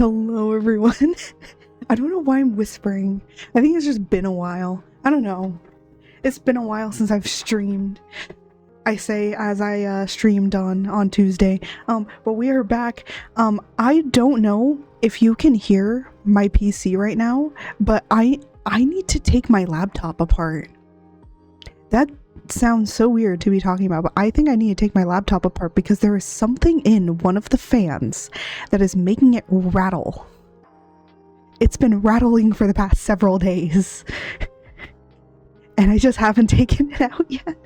Hello, everyone. I don't know why I'm whispering. I think it's just been a while. I don't know. It's been a while since I've streamed. I say as I streamed on Tuesday. But we are back. I don't know if you can hear my PC right now, but I need to take my laptop apart. That sounds so weird to be talking about, but I think I need to take my laptop apart because there is something in one of the fans that is making it rattle. It's been rattling for the past several days. And I just haven't taken it out yet.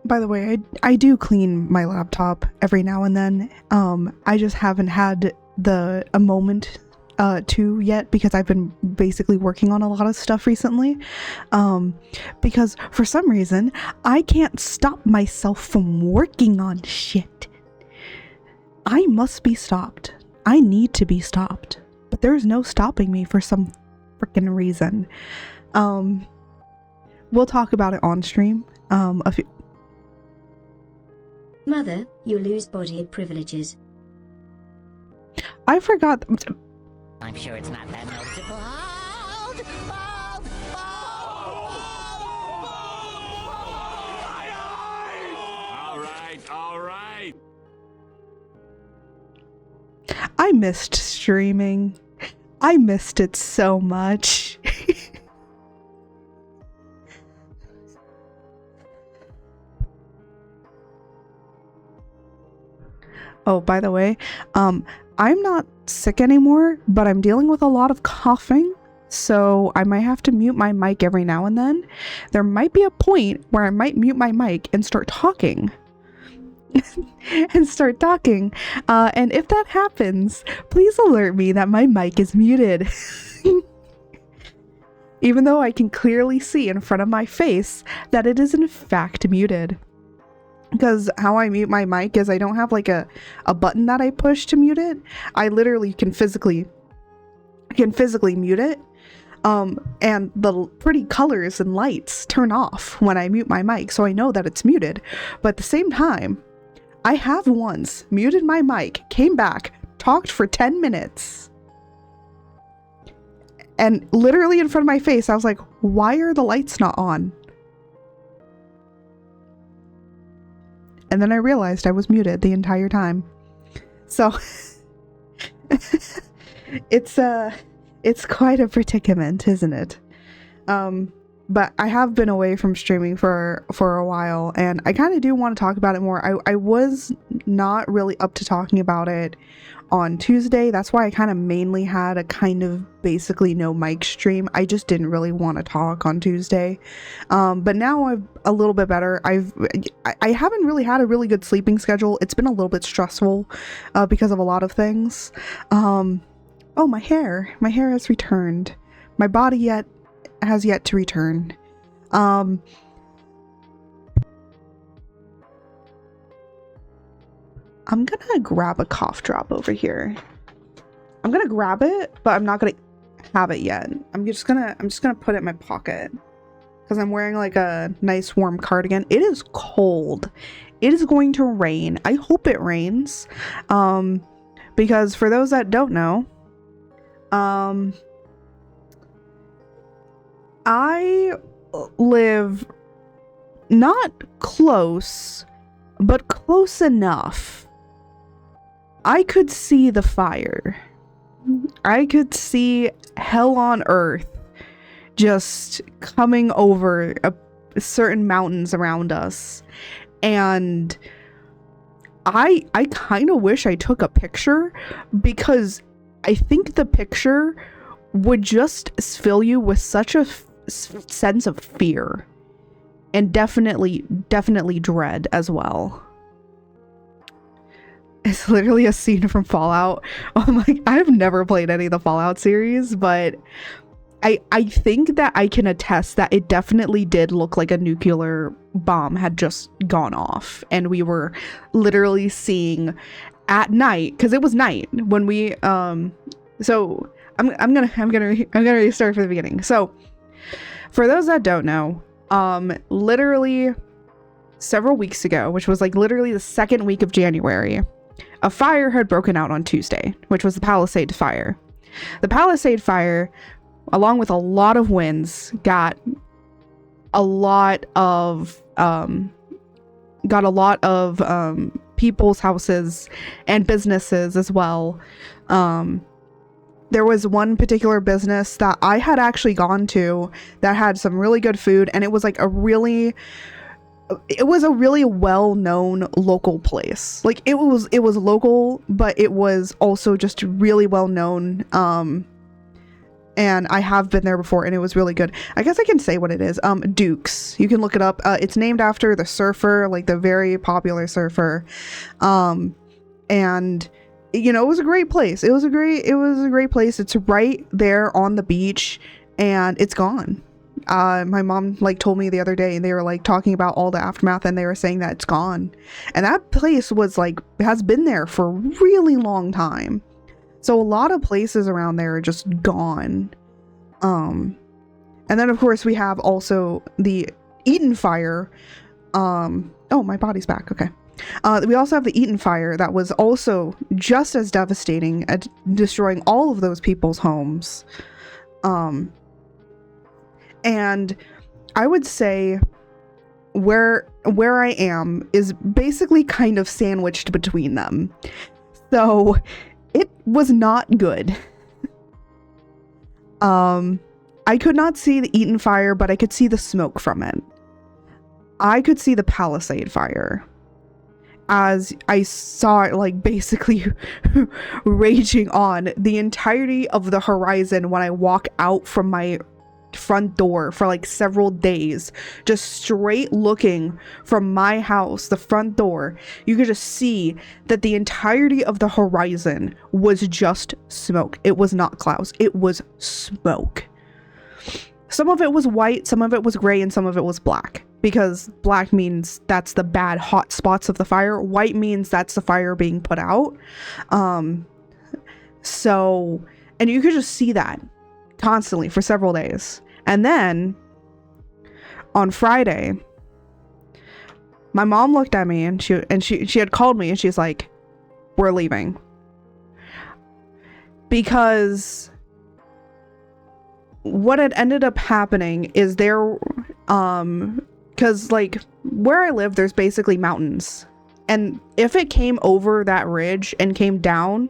By the way, I do clean my laptop every now and then. I just haven't had a moment to yet because I've been basically working on a lot of stuff recently. Because for some reason, I can't stop myself from working on shit. I must be stopped. I need to be stopped. But there's no stopping me for some freaking reason. We'll talk about it on stream. Mother, you lose body privileges. I forgot. I'm sure it's not that noticeable. All right. I missed streaming. I missed it so much. Oh, by the way, I'm not sick anymore, but I'm dealing with a lot of coughing, so I might have to mute my mic every now and then. There might be a point where I might mute my mic and start talking. And if that happens, please alert me that my mic is muted. Even though I can clearly see in front of my face that it is in fact muted. Because how I mute my mic is I don't have like a button that I push to mute it. I literally can physically mute it. And the pretty colors and lights turn off when I mute my mic, so I know that it's muted. But at the same time, I have once muted my mic, came back, talked for 10 minutes. And literally in front of my face, I was like, why are the lights not on? And then I realized I was muted the entire time. So it's quite a predicament, isn't it? But I have been away from streaming for a while, and I kind of do want to talk about it more. I was not really up to talking about it on Tuesday. That's why I kind of mainly had a kind of basically no mic stream. I just didn't really want to talk on Tuesday. But now I'm a little bit better. I haven't really had a really good sleeping schedule. It's been a little bit stressful because of a lot of things. Oh, my hair has returned. My body has yet to return. I'm gonna grab a cough drop over here. I'm gonna grab it, but I'm not gonna have it yet. I'm just gonna put it in my pocket because I'm wearing like a nice warm cardigan. It is cold. It is going to rain. I hope it rains. Because for those that don't know, I live not close, but close enough. I could see the fire. I could see hell on earth just coming over certain mountains around us. And I kind of wish I took a picture, because I think the picture would just fill you with such a sense of fear, and definitely dread as well. It's literally a scene from Fallout. I'm like, I've never played any of the Fallout series, but I think that I can attest that it definitely did look like a nuclear bomb had just gone off, and we were literally seeing at night, because it was night when we so I'm gonna restart from the beginning. So for those that don't know, literally several weeks ago, which was like literally the second week of January, a fire had broken out on Tuesday, which was the Palisade fire. The Palisade fire, along with a lot of winds, got a lot of people's houses and businesses as well. There was one particular business that I had actually gone to that had some really good food, and it was like a really well-known local place. Like it was local, but it was also just really well known. And I have been there before, and it was really good. I guess I can say what it is. Duke's. You can look it up. It's named after the surfer, like the very popular surfer. And you know, it was a great place. It was a great place. It's right there on the beach, and it's gone. My mom like told me the other day, and they were like talking about all the aftermath, and they were saying that it's gone. And that place was like, has been there for a really long time. So a lot of places around there are just gone. And then of course we have also the Eaton fire. Oh, my body's back. Okay. We also have the Eaton fire that was also just as devastating at destroying all of those people's homes. And I would say where I am is basically kind of sandwiched between them. So it was not good. I could not see the Eaton fire, but I could see the smoke from it. I could see the Palisade fire as I saw it like basically raging on the entirety of the horizon when I walk out from my front door for like several days, just straight looking from my house, the front door. You could just see that the entirety of the horizon was just smoke. It was not clouds, it was smoke. Some of it was white, some of it was gray, and some of it was black, because black means that's the bad hot spots of the fire. White means that's the fire being put out. So, and you could just see that constantly for several days. And then on Friday, my mom looked at me, and she had called me, and she's like, "We're leaving." Because what had ended up happening is there, because like where I live, there's basically mountains, and if it came over that ridge and came down,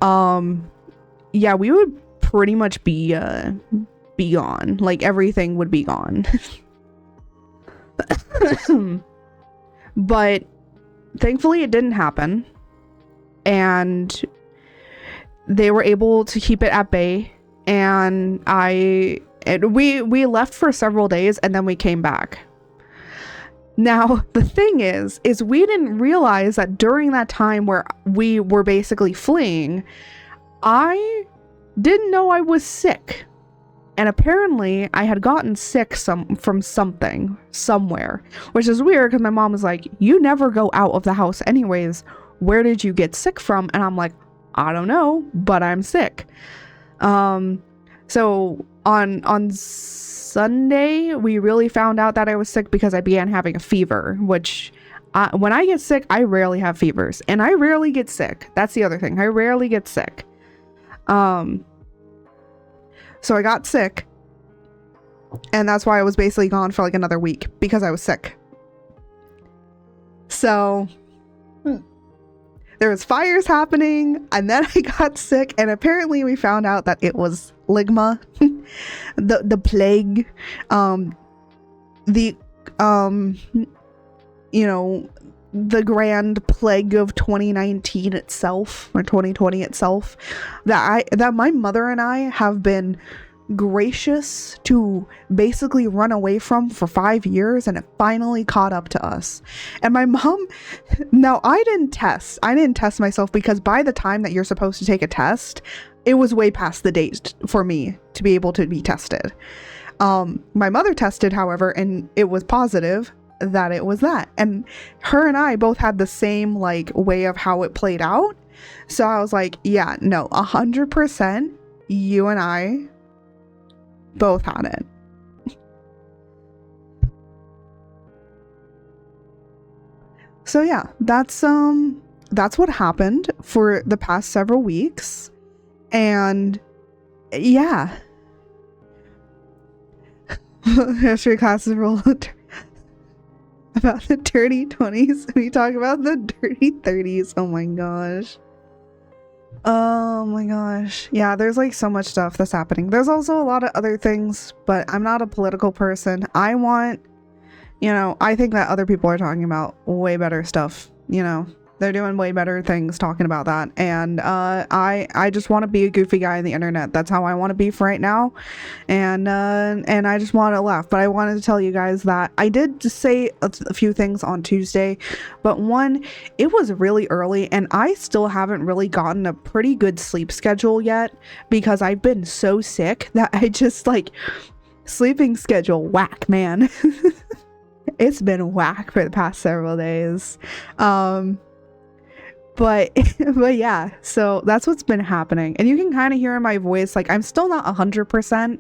yeah, we would pretty much be gone. Like everything would be gone. But thankfully it didn't happen, and they were able to keep it at bay. And we left for several days, and then we came back. Now the thing is we didn't realize that during that time where we were basically fleeing, I didn't know I was sick. And apparently I had gotten sick from something somewhere, which is weird because my mom was like, "You never go out of the house anyways. Where did you get sick from?" And I'm like, "I don't know, but I'm sick." So on Sunday, we really found out that I was sick because I began having a fever, which when I get sick, I rarely have fevers, and I rarely get sick. That's the other thing. I rarely get sick. So I got sick, and that's why I was basically gone for like another week, because I was sick. So there was fires happening, and then I got sick, and apparently we found out that it was ligma, the plague, you know, the grand plague of 2019 itself, or 2020 itself, that my mother and I have been gracious to basically run away from for 5 years, and it finally caught up to us. And my mom, now I didn't test myself, because by the time that you're supposed to take a test, it was way past the date for me to be able to be tested. My mother tested, however, and it was positive that it was that, and her and I both had the same like way of how it played out. So I was like, yeah, no, 100% you and I both had it. So yeah, that's that's what happened for the past several weeks. And yeah. History classes roll about the dirty 20s. We talk about the dirty 30s. Oh my gosh. Oh my gosh. Yeah, there's like so much stuff that's happening. There's also a lot of other things, but I'm not a political person. I want, I think that other people are talking about way better stuff, They're doing way better things talking about that. And I just want to be a goofy guy on the internet. That's how I want to be for right now. And I just want to laugh. But I wanted to tell you guys that I did just say a few things on Tuesday. But one, it was really early and I still haven't really gotten a pretty good sleep schedule yet because I've been so sick that I just like sleeping schedule whack, man. It's been whack for the past several days. But yeah, so that's what's been happening. And you can kind of hear in my voice, like I'm still not 100%.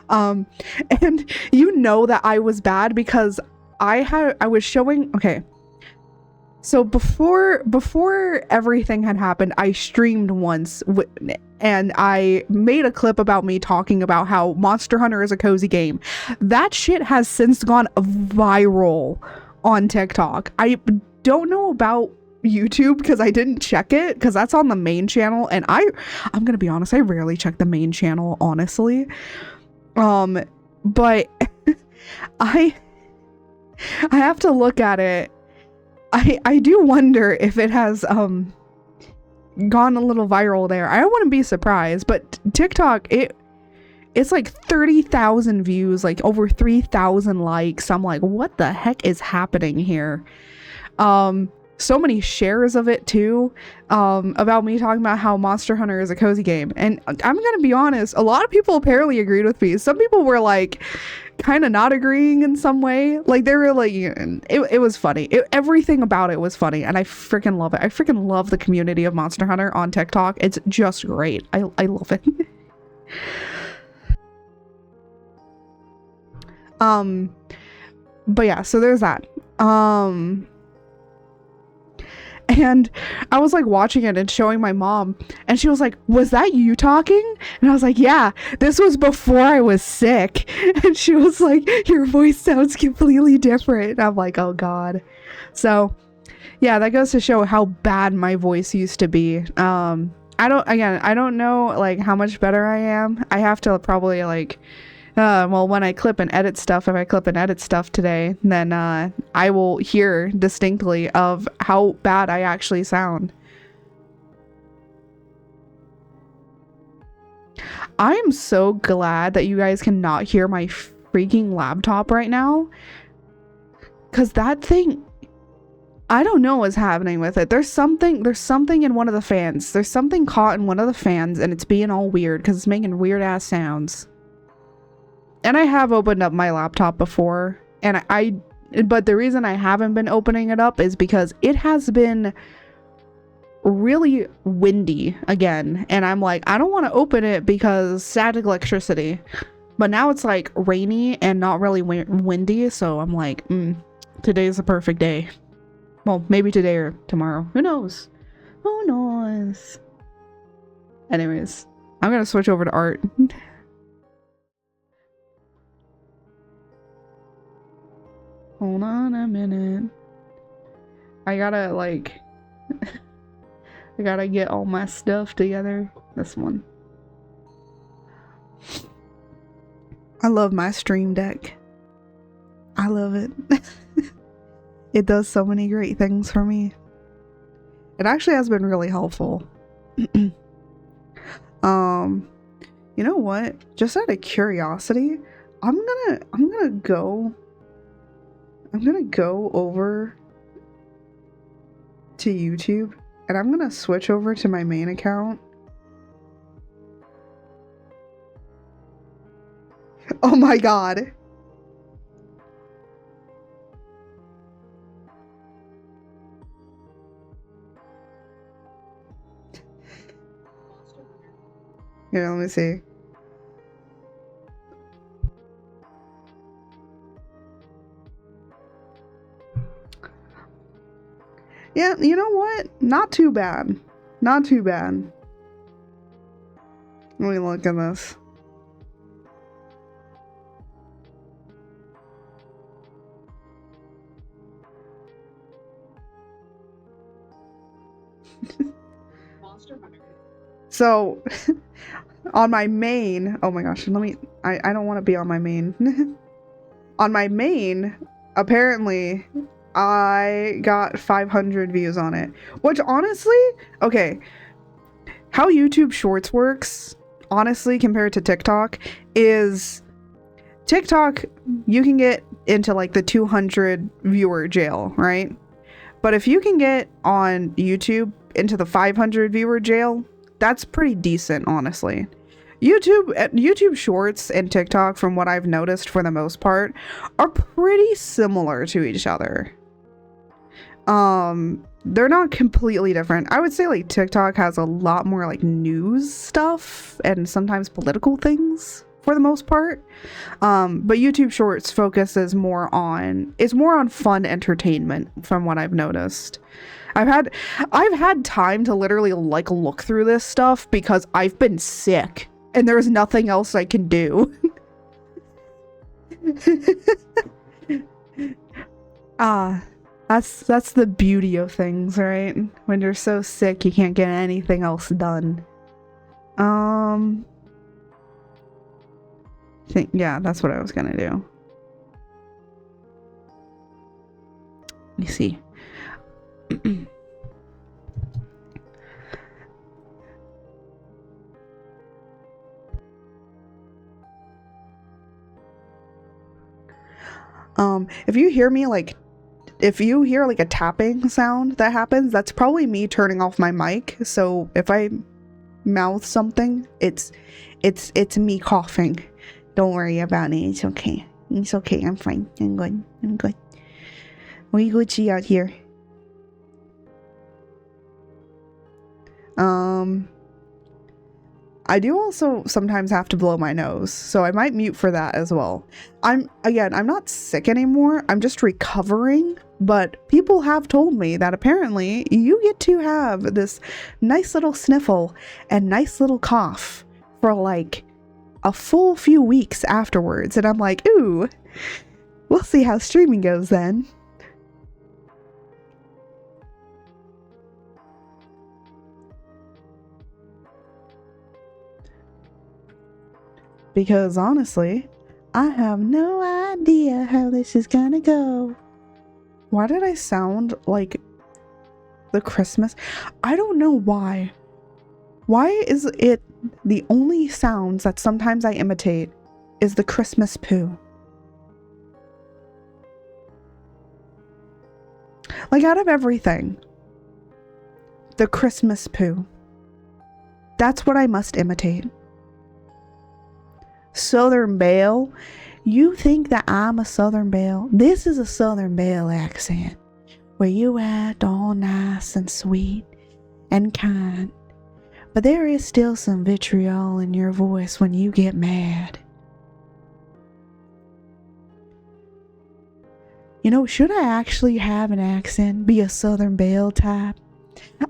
And you know that I was bad because I was showing, okay. So before everything had happened, I streamed once and I made a clip about me talking about how Monster Hunter is a cozy game. That shit has since gone viral on TikTok. I don't know about YouTube because I didn't check it because that's on the main channel, and I'm gonna be honest, I rarely check the main channel, honestly. But I have to look at it. I do wonder if it has gone a little viral there. I wouldn't be surprised, but TikTok, it's like 30,000 views, like over 3,000 likes. I'm like, what the heck is happening here? So many shares of it too, about me talking about how Monster Hunter is a cozy game. And I'm gonna be honest, a lot of people apparently agreed with me. Some people were like kind of not agreeing in some way. Like they were like, it was funny. Everything about it was funny, and I freaking love it. I freaking love the community of Monster Hunter on TikTok. It's just great. I love it. But yeah, so there's that. And I was like watching it and showing my mom, and she was like, was that you talking? And I was like, yeah, this was before I was sick. And she was like, your voice sounds completely different. And I'm like, oh god. So yeah, that goes to show how bad my voice used to be. I don't know like how much better I am. I have to probably like well, when I clip and edit stuff, if I clip and edit stuff today, then I will hear distinctly of how bad I actually sound. I am so glad that you guys cannot hear my freaking laptop right now, because that thing, I don't know what's happening with it. There's something in one of the fans. There's something caught in one of the fans, and it's being all weird because it's making weird ass sounds. And I have opened up my laptop before, and but the reason I haven't been opening it up is because it has been really windy again, and I'm like, I don't want to open it because static electricity. But now it's like rainy and not really windy, so I'm like, today's the perfect day. Well, maybe today or tomorrow. Who knows? Who knows? Anyways, I'm gonna switch over to art. Hold on a minute. I gotta like I gotta get all my stuff together. This one. I love my Stream Deck. I love it. It does so many great things for me. It actually has been really helpful. You know what? Just out of curiosity, I'm gonna go over to YouTube, and I'm gonna switch over to my main account. Oh my god. Here, let me see. Yeah, you know what? Not too bad. Not too bad. Let me look at this. So, on my main, oh my gosh, I don't want to be on my main. On my main, apparently, I got 500 views on it. Which, honestly, okay, how YouTube Shorts works, honestly, compared to TikTok, is TikTok, you can get into like the 200 viewer jail, right? But if you can get on YouTube into the 500 viewer jail, that's pretty decent, honestly. YouTube Shorts and TikTok, from what I've noticed for the most part, are pretty similar to each other. They're not completely different. I would say like TikTok has a lot more like news stuff and sometimes political things for the most part. But YouTube Shorts focuses more on fun entertainment from what I've noticed. I've had time to literally like look through this stuff because I've been sick and there's nothing else I can do. That's the beauty of things, right? When you're so sick you can't get anything else done. Yeah, that's what I was gonna do. Let me see. If you hear me like, if you hear like a tapping sound that happens, that's probably me turning off my mic. So if I mouth something, it's me coughing. Don't worry about it. It's okay. It's okay. I'm fine. I'm good. I'm good. We Gucci out here. I do also sometimes have to blow my nose, so I might mute for that as well. I'm not sick anymore. I'm just recovering, but people have told me that apparently you get to have this nice little sniffle and nice little cough for like a full few weeks afterwards, and I'm like, ooh, we'll see how streaming goes then. Because honestly, I have no idea how this is gonna go. Why did I sound like the Christmas? I don't know why. Why is it the only sounds that sometimes I imitate is the Christmas poo? Like, out of everything, the Christmas poo. That's what I must imitate. Southern Belle? You think that I'm a Southern Belle? This is a Southern Belle accent, where you act all nice and sweet and kind, but there is still some vitriol in your voice when you get mad. You know, should I actually have an accent, be a Southern Belle type?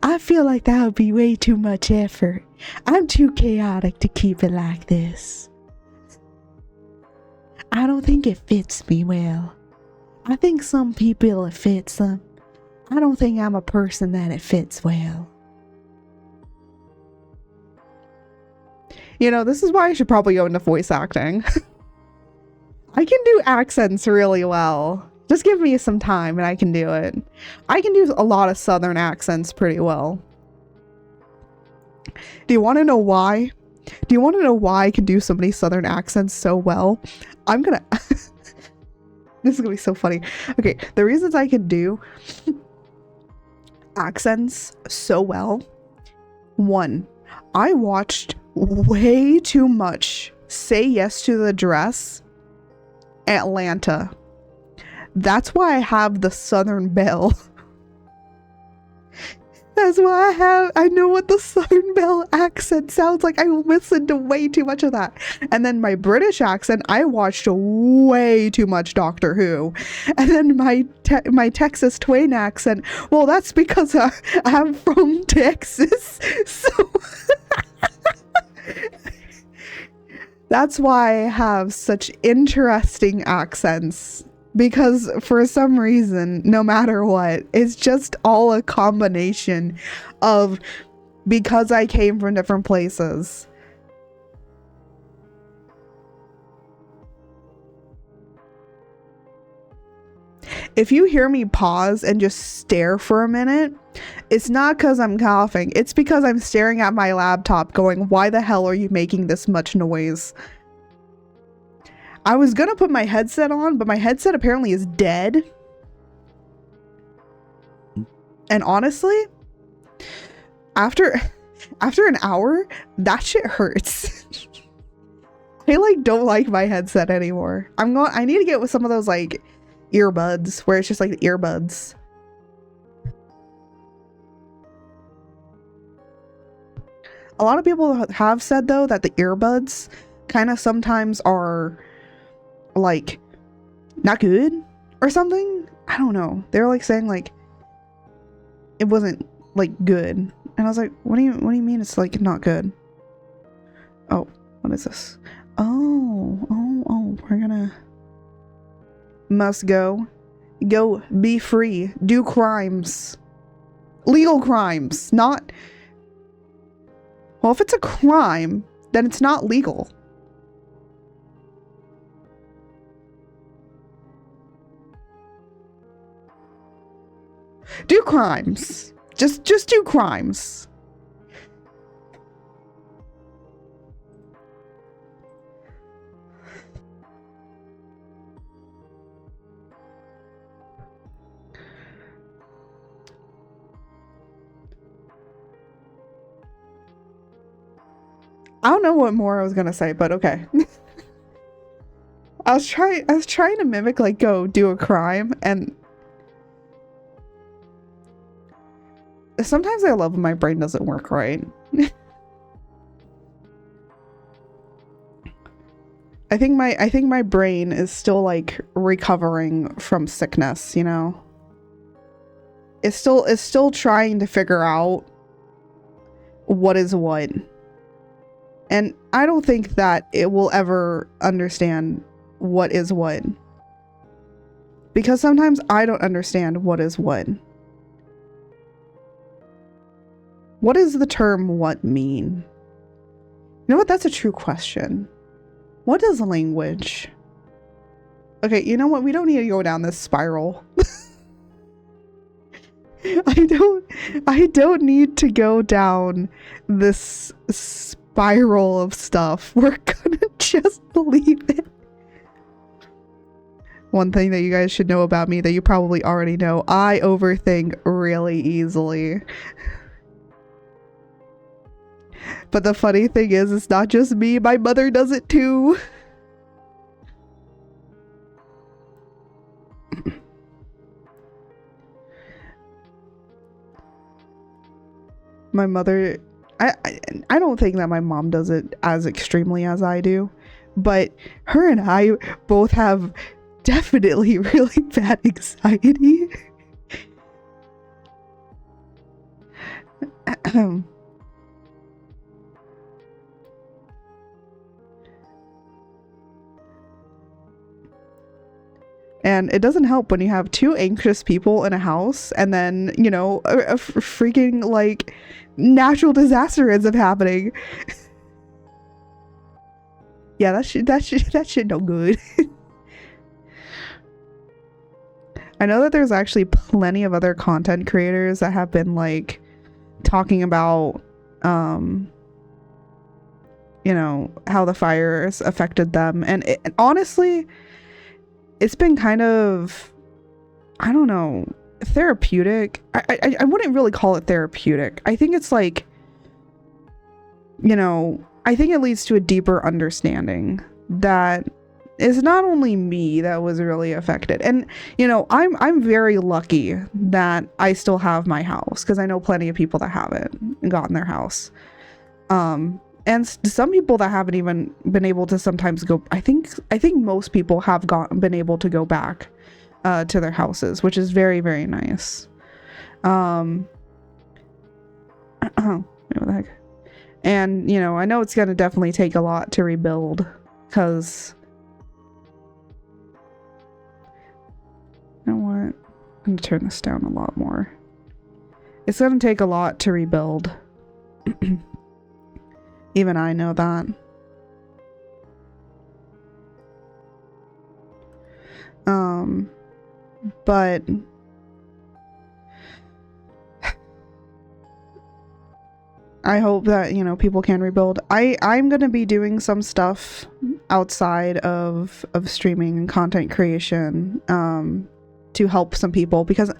I feel like that would be way too much effort. I'm too chaotic to keep it like this. I don't think it fits me well. I think some people it fits them. I don't think I'm a person that it fits well. You know, this is why I should probably go into voice acting. I can do accents really well. Just give me some time and I can do it. I can do a lot of Southern accents pretty well. Do you want to know why? Do you want to know why I can do so many Southern accents so well? I'm gonna... This is gonna be so funny. Okay, the reasons I can do accents so well. One, I watched way too much Say Yes to the Dress Atlanta. That's why I have the Southern Belle. That's why I know what the Southern Belle accent sounds like. I listened to way too much of that. And then my British accent, I watched way too much Doctor Who. And then my Texas twang accent, well, that's because I'm from Texas. So that's why I have such interesting accents. Because for some reason, no matter what, it's just all a combination of because I came from different places. If you hear me pause and just stare for a minute, it's not because I'm coughing. It's because I'm staring at my laptop going, why the hell are you making this much noise? I was gonna put my headset on, but my headset apparently is dead. And honestly, after an hour, that shit hurts. I like don't like my headset anymore. I need to get with some of those like earbuds where it's just like the earbuds. A lot of people have said though that the earbuds kind of sometimes are like not good or something. I don't know. They're like saying like it wasn't like good, and I was like, what do you mean it's like not good? Oh, what is this? Oh, we're gonna must go be free, do crimes, legal crimes, not, well, if it's a crime then it's not legal. Do crimes. Just do crimes. I don't know what more I was gonna say, but okay. I was trying to mimic like go do a crime, and sometimes I love when my brain doesn't work right. I think my brain is still like recovering from sickness, you know? It's still trying to figure out what is what. And I don't think that it will ever understand what is what. Because sometimes I don't understand what is what. What does the term what mean? You know what? That's a true question. What is language? Okay, you know what? We don't need to go down this spiral. I don't need to go down this spiral of stuff. We're gonna just leave it. One thing that you guys should know about me that you probably already know, I overthink really easily. But the funny thing is, it's not just me, my mother does it too. My mother, I don't think that my mom does it as extremely as I do, but her and I both have definitely really bad anxiety. And it doesn't help when you have two anxious people in a house and then, you know, a freaking like natural disaster ends up happening. Yeah, that shit no good. I know that there's actually plenty of other content creators that have been like talking about you know, how the fires affected them, and honestly, it's been kind of, I don't know, therapeutic. I wouldn't really call it therapeutic. I think it's like, you know, I think it leads to a deeper understanding that it's not only me that was really affected. And you know, I'm very lucky that I still have my house, because I know plenty of people that haven't gotten their house. And some people that haven't even been able to sometimes go. I think most people have been able to go back to their houses, which is very, very nice. What the heck? And you know, I know it's gonna definitely take a lot to rebuild, because you know what? I'm gonna turn this down a lot more. It's gonna take a lot to rebuild. Even I know that. But I hope that, you know, people can rebuild. I'm gonna be doing some stuff outside of streaming and content creation to help some people, because,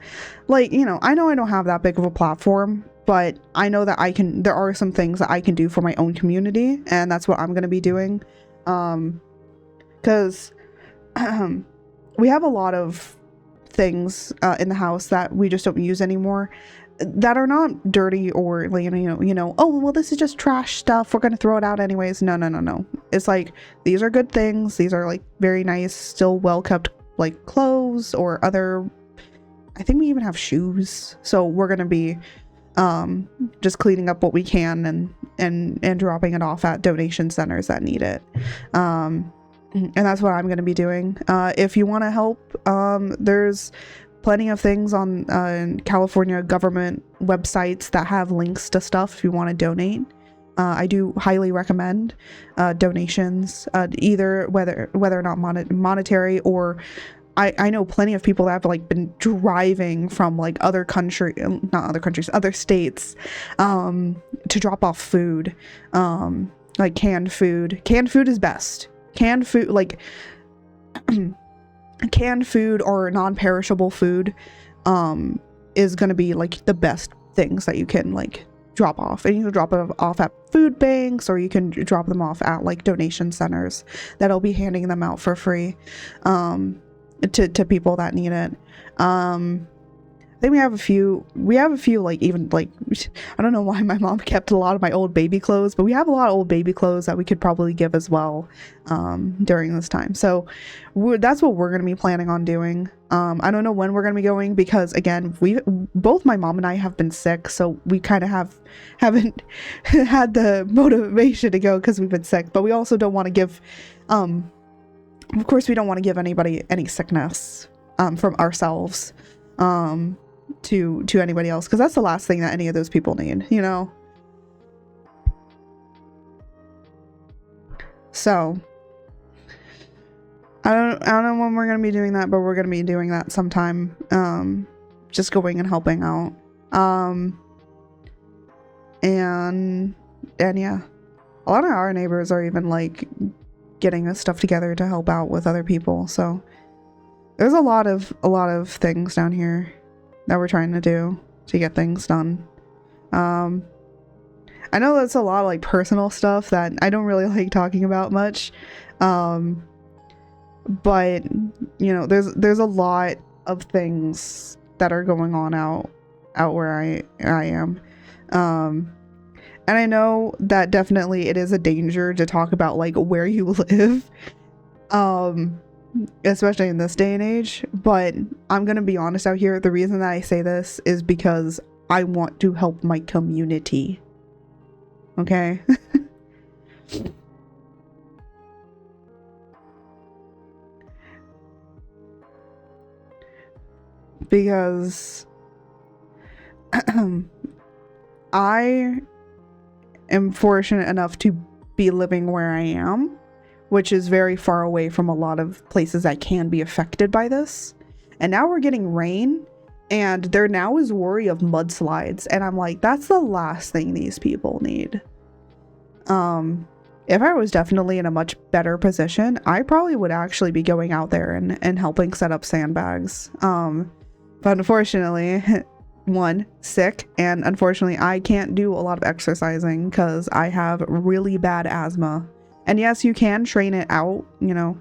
like, you know I don't have that big of a platform, but I know that there are some things that I can do for my own community, and that's what I'm gonna be doing. Because we have a lot of things in the house that we just don't use anymore, that are not dirty, or like, oh well, this is just trash stuff, we're gonna throw it out anyways. No. It's like, these are good things. These are like very nice, still well kept, like clothes or other, I think we even have shoes. So we're gonna be just cleaning up what we can and dropping it off at donation centers that need it. And that's what I'm going to be doing. If you want to help, there's plenty of things on California government websites that have links to stuff if you want to donate. I do highly recommend donations, either whether or not monetary, or I know plenty of people that have like been driving from like other states to drop off food, like canned food. Canned food is best. Canned food, like canned food or non-perishable food is gonna be like the best things that you can like drop off. And you can drop it off at food banks, or you can drop them off at like donation centers that'll be handing them out for free to people that need it. I think we have a few like, even like, I don't know why my mom kept a lot of my old baby clothes, but we have a lot of old baby clothes that we could probably give as well during this time. So that's what we're going to be planning on doing. I don't know when we're going to be going, because again, both my mom and I have been sick, so we kind of haven't had the motivation to go because we've been sick. But we also don't want to give of course we don't want to give anybody any sickness from ourselves to anybody else, because that's the last thing that any of those people need, you know. So I don't know when we're gonna be doing that, but we're gonna be doing that sometime. Just going and helping out. And yeah, a lot of our neighbors are even like getting this stuff together to help out with other people. So there's a lot of things down here that we're trying to do to get things done. I know that's a lot of like personal stuff that I don't really like talking about much. But you know, there's a lot of things that are going on out where I am. And I know that definitely it is a danger to talk about like where you live. Especially in this day and age, but I'm gonna be honest out here. The reason that I say this is because I want to help my community. Okay. Because I am fortunate enough to be living where I am, which is very far away from a lot of places that can be affected by this. And now we're getting rain, and there now is worry of mudslides, and I'm like, that's the last thing these people need. If I was definitely in a much better position, I probably would actually be going out there and helping set up sandbags. But unfortunately, one, sick, and unfortunately I can't do a lot of exercising because I have really bad asthma. And yes, you can train it out, you know,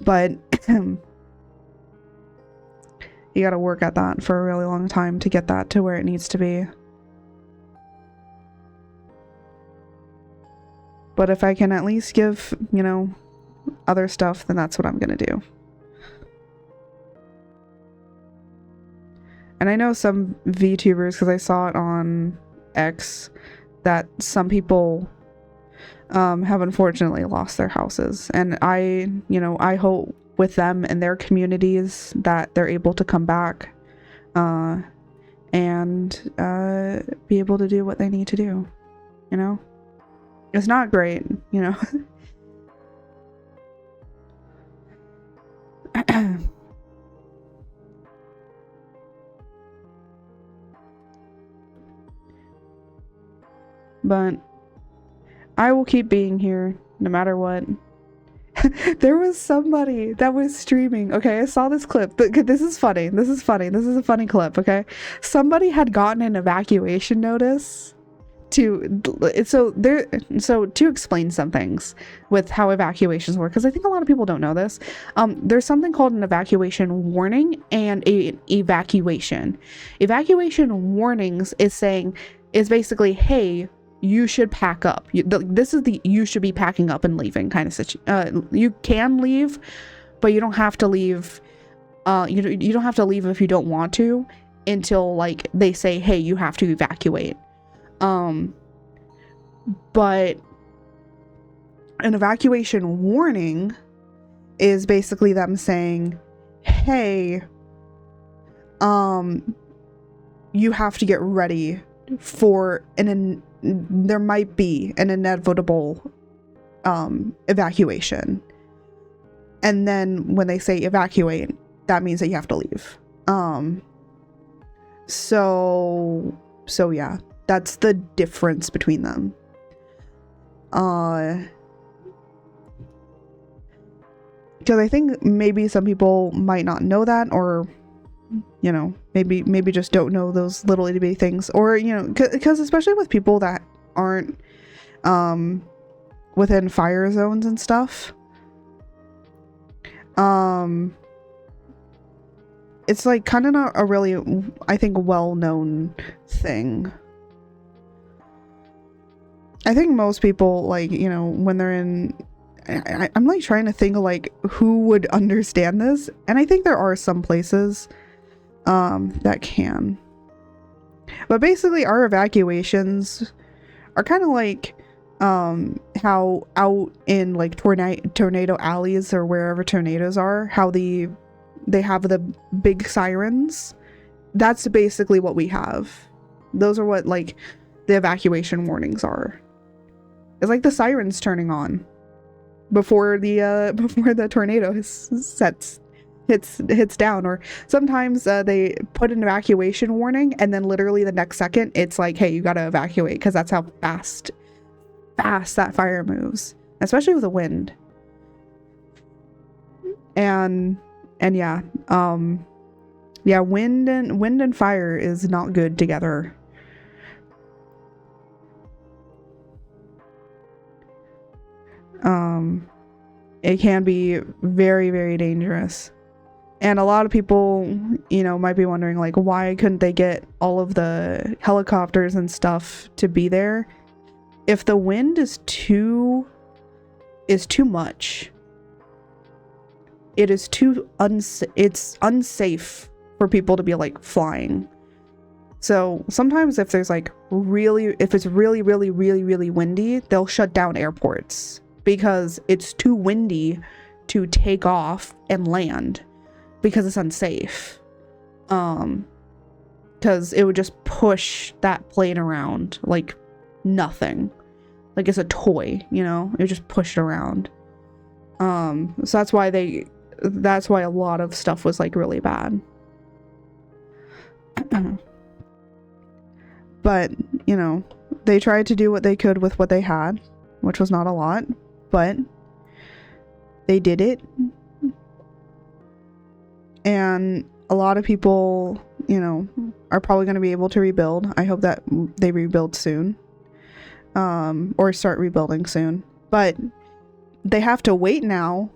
But you gotta work at that for a really long time to get that to where it needs to be. But if I can at least give, you know, other stuff, then that's what I'm gonna do. And I know some VTubers, because I saw it on X, that some people have unfortunately lost their houses. And I hope with them and their communities that they're able to come back and be able to do what they need to do, you know? It's not great, you know? But I will keep being here no matter what. There was somebody that was streaming. Okay, I saw this clip. This is funny. This is funny. This is a funny clip, okay? Somebody had gotten an evacuation notice to explain some things with how evacuations work, because I think a lot of people don't know this. There's something called an evacuation warning and an evacuation. Evacuation warnings is basically, hey, you should pack up. This is the you should be packing up and leaving kind of situation. You can leave, but you don't have to leave. You don't have to leave if you don't want to until like they say, hey, you have to evacuate. But an evacuation warning is basically them saying, hey, you have to get ready for there might be an inevitable evacuation. And then when they say evacuate, that means that you have to leave. So yeah, that's the difference between them. Because I think maybe some people might not know that, or you know, maybe just don't know those little itty bitty things, or you know, because especially with people that aren't within fire zones and stuff, it's like kind of not a really, I think, well-known thing. I think most people, like, you know, when they're in, I'm like trying to think of like who would understand this, and I think there are some places that can. But basically our evacuations are kind of like how out in like tornado alleys or wherever tornadoes are, how they have the big sirens. That's basically what we have. Those are what like the evacuation warnings are. It's like the sirens turning on before the tornado hits down. Or sometimes they put an evacuation warning and then literally the next second it's like, hey, you gotta evacuate, because that's how fast that fire moves, especially with the wind. And yeah, wind and fire is not good together. It can be very, very dangerous. And a lot of people, you know, might be wondering, like, why couldn't they get all of the helicopters and stuff to be there? If the wind is too much, it's unsafe for people to be like flying. So sometimes if it's really, really windy, they'll shut down airports because it's too windy to take off and land, because it's unsafe. Because it would just push that plane around like nothing, like it's a toy, you know. It would just push it around. So that's why a lot of stuff was like really bad. But you know, they tried to do what they could with what they had, which was not a lot, but they did it. And a lot of people, you know, are probably going to be able to rebuild. I hope that they rebuild soon, or start rebuilding soon. But they have to wait now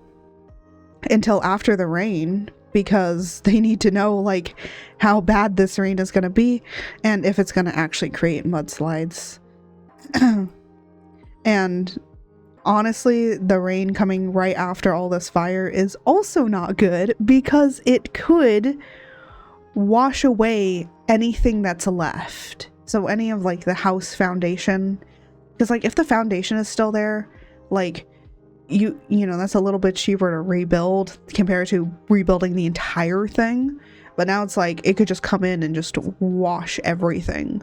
until after the rain, because they need to know like how bad this rain is going to be and if it's going to actually create mudslides. And honestly, the rain coming right after all this fire is also not good, because it could wash away anything that's left. So any of like the house foundation, because like if the foundation is still there, like you know, that's a little bit cheaper to rebuild compared to rebuilding the entire thing. But now it's like it could just come in and just wash everything,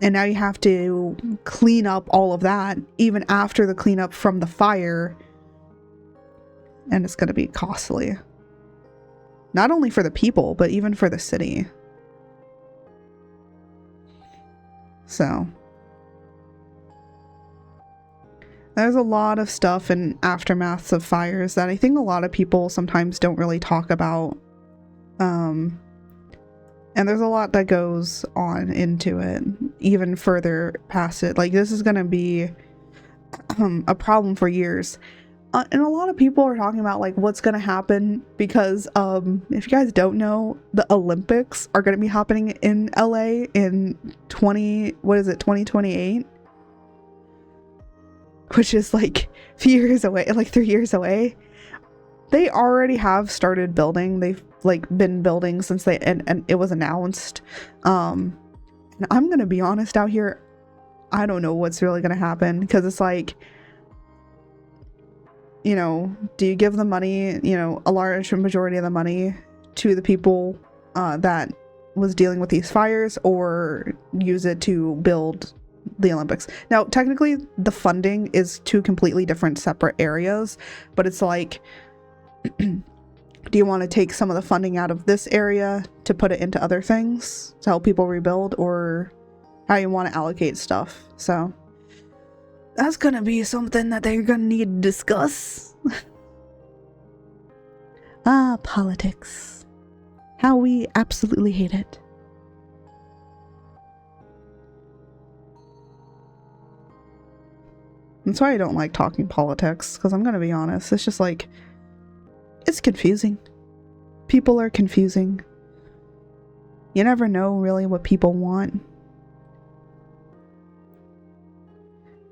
and now you have to clean up all of that even after the cleanup from the fire, and it's going to be costly, not only for the people but even for the city. So there's a lot of stuff in aftermaths of fires that I think a lot of people sometimes don't really talk about. And there's a lot that goes on into it, even further past it. Like, this is going to be a problem for years. And a lot of people are talking about like what's going to happen, because if you guys don't know, the Olympics are going to be happening in LA in 2028, which is like a few years away, like 3 years away. They already have started building. They've like been building since and it was announced. And I'm going to be honest out here, I don't know what's really going to happen, because it's like, you know, do you give the money, you know, a large majority of the money to the people that was dealing with these fires, or use it to build the Olympics? Now, technically, the funding is two completely different separate areas, but it's like, do you want to take some of the funding out of this area to put it into other things to help people rebuild, or how you want to allocate stuff? So that's gonna be something that they're gonna need to discuss. Politics. How we absolutely hate it. That's why I don't like talking politics, because I'm gonna be honest, it's just like, it's confusing. People are confusing. You never know really what people want.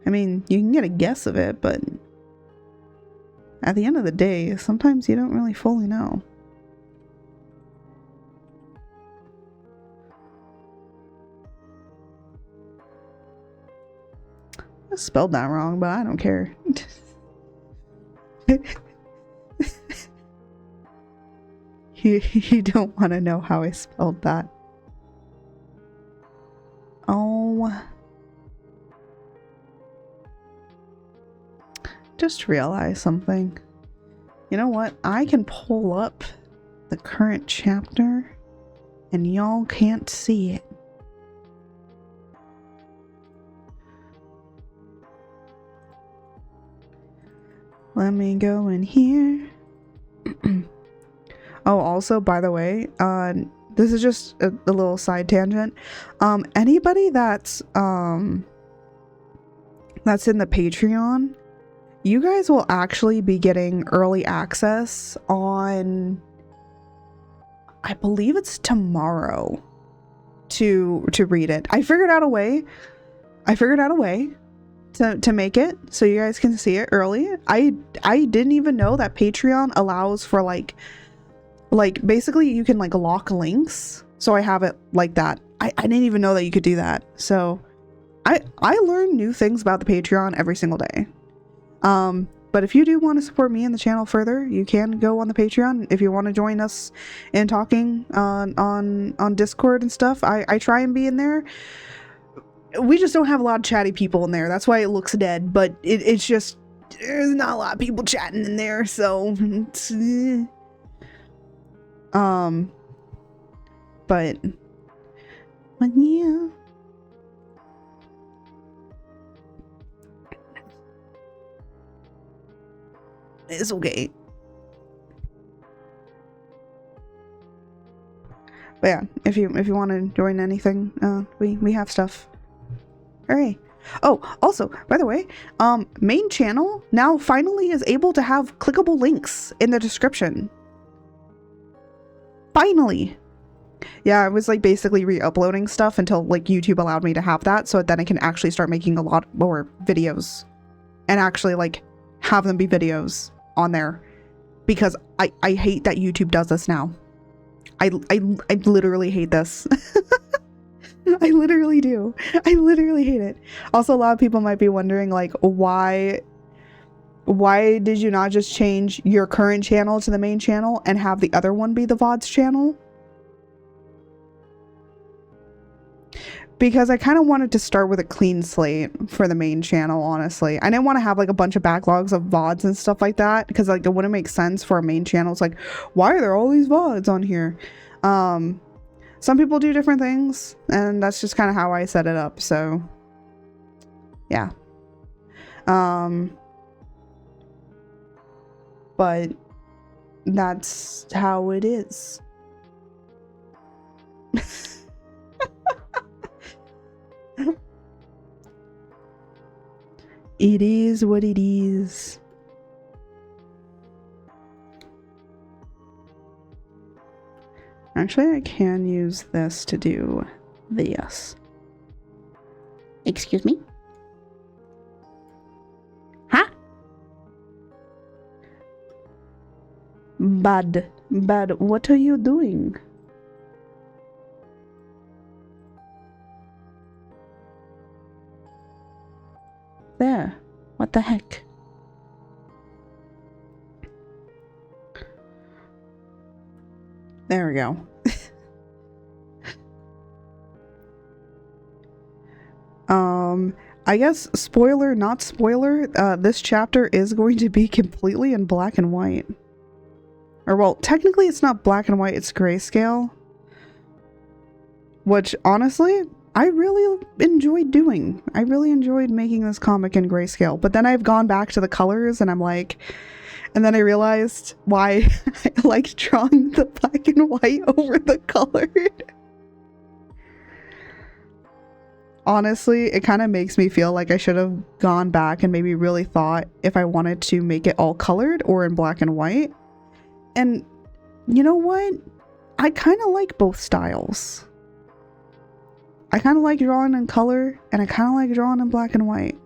I mean, you can get a guess of it, but at the end of the day, sometimes you don't really fully know. I spelled that wrong, but I don't care. You don't want to know how I spelled that. Oh. Just realized something. You know what? I can pull up the current chapter and y'all can't see it. Let me go in here. Oh, also, by the way, this is just a little side tangent. Anybody that's in the Patreon, you guys will actually be getting early access on, I believe it's tomorrow, to read it. I figured out a way to make it so you guys can see it early. I didn't even know that Patreon allows for like basically you can like lock links. So I have it like that. I didn't even know that you could do that. So I learn new things about the Patreon every single day. But if you do want to support me and the channel further, you can go on the Patreon. If you want to join us in talking on Discord and stuff, I try and be in there. We just don't have a lot of chatty people in there. That's why it looks dead, but it's just, there's not a lot of people chatting in there, so it's, but yeah. It's okay. But yeah, if you want to join anything, we have stuff. Alright. Oh, also, by the way, main channel now finally is able to have clickable links in the description. Finally. Yeah, I was like basically re-uploading stuff until like YouTube allowed me to have that, so then I can actually start making a lot more videos and actually like have them be videos on there, because I hate that YouTube does this now. I literally hate this. I literally do. I literally hate it. Also, a lot of people might be wondering like, why did you not just change your current channel to the main channel and have the other one be the VODs channel? Because I kind of wanted to start with a clean slate for the main channel, honestly. I didn't want to have like a bunch of backlogs of VODs and stuff like that, because like it wouldn't make sense for a main channel. It's like, why are there all these VODs on here? Some people do different things, and that's just kind of how I set it up, so yeah. But that's how it is. It is what it is. Actually, I can use this to do this. Excuse me? Huh? Bad, what are you doing? There. What the heck? There we go. I guess spoiler, not spoiler, this chapter is going to be completely in black and white. Or well, technically it's not black and white, it's grayscale. Which honestly, I really enjoyed doing. I really enjoyed making this comic in grayscale. But then I've gone back to the colors and I'm like, and then I realized why I liked drawing the black and white over the colored. Honestly, it kind of makes me feel like I should have gone back and maybe really thought if I wanted to make it all colored or in black and white. And you know what? I kind of like both styles. I kind of like drawing in color, and I kind of like drawing in black and white.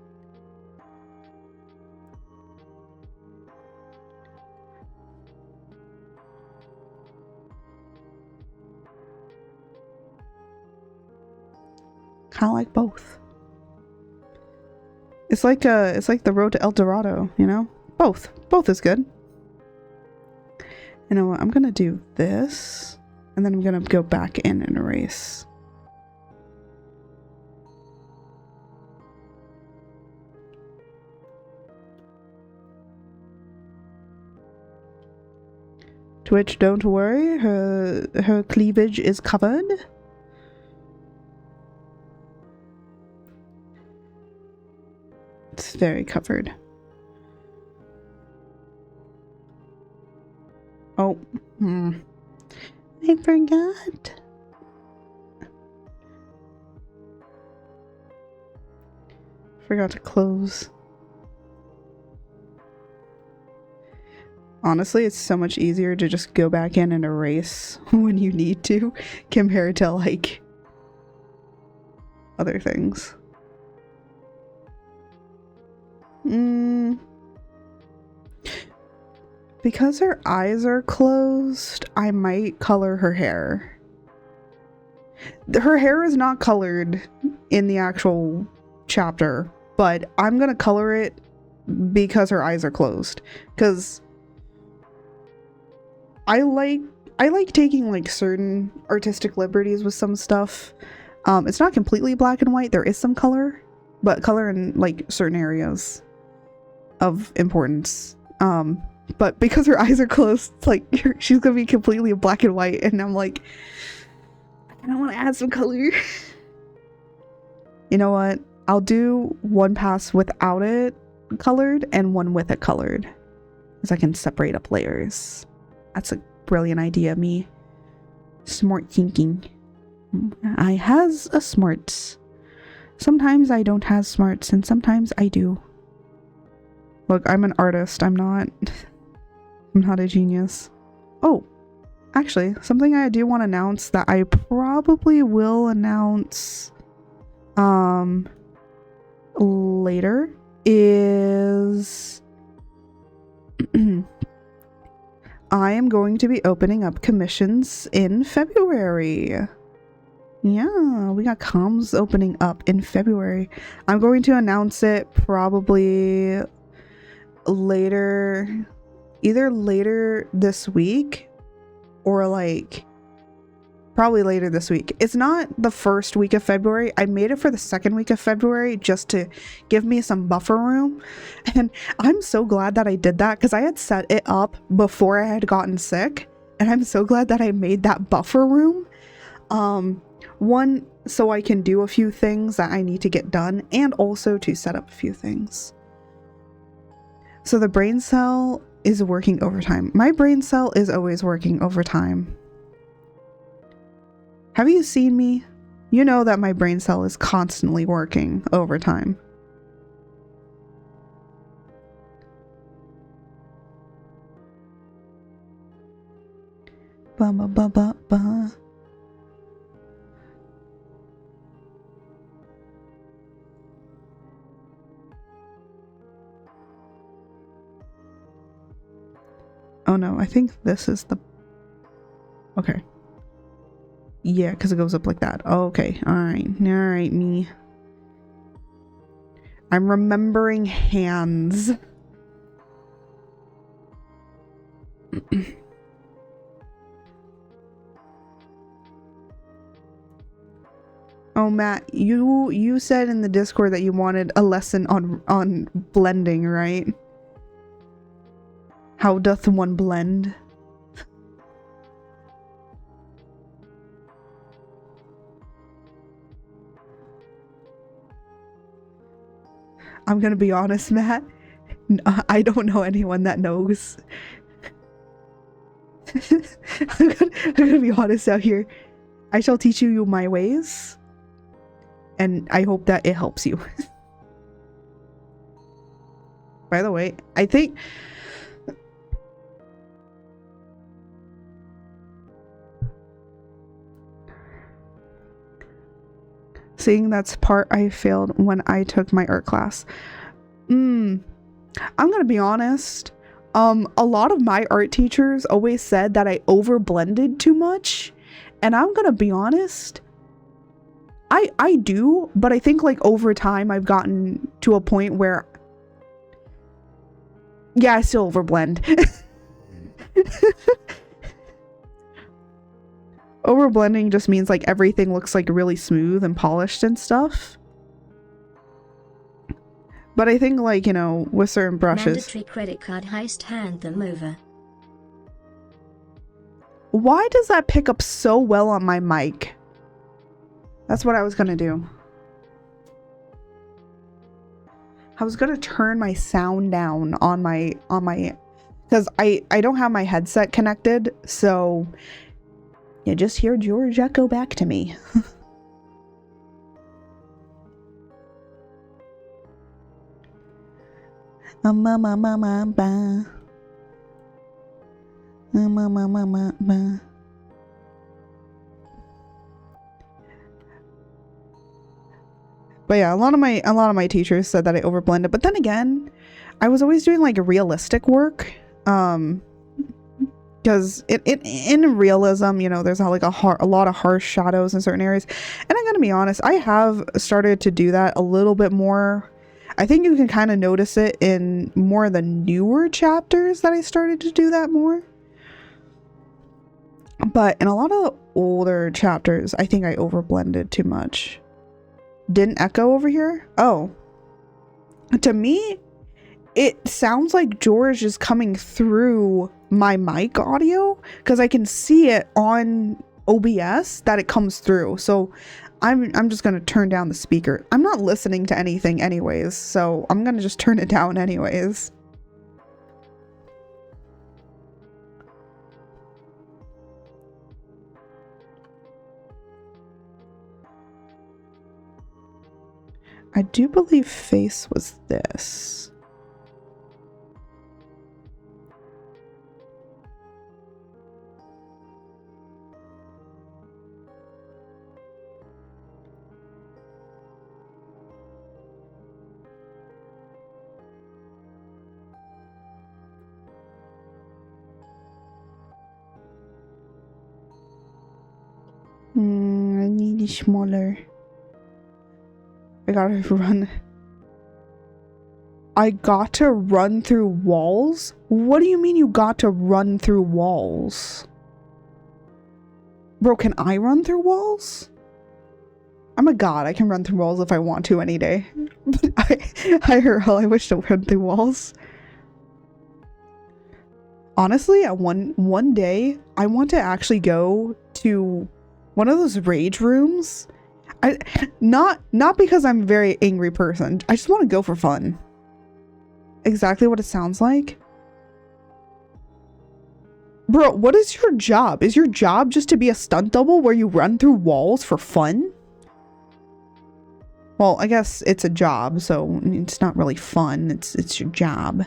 Kind of like both. It's like the road to El Dorado, you know? Both is good. You know what? I'm gonna do this, and then I'm gonna go back in and erase. Twitch, don't worry, her cleavage is covered. It's very covered. Oh, I forgot. Forgot to close. Honestly, it's so much easier to just go back in and erase when you need to, compared to like other things. Because her eyes are closed, I might color her hair. Her hair is not colored in the actual chapter, but I'm gonna color it because her eyes are closed. Because I like taking like certain artistic liberties with some stuff. It's not completely black and white. There is some color, but color in like certain areas of importance. But because her eyes are closed, it's like she's gonna be completely black and white, and I'm like, I don't want to add some color. You know what? I'll do one pass without it colored and one with it colored, because I can separate up layers. That's a brilliant idea, me. Smart thinking. I has a smart. Sometimes I don't have smarts and sometimes I do. Look, I'm an artist. I'm not a genius. Oh, actually, something I do want to announce that I probably will announce later is I am going to be opening up commissions in February. Yeah, we got comms opening up in February. I'm going to announce it probably later, either later this week or like probably later this week. It's not the first week of February. I made it for the second week of February just to give me some buffer room. And I'm so glad that I did that because I had set it up before I had gotten sick. And I'm so glad that I made that buffer room. One, so I can do a few things that I need to get done and also to set up a few things. So the brain cell is working overtime. My brain cell is always working overtime. Have you seen me? You know that my brain cell is constantly working overtime. Ba ba ba ba ba. Oh no, I think this is the... Okay. Yeah, because it goes up like that. Okay, alright, me. I'm remembering hands. Oh, Matt, you said in the Discord that you wanted a lesson on blending, right? How doth one blend? I'm gonna be honest, Matt. I don't know anyone that knows. I'm gonna be honest out here. I shall teach you my ways. And I hope that it helps you. By the way, I think... Seeing that's part I failed when I took my art class. I'm gonna be honest. A lot of my art teachers always said that I over blended too much. And I'm gonna be honest. I do, but I think like over time I've gotten to a point where... Yeah, I still overblend. Overblending just means like everything looks like really smooth and polished and stuff. But I think like, you know, with certain brushes... Mandatory credit card heist, hand them over. Why does that pick up so well on my mic? That's what I was gonna do. I was gonna turn my sound down on my because I don't have my headset connected, so you just hear George echo back to me. But yeah, a lot of my teachers said that I overblended. But then again, I was always doing like realistic work, because in realism, you know, there's like a lot of harsh shadows in certain areas. And I'm gonna be honest, I have started to do that a little bit more. I think you can kind of notice it in more of the newer chapters that I started to do that more. But in a lot of older chapters, I think I overblended too much. Didn't echo over here? Oh. To me, it sounds like George is coming through my mic audio because I can see it on OBS that it comes through. So I'm just going to turn down the speaker. I'm not listening to anything anyways, so I'm going to just turn it down anyways. I do believe face was this. I need it smaller. I gotta run. I got to run through walls? What do you mean you got to run through walls? Bro, can I run through walls? I'm a god. I can run through walls if I want to any day. But I wish to run through walls. Honestly, at one day, I want to actually go to one of those rage rooms. Not because I'm a very angry person. I just want to go for fun. Exactly what it sounds like. Bro, what is your job? Is your job just to be a stunt double where you run through walls for fun? Well, I guess it's a job, so it's not really fun. It's your job.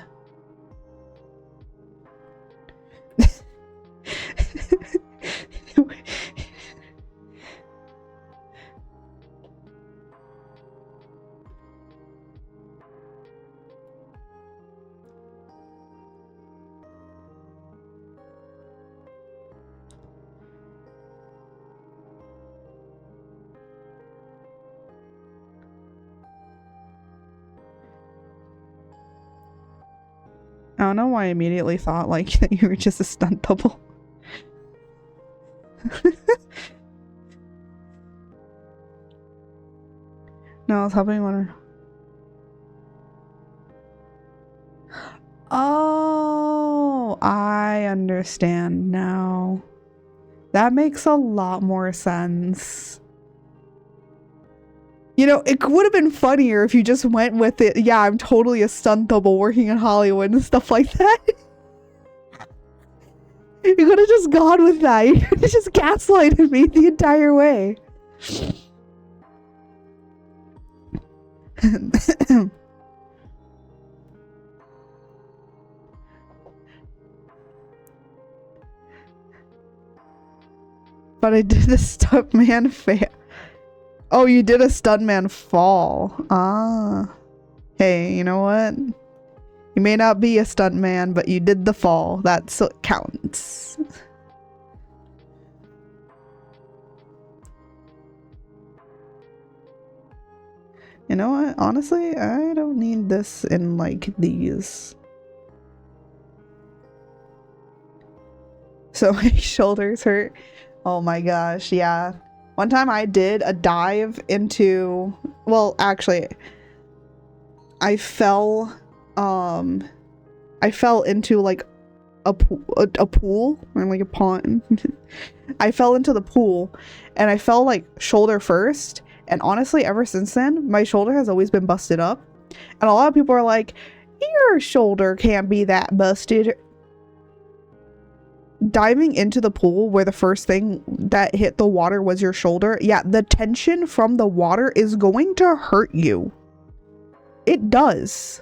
I don't know why I immediately thought like that you were just a stunt double. No, I was helping one. Oh, I understand now. That makes a lot more sense. You know, it would have been funnier if you just went with it. Yeah, I'm totally a stunt double working in Hollywood and stuff like that. You could have just gone with that. You could have just gaslighted me the entire way. But I did the stuntman fail. Oh, you did a stuntman fall. Ah. Hey, you know what? You may not be a stuntman, but you did the fall. That's what counts. You know what? Honestly, I don't need this in like these. So my shoulders hurt. Oh my gosh, yeah. One time I did a dive into, well, actually, I fell into like a pool or like a pond. I fell into the pool and I fell like shoulder first. And honestly, ever since then, my shoulder has always been busted up. And a lot of people are like, your shoulder can't be that busted. Diving into the pool where the first thing that hit the water was your shoulder, yeah, the tension from the water is going to hurt you. It does.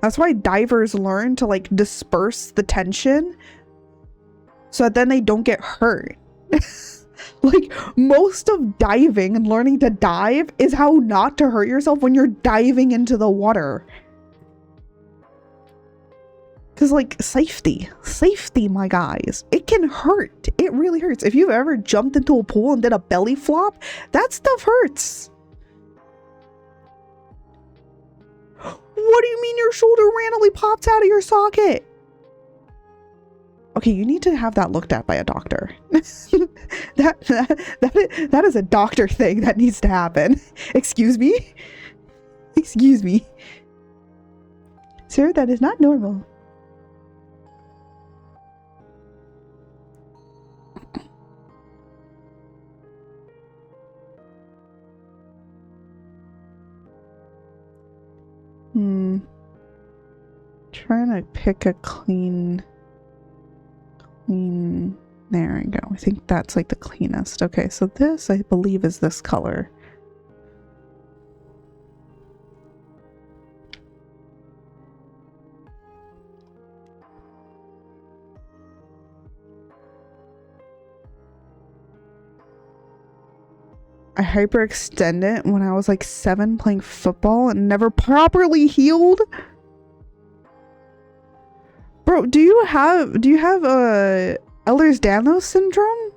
That's why divers learn to like disperse the tension so that then they don't get hurt. Like most of diving and learning to dive is how not to hurt yourself when you're diving into the water. Because, like, safety, my guys. It can hurt. It really hurts. If you've ever jumped into a pool and did a belly flop, that stuff hurts. What do you mean your shoulder randomly pops out of your socket? Okay, you need to have that looked at by a doctor. That is a doctor thing that needs to happen. Excuse me? Excuse me. Sir, that is not normal. Trying to pick a clean There we go. I think that's like the cleanest. Okay, so this I believe is this color. I hyperextend it when I was like 7 playing football and never properly healed. Bro, do you have Ehlers-Danlos syndrome?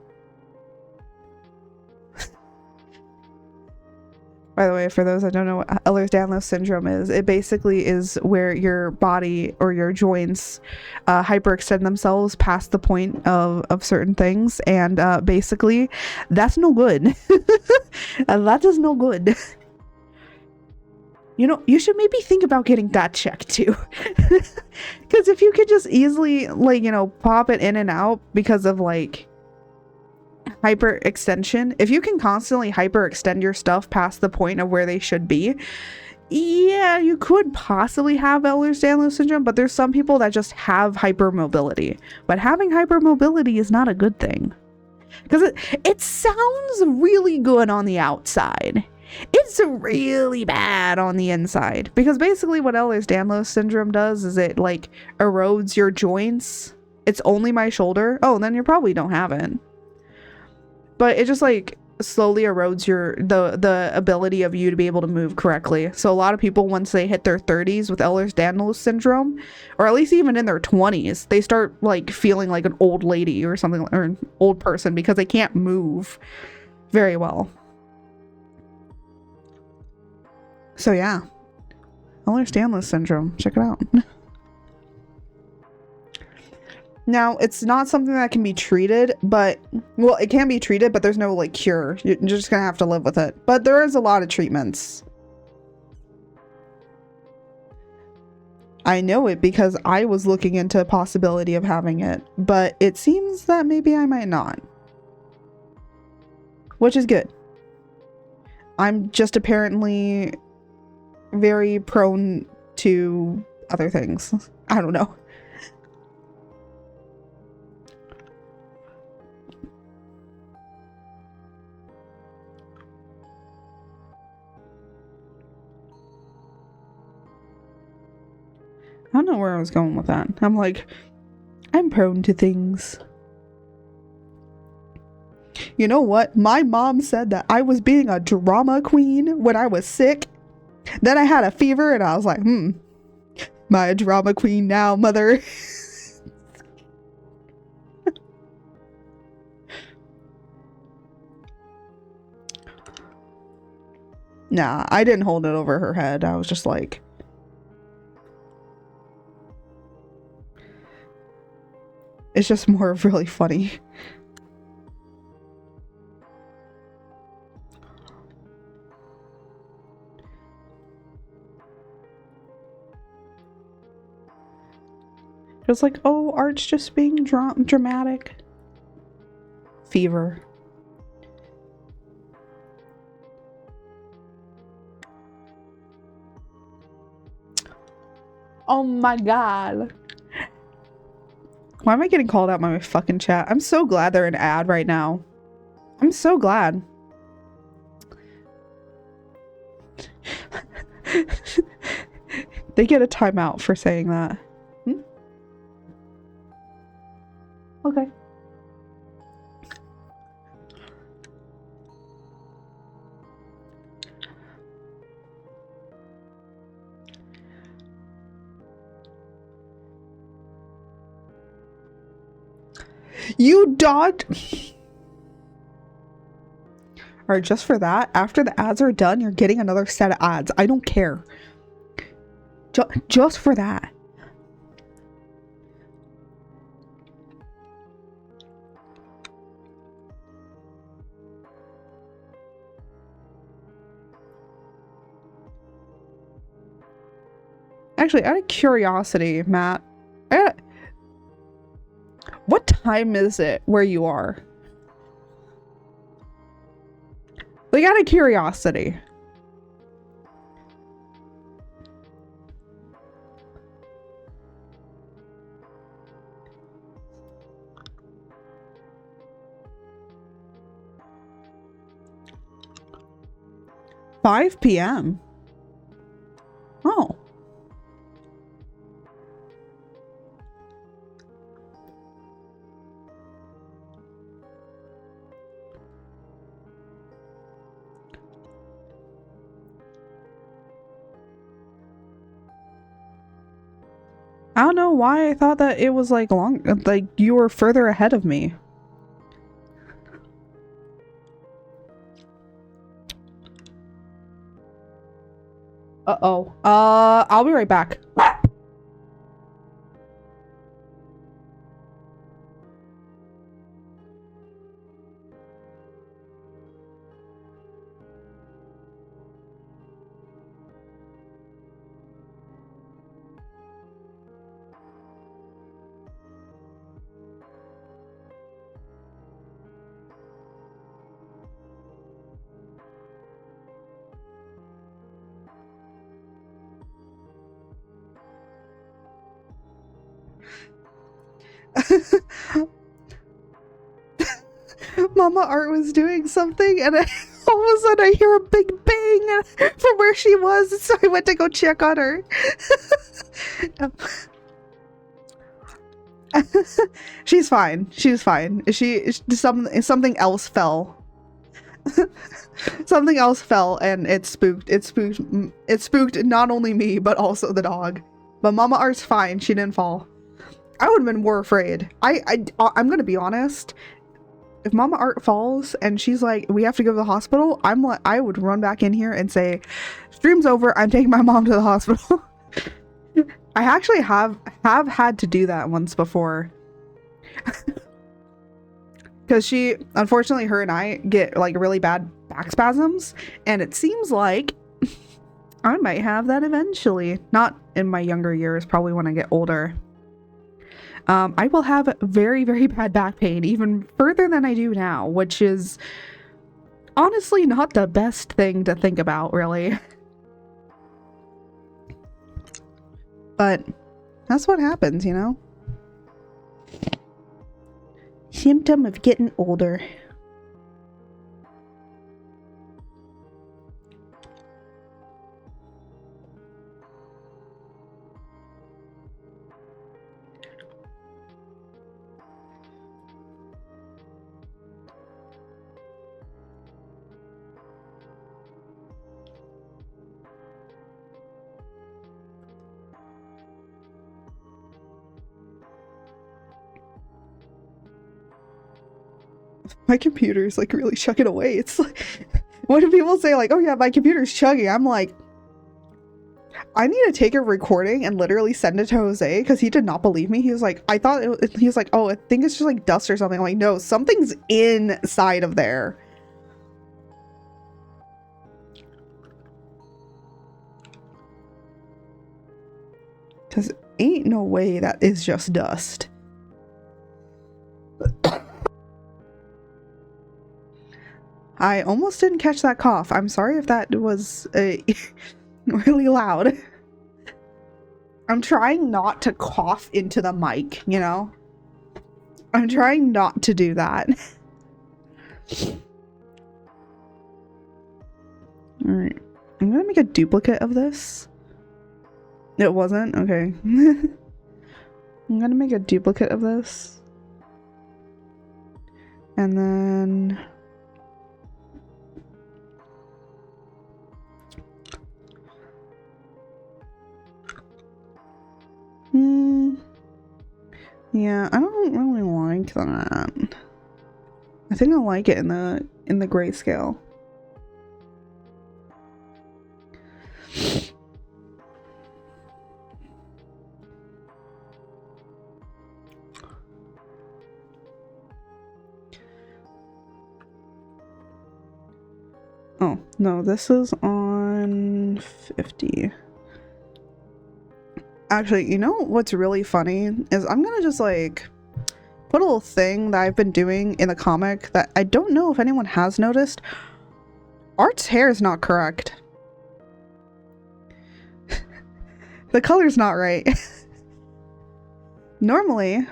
By the way, for those that don't know what Ehlers-Danlos syndrome is, it basically is where your body or your joints hyperextend themselves past the point of certain things, and basically that's no good. That is no good. You know, you should maybe think about getting that checked too. Because if you could just easily, like, you know, pop it in and out because of like hyperextension, if you can constantly hyperextend your stuff past the point of where they should be, yeah, you could possibly have Ehlers-Danlos syndrome, but there's some people that just have hypermobility. But having hypermobility is not a good thing. Because it sounds really good on the outside. It's really bad on the inside. Because basically what Ehlers-Danlos syndrome does is it like erodes your joints. It's only my shoulder. Oh, then you probably don't have it. But it just like slowly erodes the ability of you to be able to move correctly. So a lot of people, once they hit their 30s with Ehlers-Danlos syndrome, or at least even in their 20s, they start like feeling like an old lady or something, or an old person, because they can't move very well. So yeah, Ehlers-Danlos syndrome, check it out. Now, it's not something that can be treated, but, well, it can be treated, but there's no, like, cure. You're just gonna have to live with it. But there is a lot of treatments. I know it because I was looking into a possibility of having it, but it seems that maybe I might not. Which is good. I'm just apparently very prone to other things. I don't know. I don't know where I was going with that. I'm like, I'm prone to things. You know what? My mom said that I was being a drama queen when I was sick. Then I had a fever and I was like, am I a drama queen now, mother? Nah, I didn't hold it over her head. I was just like, it's just more really funny. It's like, oh, art's just being dramatic. Fever. Oh my god. Why am I getting called out by my fucking chat? I'm so glad they're an ad right now. I'm so glad. They get a timeout for saying that. Okay. You dodged. Alright, just for that, after the ads are done, you're getting another set of ads. I don't care. Just for that. Actually, out of curiosity, Matt, what time is it where you are? Like, out of curiosity. 5 p.m. Oh. I don't know why I thought that it was like like you were further ahead of me. Uh-oh. I'll be right back. Mama Art was doing something and all of a sudden I hear a big bang from where she was, so I went to go check on her. She's fine. She's fine. Something else fell. Something else fell and it spooked not only me but also the dog. But Mama Art's fine. She didn't fall. I would have been more afraid. I'm gonna be honest. If Mama Art falls and she's like, we have to go to the hospital, I would run back in here and say, stream's over, I'm taking my mom to the hospital. I actually have had to do that once before. Because she, unfortunately, her and I get like really bad back spasms, and it seems like I might have that eventually. Not in my younger years, probably when I get older. I will have very, very bad back pain, even further than I do now, which is honestly not the best thing to think about, really. But that's what happens, you know? Symptom of getting older. My computer's like really chugging away. It's like, when people say like, oh yeah, my computer's chugging, I'm like, I need to take a recording and literally send it to Jose, because he did not believe me. He was like, he was like, oh, I think it's just like dust or something. I'm like, no, something's inside of there. Because ain't no way that is just dust. I almost didn't catch that cough. I'm sorry if that was really loud. I'm trying not to cough into the mic, you know? I'm trying not to do that. Alright. I'm gonna make a duplicate of this. It wasn't? Okay. I'm gonna make a duplicate of this. And then... yeah, I don't really like that. I think I like it in the grayscale. Oh, no, this is on 50. Actually, you know what's really funny is I'm gonna just like put a little thing that I've been doing in the comic that I don't know if anyone has noticed. Art's hair is not correct. The color's not right. Normally,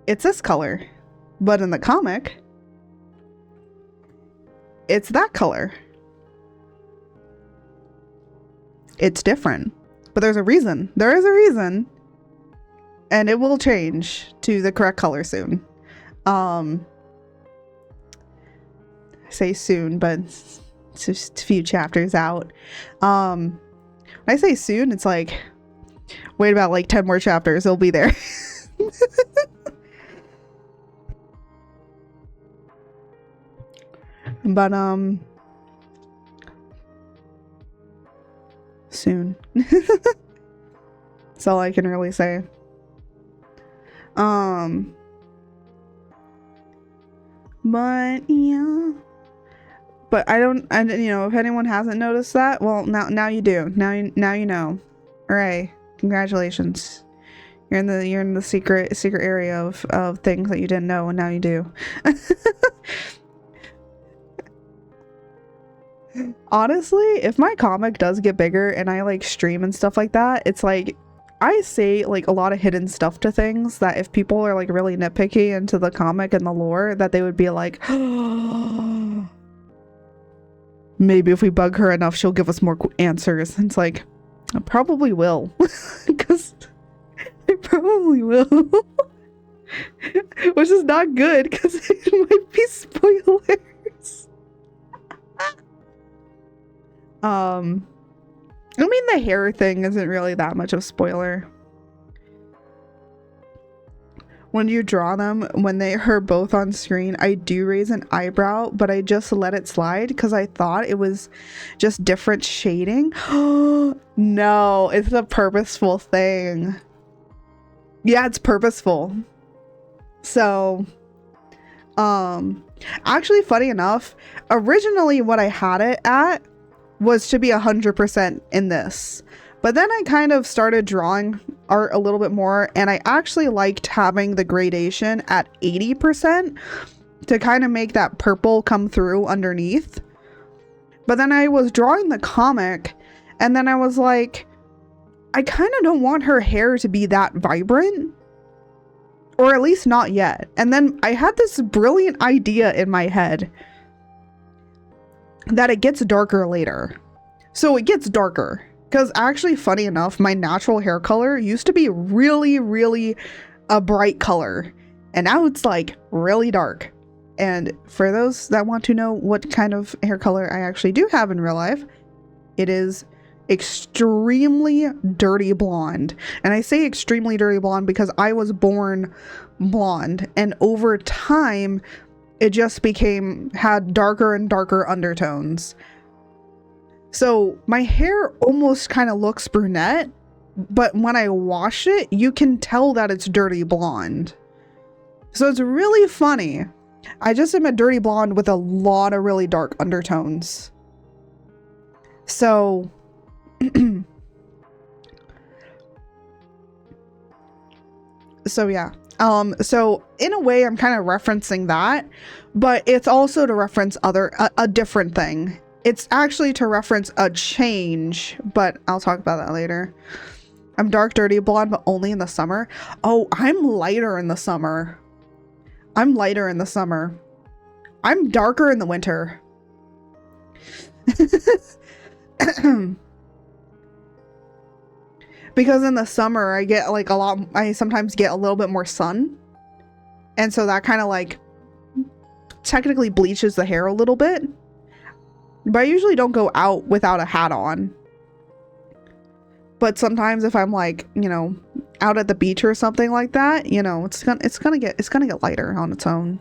it's this color, but in the comic, it's that color. It's different, but there's a reason. There is a reason, and it will change to the correct color soon. I say soon, but it's just a few chapters out. When I say soon, it's like wait about like 10 more chapters, it'll be there. But soon. That's all I can really say. But yeah. But I you know, if anyone hasn't noticed that, well, now you do. Now you know. Hooray. Congratulations. You're in the secret area of things that you didn't know, and now you do. Honestly, if my comic does get bigger and I like stream and stuff like that, it's like I say like a lot of hidden stuff to things that if people are like really nitpicky into the comic and the lore, that they would be like, maybe if we bug her enough, she'll give us more answers. And it's like, I probably will. Because I probably will. Which is not good because it might be spoilers. I mean, the hair thing isn't really that much of a spoiler. When you draw them, when they are both on screen, I do raise an eyebrow, but I just let it slide because I thought it was just different shading. No, it's a purposeful thing. Yeah, it's purposeful. So, actually, funny enough, originally what I had it at was to be 100% in this, but then I kind of started drawing art a little bit more, and I actually liked having the gradation at 80% to kind of make that purple come through underneath. But then I was drawing the comic, and then I was like, I kind of don't want her hair to be that vibrant, or at least not yet. And then I had this brilliant idea in my head that it gets darker later. So it gets darker because actually, funny enough, my natural hair color used to be really, really a bright color, and now it's like really dark. And for those that want to know what kind of hair color I actually do have in real life, it is extremely dirty blonde. And I say extremely dirty blonde because I was born blonde, and over time it just had darker and darker undertones. So my hair almost kind of looks brunette, but when I wash it, you can tell that it's dirty blonde. So it's really funny. I just am a dirty blonde with a lot of really dark undertones. So so yeah. So in a way, I'm kind of referencing that, but it's also to reference a different thing. It's actually to reference a change, but I'll talk about that later. I'm dark, dirty blonde, but only in the summer. Oh, I'm lighter in the summer. I'm lighter in the summer. I'm darker in the winter. Because in the summer I get like I sometimes get a little bit more sun, and so that kind of like technically bleaches the hair a little bit, but I usually don't go out without a hat on. But sometimes if I'm like, you know, out at the beach or something like that, you know, it's gonna get lighter on its own.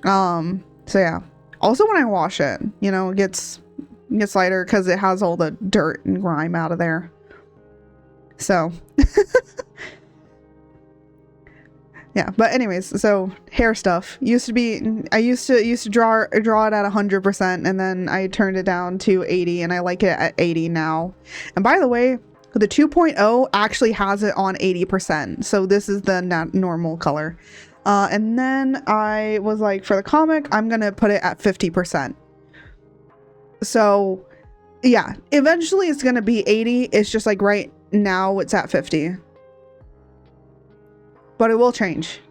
So yeah, also when I wash it, you know, it gets lighter because it has all the dirt and grime out of there. So yeah, but anyways, so hair stuff I used to draw it at 100%, and then I turned it down to 80, and I like it at 80 now. And by the way, the 2.0 actually has it on 80%, so this is the normal color. And then I was like, for the comic, I'm gonna put it at 50%. So yeah, eventually it's gonna be 80. It's just like right now it's at 50, but it will change.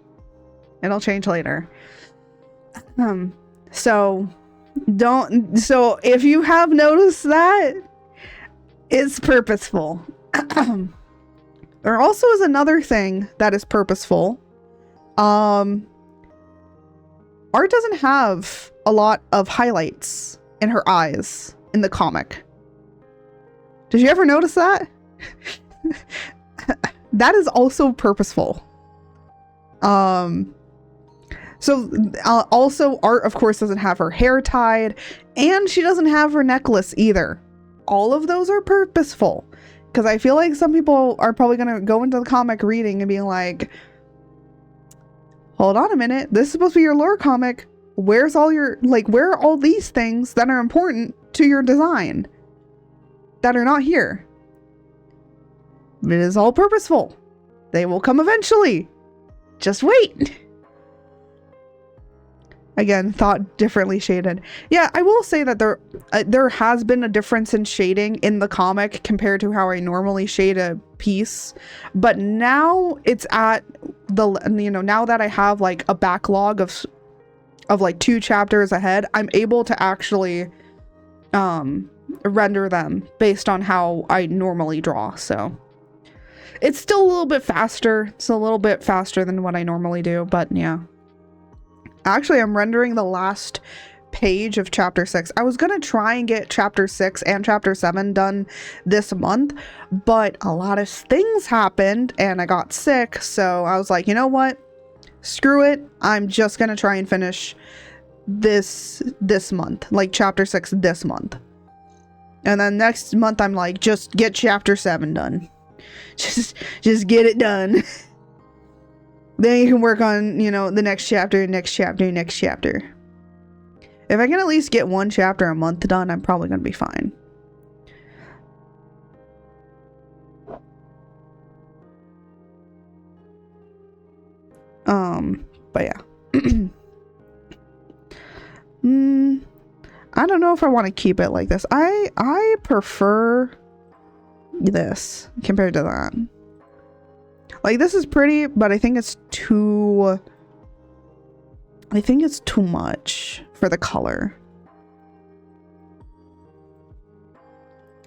It'll change later. So Don't. So if you have noticed that, it's purposeful. There also is another thing that is purposeful. Art doesn't have a lot of highlights in her eyes in the comic. Did you ever notice that? That is also purposeful. Also Art, of course, doesn't have her hair tied, and she doesn't have her necklace either. All of those are purposeful, because I feel like some people are probably going to go into the comic reading and being like, hold on a minute, this is supposed to be your lore comic. Where's all your, like, where are all these things that are important to your design that are not here? It is all purposeful. They will come eventually. Just wait. Again, thought differently shaded. Yeah, I will say that there has been a difference in shading in the comic compared to how I normally shade a piece. But now it's at the, you know, now that I have like a backlog of like 2 chapters ahead, I'm able to actually render them based on how I normally draw. So it's still a little bit faster. It's a little bit faster than what I normally do, but yeah. Actually, I'm rendering the last page of chapter 6. I was gonna try and get chapter 6 and chapter 7 done this month, but a lot of things happened and I got sick, so I was like, you know what? Screw it. I'm just gonna try and finish this month, like chapter 6 this month. And then next month I'm like, just get chapter 7 done. Just get it done. Then you can work on, you know, the next chapter, next chapter, next chapter. If I can at least get 1 chapter a month done, I'm probably gonna be fine. But yeah. I don't know if I want to keep it like this. I prefer this compared to that. Like, this is pretty, but I think it's too much for the color.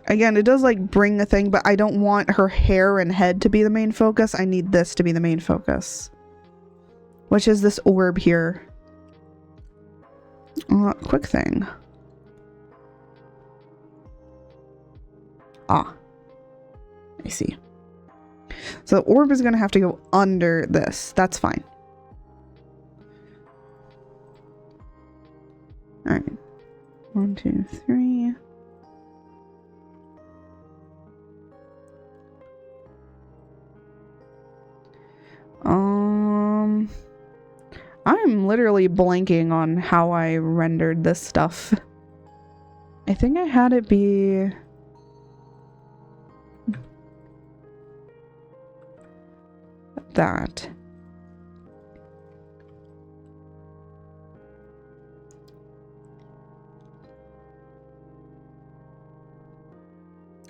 Again, it does like bring a thing, but I don't want her hair and head to be the main focus. I need this to be the main focus, which is this orb here. Quick thing. Ah, I see. So the orb is going to have to go under this. That's fine. All right. 1, 2, 3. I'm literally blanking on how I rendered this stuff. I think I had it be that.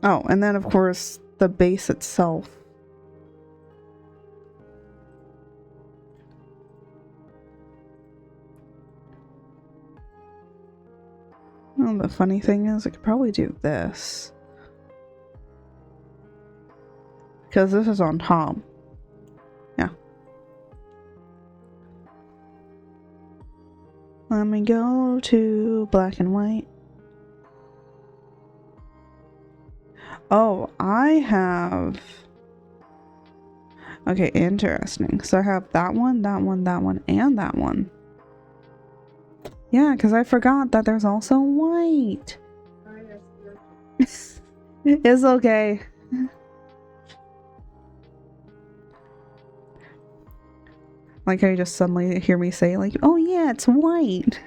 Oh, and then of course the base itself. Well, the funny thing is I could probably do this, because this is on top. Yeah. Let me go to black and white. Oh, I have... Okay, interesting. So I have that one, that one, that one, and that one. Yeah, because I forgot that there's also white. It's okay. Like how you just suddenly hear me say, like, oh yeah, it's white.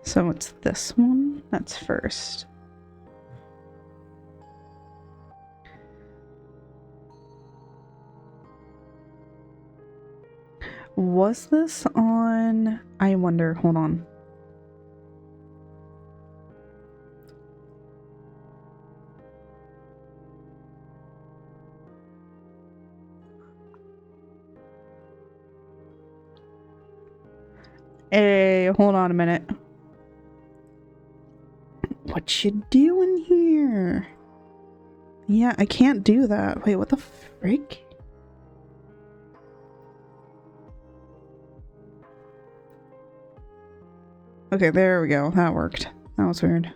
So it's this one that's first. Was this on... I wonder, hold on. Hey, hold on a minute. What you doing here? Yeah, I can't do that. Wait, what the frick? Okay, there we go. That worked. That was weird.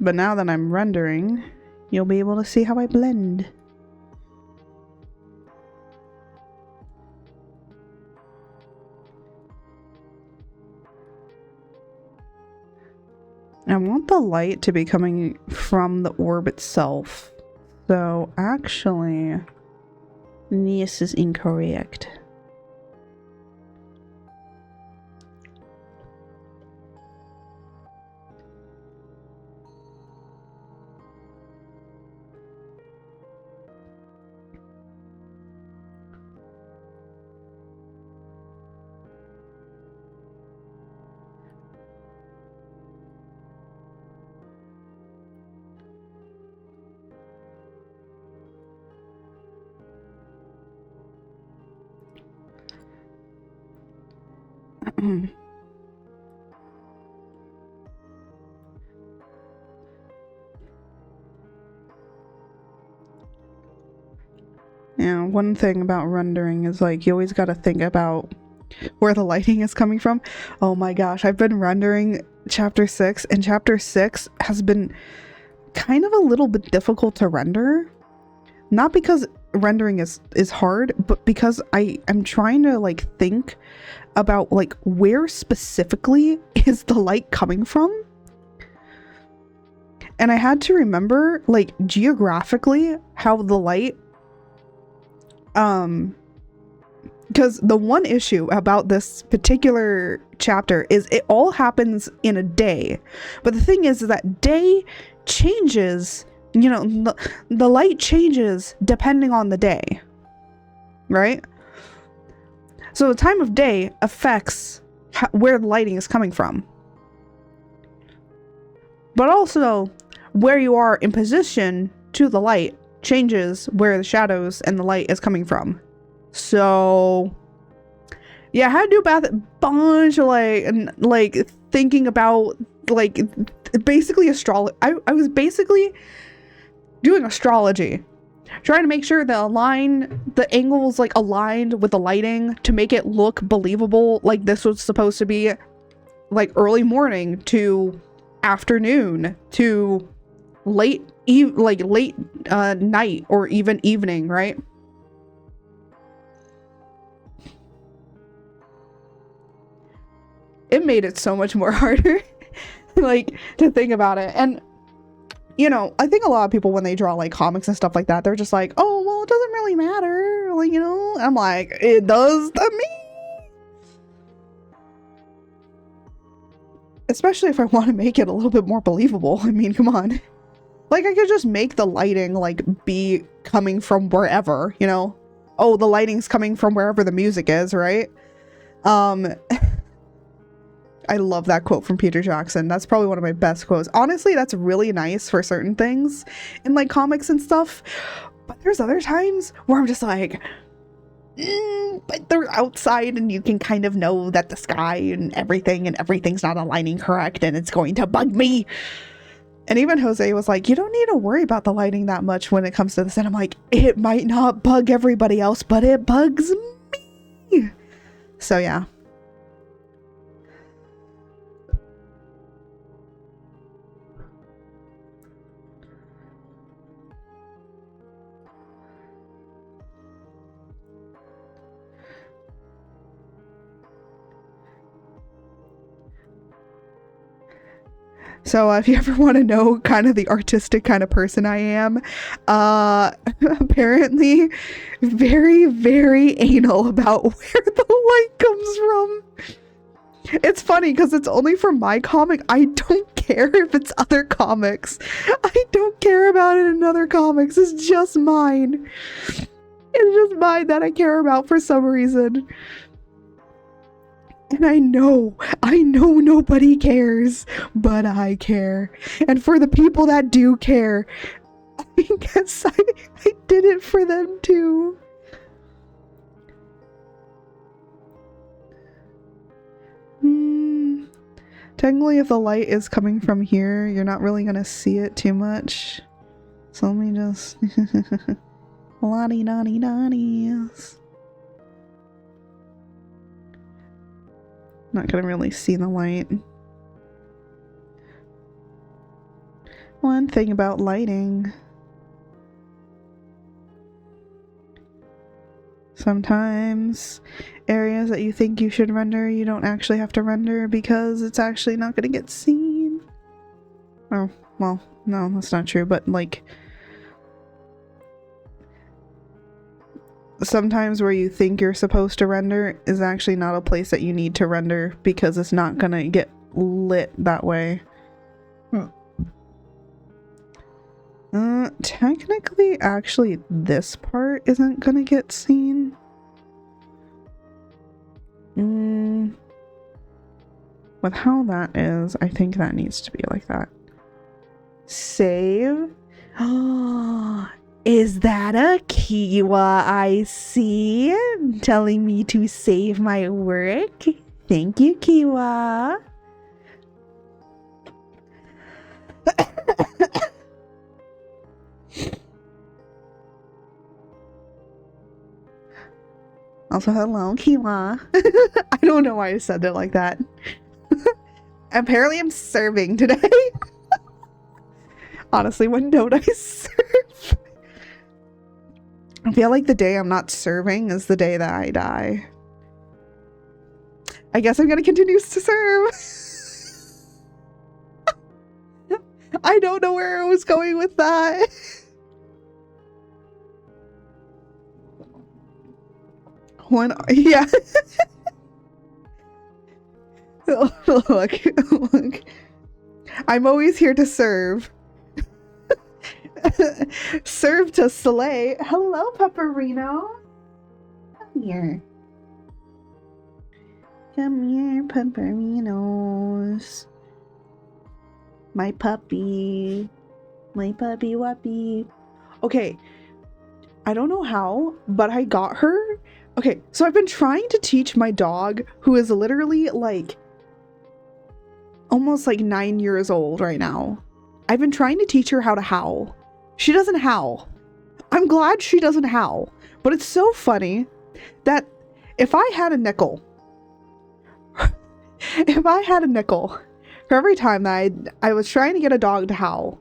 But now that I'm rendering, you'll be able to see how I blend. I want the light to be coming from the orb itself. So actually, this is incorrect. Yeah, one thing about rendering is like you always got to think about where the lighting is coming from. Oh my gosh, I've been rendering chapter 6 and chapter 6 has been kind of a little bit difficult to render. Not because rendering is hard, but because I'm trying to like think about like where specifically is the light coming from. And I had to remember like geographically how the light because the one issue about this particular chapter is it all happens in a day. But the thing is that day changes, you know, the light changes depending on the day, right? So the time of day affects where the lighting is coming from. But also where you are in position to the light changes where the shadows and the light is coming from. So yeah, I had to do a bunch of like thinking about like basically astrology. I was basically doing astrology, trying to make sure the angles like aligned with the lighting to make it look believable. Like this was supposed to be like early morning to afternoon to late night or even evening, right? It made it so much more harder like to think about it. And you know, I think a lot of people when they draw like comics and stuff like that, they're just like, oh well, it doesn't really matter, like, you know. I'm like, it does to me, especially if I want to make it a little bit more believable. I mean, come on. Like, I could just make the lighting, like, be coming from wherever, you know? Oh, the lighting's coming from wherever the music is, right? I love that quote from Peter Jackson. That's probably one of my best quotes. Honestly, that's really nice for certain things in, like, comics and stuff. But there's other times where I'm just like, but they're outside and you can kind of know that the sky and everything's not aligning correct and it's going to bug me. And even Jose was like, you don't need to worry about the lighting that much when it comes to this. And I'm like, it might not bug everybody else, but it bugs me. So yeah. So if you ever want to know kind of the artistic kind of person I am, apparently very, very anal about where the light comes from. It's funny because it's only for my comic. I don't care if it's other comics. I don't care about it in other comics. It's just mine. It's just mine that I care about for some reason. And I know nobody cares, but I care. And for the people that do care, I guess I did it for them too. Technically, if the light is coming from here, you're not really gonna see it too much. So let me just... La-di-da-di-da-dies. Not gonna really see the light. One thing about lighting. Sometimes areas that you think you should render, you don't actually have to render because it's actually not gonna get seen. Oh, well, no, that's not true, but like... sometimes where you think you're supposed to render is actually not a place that you need to render because it's not gonna get lit that way. Technically, actually, this part isn't gonna get seen. With how that is, I think that needs to be like that. Save. Is that a Kiwa I see? Telling me to save my work? Thank you, Kiwa. Also, hello, Kiwa. I don't know why I said it like that. Apparently, I'm serving today. Honestly, when don't I serve? I feel like the day I'm not serving is the day that I die. I guess I'm gonna continue to serve. I don't know where I was going with that. Yeah. Look. I'm always here to serve. Serve to slay. Hello, Pepperino. Come here. Come here, Pepperinos. My puppy. My puppy wuppy. Okay. I don't know how, but I got her. Okay, so I've been trying to teach my dog, who is literally like almost like 9 years old right now. I've been trying to teach her how to howl. She doesn't howl. I'm glad she doesn't howl. But it's so funny that if I had a nickel, for every time that I was trying to get a dog to howl,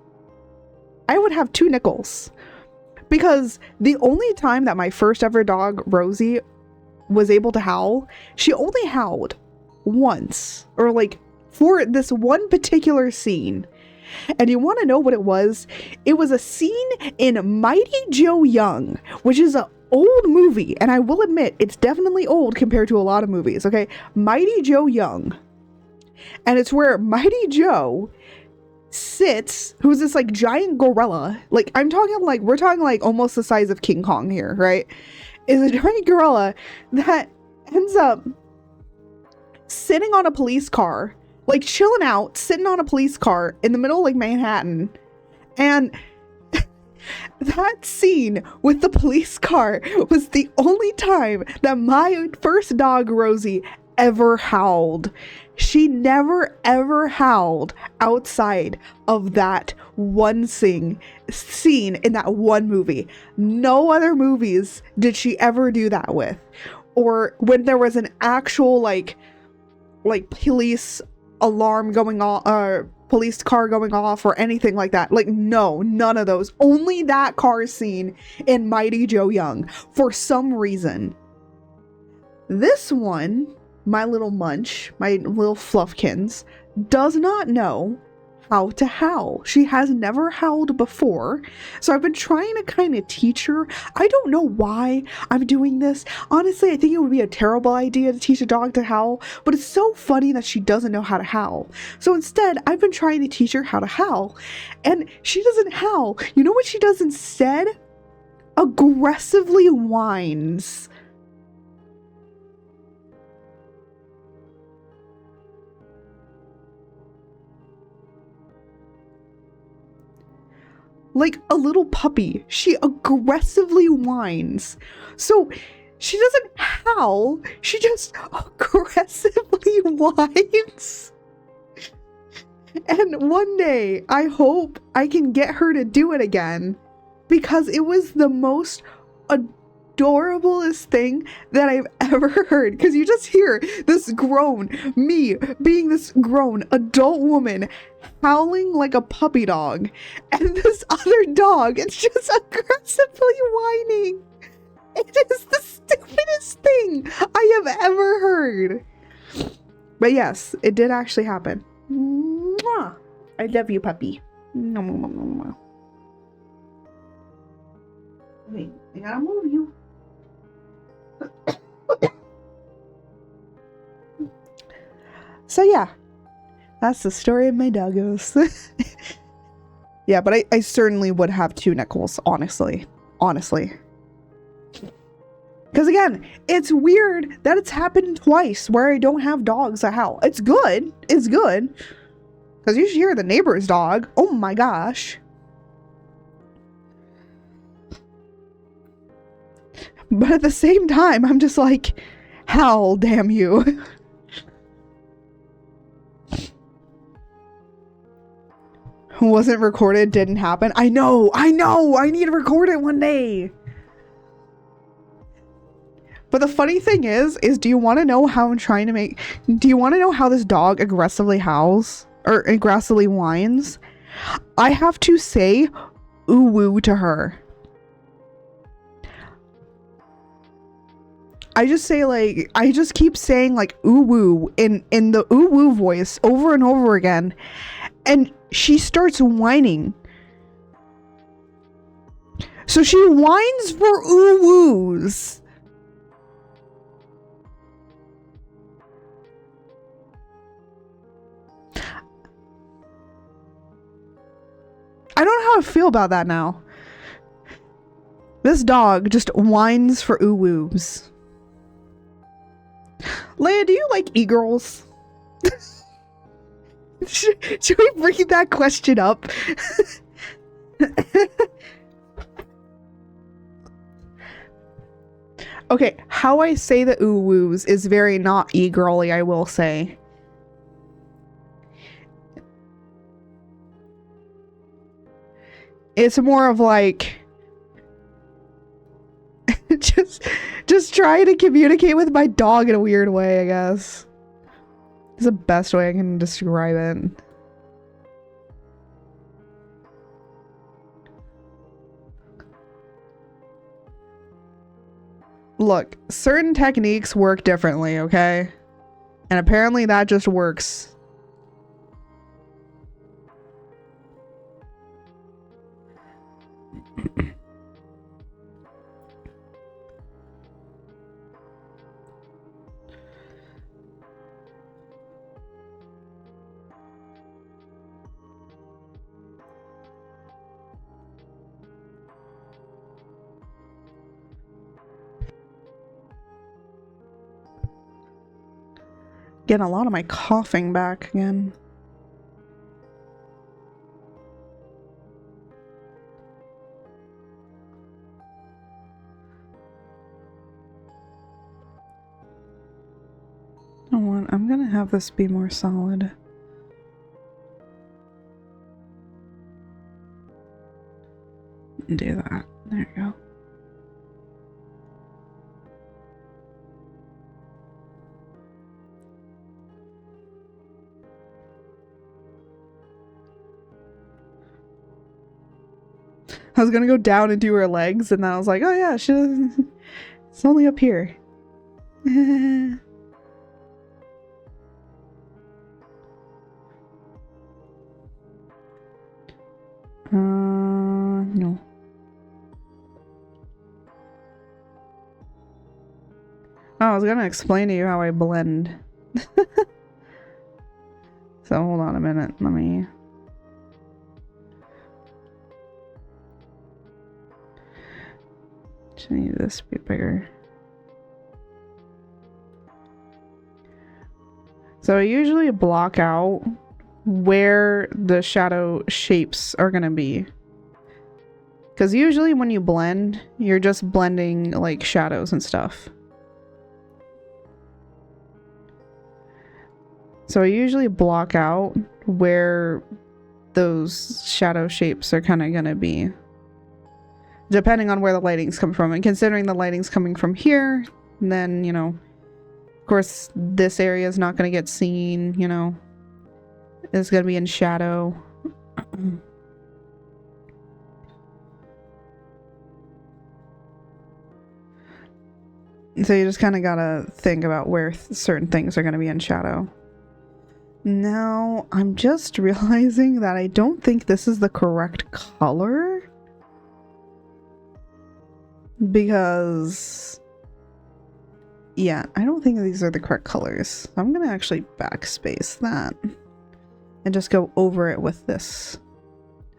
I would have 2 nickels. Because the only time that my first ever dog, Rosie, was able to howl, she only howled once. Or like for this one particular scene. And you want to know what it was? It was a scene in Mighty Joe Young, which is an old movie. And I will admit, it's definitely old compared to a lot of movies, okay? Mighty Joe Young. And it's where Mighty Joe sits, who's this like giant gorilla, like we're talking like almost the size of King Kong here, right? Is a giant gorilla that ends up sitting on a police car, like chilling out, sitting on a police car in the middle of like Manhattan. And that scene with the police car was the only time that my first dog, Rosie, ever howled. She never ever howled outside of that one scene in that one movie. No other movies did she ever do that with. Or when there was an actual like police alarm going on, or police car going off or anything like that. Like, no, none of those. Only that car scene in Mighty Joe Young for some reason. This one, my little munch, my little fluffkins, does not know how to howl. She has never howled before. So I've been trying to kind of teach her. I don't know why I'm doing this. Honestly, I think it would be a terrible idea to teach a dog to howl, but it's so funny that she doesn't know how to howl. So instead, I've been trying to teach her how to howl, and she doesn't howl. You know what she does instead? Aggressively whines. like a little puppy. She aggressively whines. So she doesn't howl, she just aggressively whines. And one day, I hope I can get her to do it again, because it was the most adorablest thing that I've ever heard. Because you just hear this grown, me being this grown adult woman howling like a puppy dog, and this other dog, it's just aggressively whining. It is the stupidest thing I have ever heard. But yes, it did actually happen. Mwah. I love you, puppy. Wait, I gotta move you. So yeah, that's the story of my doggos. Yeah, but I certainly would have 2 nickels, honestly. Because again, it's weird that it's happened twice where I don't have dogs that howl. It's good. Because you should hear the neighbor's dog. Oh my gosh. But at the same time, I'm just like, howl, damn you. Wasn't recorded, didn't happen. I know, I need to record it one day. But the funny thing is do you want to know how I'm trying to make, do you want to know how this dog aggressively howls or aggressively whines? I have to say ooh woo to her. I just keep saying like ooh woo in the ooh woo voice over and over again, and she starts whining. So she whines for ooh woos. I don't know how I feel about that now. This dog just whines for ooh woos. Leia, do you like e-girls? Should we bring that question up? Okay, how I say the ooh woos is very not e-girly, I will say. It's more of like just trying to communicate with my dog in a weird way, I guess. It's the best way I can describe it. Look, certain techniques work differently, okay? And apparently that just works. Getting a lot of my coughing back again. You know what? I'm gonna have this be more solid. Do that. There you go. I was gonna go down and do her legs, and then I was like, oh yeah, it's only up here. No. Oh, I was gonna explain to you how I blend. So hold on a minute, let me... Should need this to be bigger. So I usually block out where the shadow shapes are gonna be. Because usually when you blend, you're just blending like shadows and stuff. So I usually block out where those shadow shapes are kind of going to be, depending on where the lighting's come from. And considering the lighting's coming from here, then, you know, of course, this area is not going to get seen, you know. It's going to be in shadow. So you just kind of got to think about where certain things are going to be in shadow. Now, I'm just realizing that I don't think this is the correct color. Because... yeah, I don't think these are the correct colors. I'm going to actually backspace that. And just go over it with this.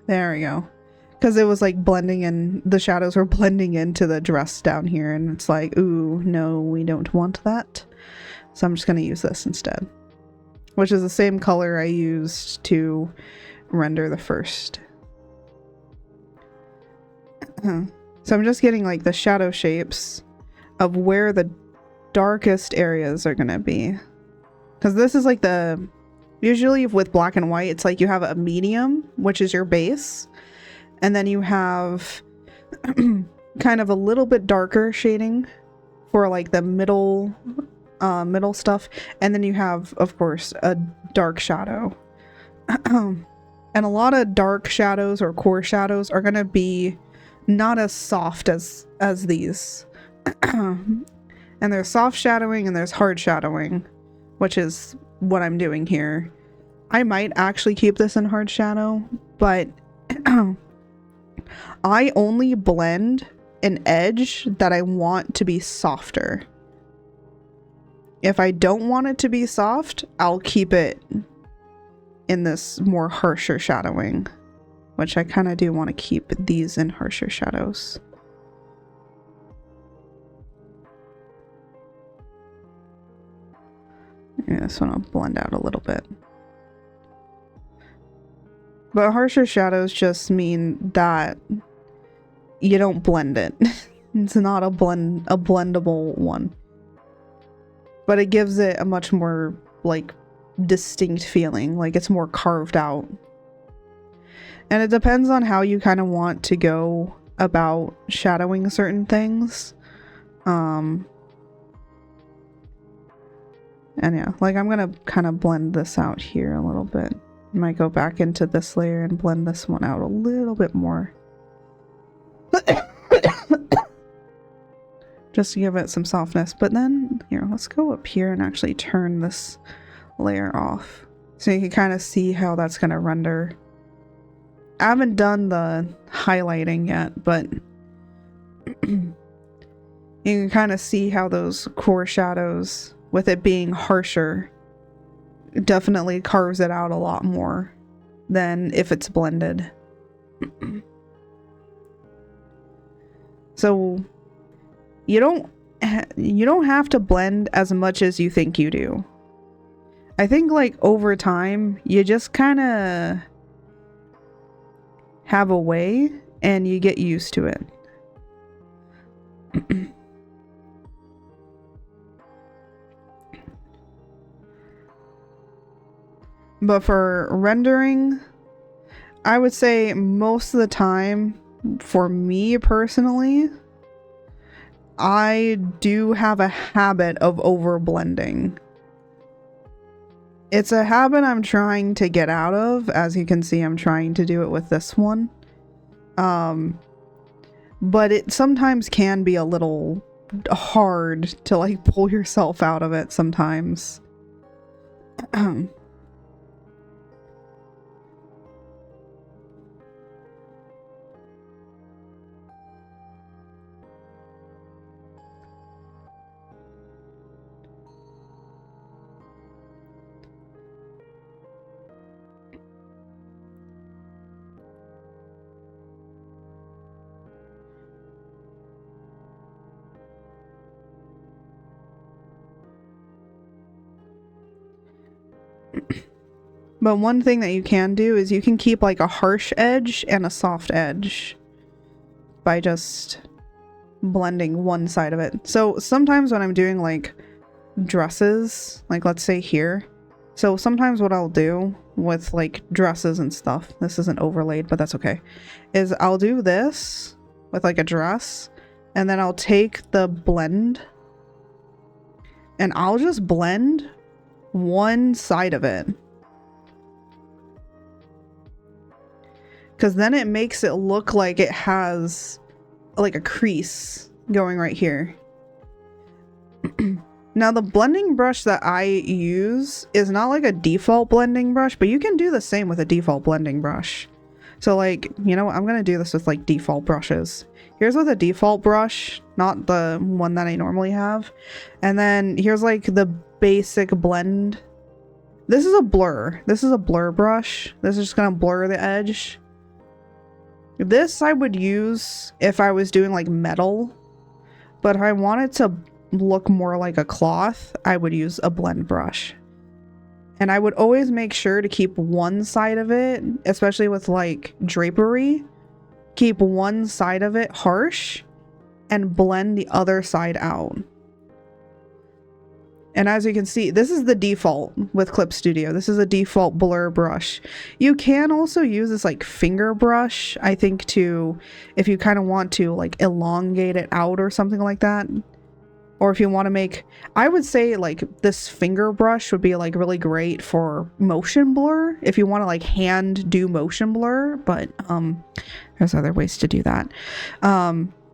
There we go. Because it was like blending in, the shadows were blending into the dress down here. And it's like, ooh, no, we don't want that. So I'm just going to use this instead. Which is the same color I used to render the first. So I'm just getting like the shadow shapes of where the darkest areas are going to be. Because this is like the... usually with black and white, it's like you have a medium, which is your base. And then you have kind of a little bit darker shading for like the middle stuff. And then you have, of course, a dark shadow. And a lot of dark shadows or core shadows are going to be not as soft as these. And there's soft shadowing and there's hard shadowing, which is what I'm doing here. I might actually keep this in hard shadow, but I only blend an edge that I want to be softer. If I don't want it to be soft, I'll keep it in this more harsher shadowing, which I kind of do want to keep these in harsher shadows. Yeah, this one I'll blend out a little bit. But harsher shadows just mean that you don't blend it. It's not a blendable one. But it gives it a much more like distinct feeling, like it's more carved out. And it depends on how you kind of want to go about shadowing certain things. And yeah, like I'm gonna kind of blend this out here a little bit. Might go back into this layer and blend this one out a little bit more. Just to give it some softness. But then, here, let's go up here and actually turn this layer off. So you can kind of see how that's going to render. I haven't done the highlighting yet, but you can kind of see how those core shadows, with it being harsher, definitely carves it out a lot more than if it's blended. So you don't have to blend as much as you think you do. I think like over time you just kind of have a way and you get used to it. But for rendering, I would say most of the time, for me personally, I do have a habit of over blending. It's a habit I'm trying to get out of. As you can see, I'm trying to do it with this one. But it sometimes can be a little hard to like pull yourself out of it sometimes. But one thing that you can do is you can keep like a harsh edge and a soft edge. by just blending one side of it. So sometimes when I'm doing like dresses, like let's say here, so sometimes what I'll do with like dresses and stuff, this isn't overlaid, but that's okay, is I'll do this with like a dress, and then I'll take the blend and I'll just blend one side of it, because then it makes it look like it has like a crease going right here. Now the blending brush that I use is not like a default blending brush, but you can do the same with a default blending brush. So like, you know what, I'm gonna do this with like default brushes. Here's with a default brush, not the one that I normally have. And then here's like the basic blend. This is a blur. This is a blur brush. This is just gonna blur the edge. This I would use if I was doing like metal, but if I wanted to look more like a cloth, I would use a blend brush. And I would always make sure to keep one side of it, especially with like drapery, keep one side of it harsh and blend the other side out. And as you can see, this is the default with Clip Studio. This is a default blur brush. You can also use this like finger brush, I think, to, if you kind of want to like elongate it out or something like that. Or if you want to make, I would say like this finger brush would be like really great for motion blur. If you want to like hand do motion blur, but there's other ways to do that.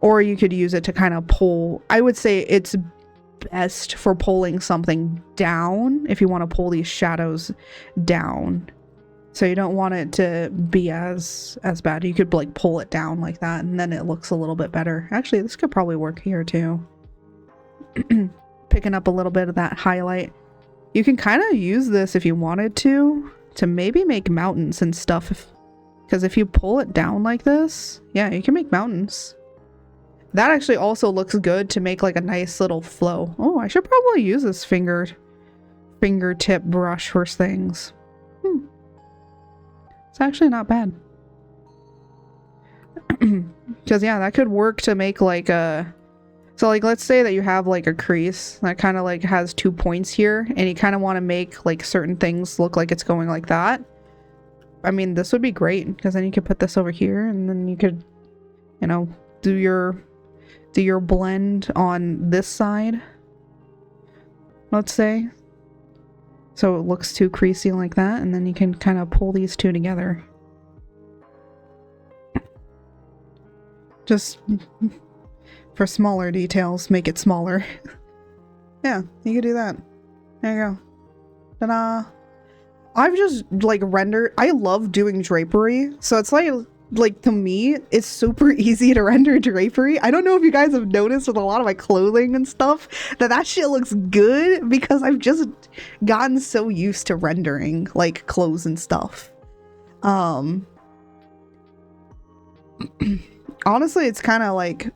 Or you could use it to kind of pull. I would say it's best for pulling something down if you want to pull these shadows down. So you don't want it to be as bad. You could like pull it down like that and then it looks a little bit better. Actually, this could probably work here too. Picking up a little bit of that highlight. You can kind of use this if you wanted to maybe make mountains and stuff, because if you pull it down like this, yeah, you can make mountains. That actually also looks good to make like a nice little flow. Oh, I should probably use this fingertip brush for things. It's actually not bad. Because yeah, that could work to make like a, so like let's say that you have like a crease that kind of like has 2 points here and you kind of want to make like certain things look like it's going like that. I mean, this would be great because then you could put this over here and then you could, you know, do your blend on this side, let's say. So it looks too creasy like that, and then you can kind of pull these two together. Just for smaller details, make it smaller. Yeah, you could do that. There you go. Ta-da! I've just like rendered. I love doing drapery, so it's like to me, it's super easy to render drapery. I don't know if you guys have noticed with a lot of my clothing and stuff that shit looks good because I've just gotten so used to rendering like clothes and stuff. Honestly, it's kind of like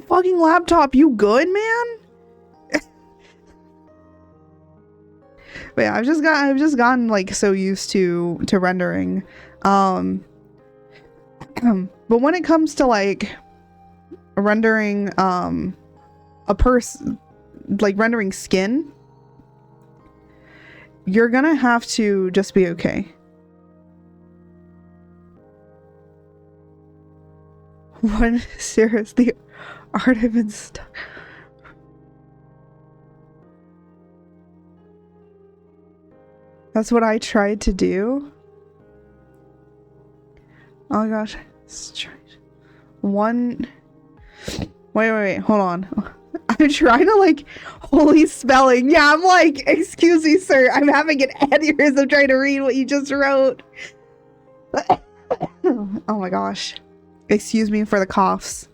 fucking laptop, you good, man? But yeah, I've just gotten like so used to rendering. But when it comes to like rendering a person, like rendering skin, you're gonna have to just be okay. What serious the art I've been stuck. That's what I tried to do. Oh gosh. Wait, hold on. I'm trying to like holy spelling. Yeah, I'm like, excuse me, sir. I'm having an aneurysm trying to read what you just wrote. Oh my gosh. Excuse me for the coughs.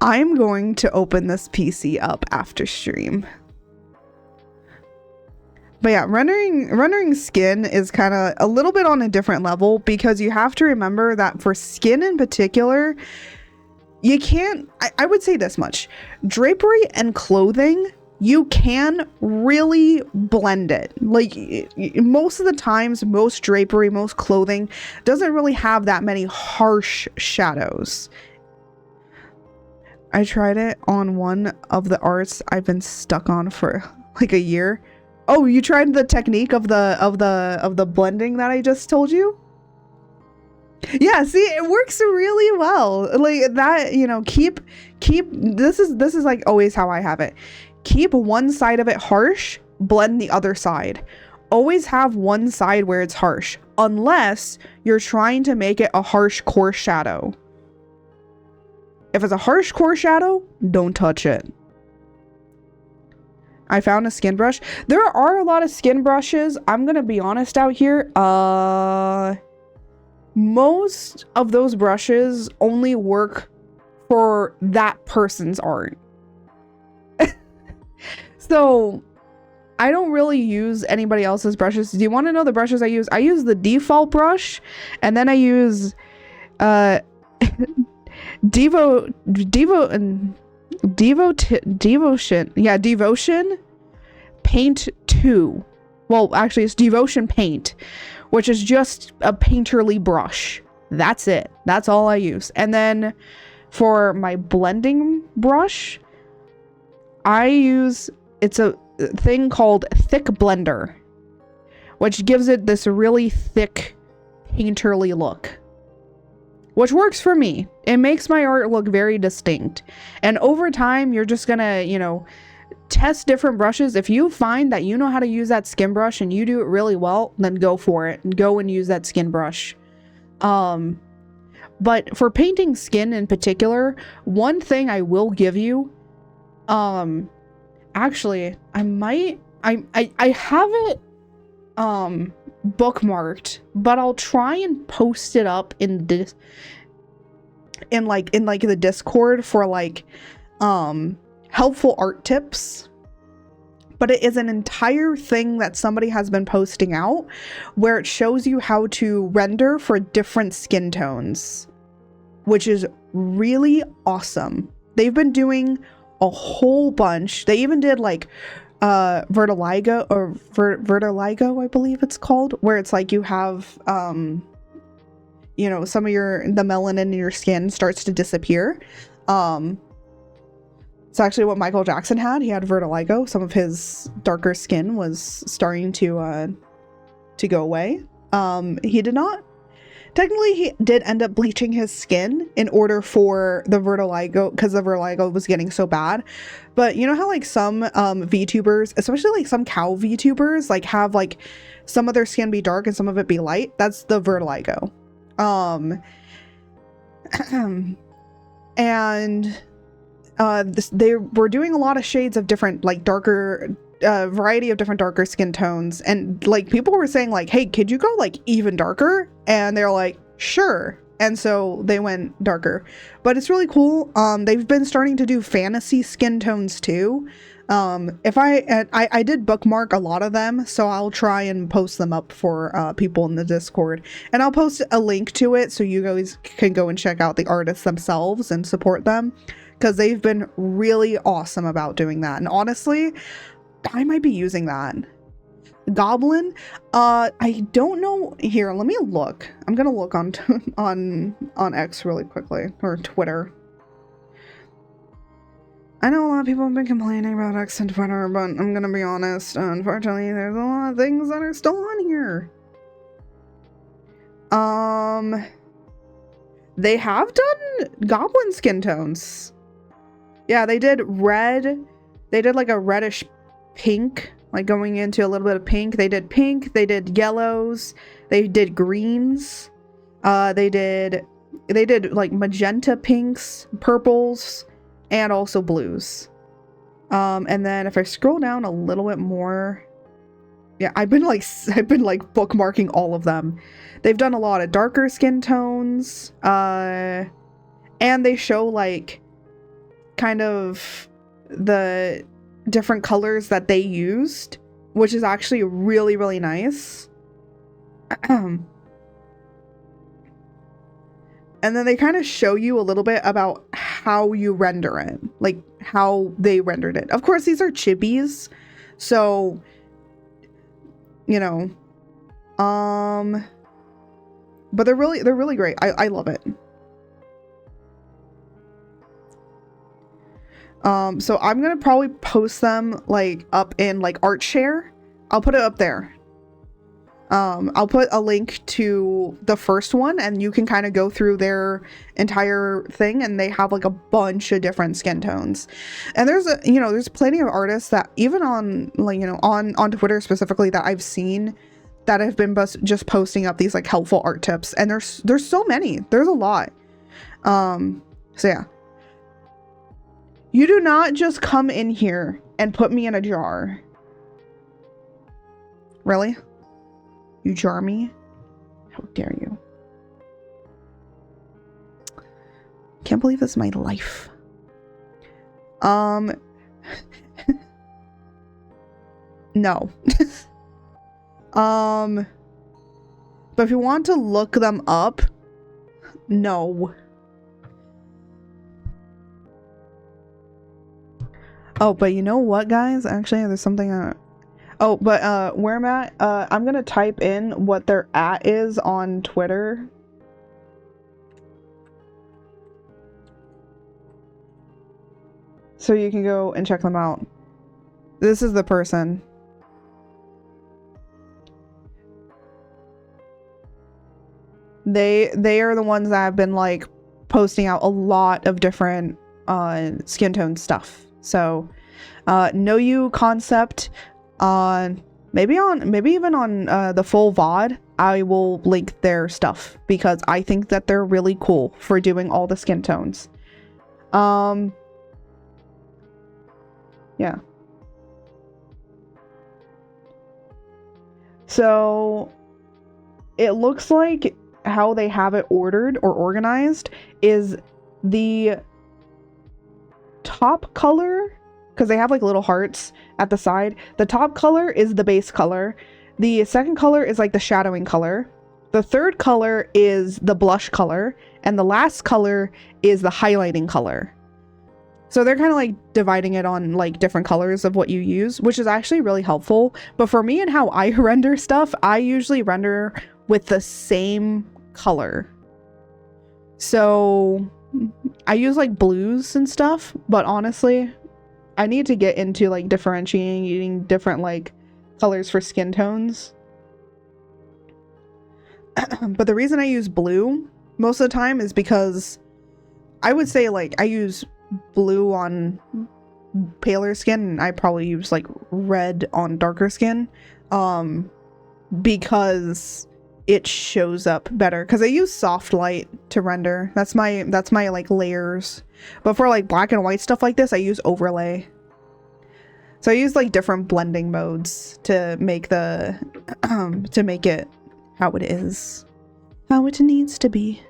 I'm going to open this PC up after stream. But yeah, rendering skin is kind of a little bit on a different level because you have to remember that for skin in particular, you can't, I would say this much. Drapery and clothing you can really blend it. Like most of the times, most drapery, most clothing doesn't really have that many harsh shadows. I tried it on one of the arts I've been stuck on for like a year. Oh, you tried the technique of the blending that I just told you? Yeah, see, it works really well. Like that, you know, keep this is like always how I have it. Keep one side of it harsh, blend the other side. Always have one side where it's harsh, unless you're trying to make it a harsh core shadow. If it's a harsh core shadow, don't touch it. I found a skin brush. There are a lot of skin brushes. I'm gonna be honest out here. Most of those brushes only work for that person's art. So I don't really use anybody else's brushes. Do you want to know the brushes I use? I use the default brush, and then I use Devotion Paint 2. Well, actually it's Devotion Paint, which is just a painterly brush. That's it. That's all I use. And then for my blending brush, it's a thing called Thick Blender, which gives it this really thick painterly look, which works for me. It makes my art look very distinct. And over time, you're just gonna, you know, test different brushes. If you find that you know how to use that skin brush and you do it really well, then go for it and go and use that skin brush. But for painting skin in particular, one thing I will give you, actually, I have it bookmarked, but I'll try and post it up in this in the Discord for like helpful art tips. But it is an entire thing that somebody has been posting out where it shows you how to render for different skin tones, which is really awesome. They've been doing a whole bunch. They even did like Vertiligo, or Vertiligo, I believe it's called, where it's like you have you know, some of the melanin in your skin starts to disappear. It's actually what Michael Jackson had. He had vertiligo. Some of his darker skin was starting to go away. He did not. Technically, he did end up bleaching his skin in order for the vertiligo, because the vertiligo was getting so bad. But you know how like some VTubers, especially like some cow VTubers, like have like some of their skin be dark and some of it be light? That's the vertiligo. And they were doing a lot of shades of different, like darker, variety of different darker skin tones, and like people were saying like, hey, could you go like even darker? And they're like, sure. And so they went darker. But it's really cool. They've been starting to do fantasy skin tones too. If I did bookmark a lot of them, so I'll try and post them up for people in the Discord, and I'll post a link to it so you guys can go and check out the artists themselves and support them, because they've been really awesome about doing that. And honestly, I might be using that. Goblin, I don't know. Here, let me look. I'm gonna look on X really quickly, or Twitter. I know a lot of people have been complaining about X and Twitter, but I'm gonna be honest. Unfortunately, there's a lot of things that are still on here. They have done goblin skin tones. Yeah, they did red. They did like a reddish pink, like going into a little bit of pink. They did pink. They did yellows. They did greens. They did like magenta pinks, purples, and also blues. And then if I scroll down a little bit more, yeah, I've been like bookmarking all of them. They've done a lot of darker skin tones, and they show like kind of the different colors that they used, which is actually really, really nice. And then they kind of show you a little bit about how you render it, like how they rendered it. Of course, these are chibis, so you know, but they're really great. I love it. So I'm gonna probably post them like up in like ArtShare. I'll put it up there. I'll put a link to the first one, and you can kind of go through their entire thing, and they have like a bunch of different skin tones. And there's there's plenty of artists that even on like on Twitter specifically that I've seen that have been just posting up these like helpful art tips, and there's so many. There's a lot. So yeah. You do not just come in here and put me in a jar. Really? You jar me? How dare you? Can't believe this is my life. No. But if you want to look them up, no. Oh, but you know what, guys? Actually, there's something where I'm at, I'm gonna type in what their @ is on Twitter. So you can go and check them out. This is the person. They are the ones that have been like posting out a lot of different skin tone stuff. So Know You Concept maybe even on the full VOD, I will link their stuff because I think that they're really cool for doing all the skin tones. Yeah. So it looks like how they have it ordered or organized is the top color, because they have like little hearts at the side. The top color is the base color. The second color is like the shadowing color. The third color is the blush color. And the last color is the highlighting color. So they're kind of like dividing it on like different colors of what you use, which is actually really helpful. But for me and how I render stuff, I usually render with the same color. So I use like blues and stuff, but honestly, I need to get into like differentiating different like colors for skin tones. But the reason I use blue most of the time is because I would say like I use blue on paler skin and I probably use like red on darker skin because it shows up better, because I use soft light to render. That's my like layers. But for like black and white stuff like this, I use overlay. So I use like different blending modes to make the to make it how it is, how it needs to be.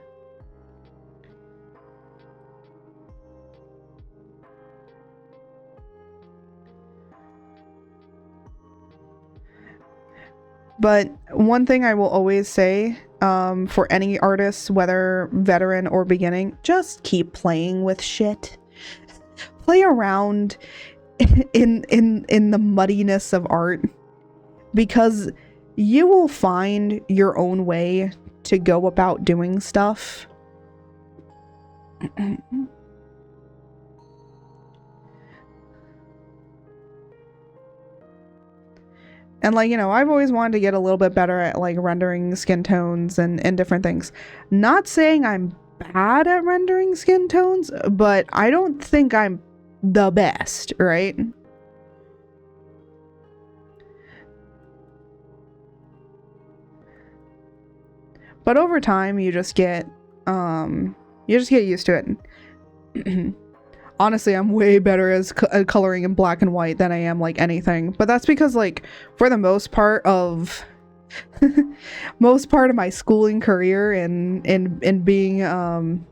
But one thing I will always say for any artist, whether veteran or beginning, just keep playing with shit. Play around in the muddiness of art, because you will find your own way to go about doing stuff. And like, you know, I've always wanted to get a little bit better at like rendering skin tones and different things. Not saying I'm bad at rendering skin tones, but I don't think I'm the best, right? But over time, you just get used to it. Honestly, I'm way better at coloring in black and white than I am like anything. But that's because like for the most part of my schooling career and being and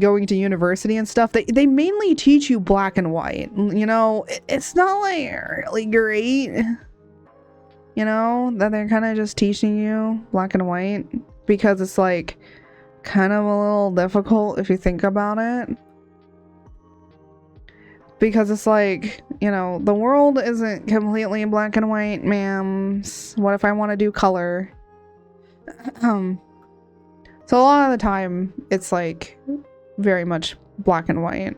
going to university and stuff, they mainly teach you black and white. You know, it's not like really great. You know, that they're kind of just teaching you black and white, because it's like kind of a little difficult if you think about it. Because it's like, you know, the world isn't completely black and white, ma'ams. What if I want to do color? So a lot of the time, it's like very much black and white.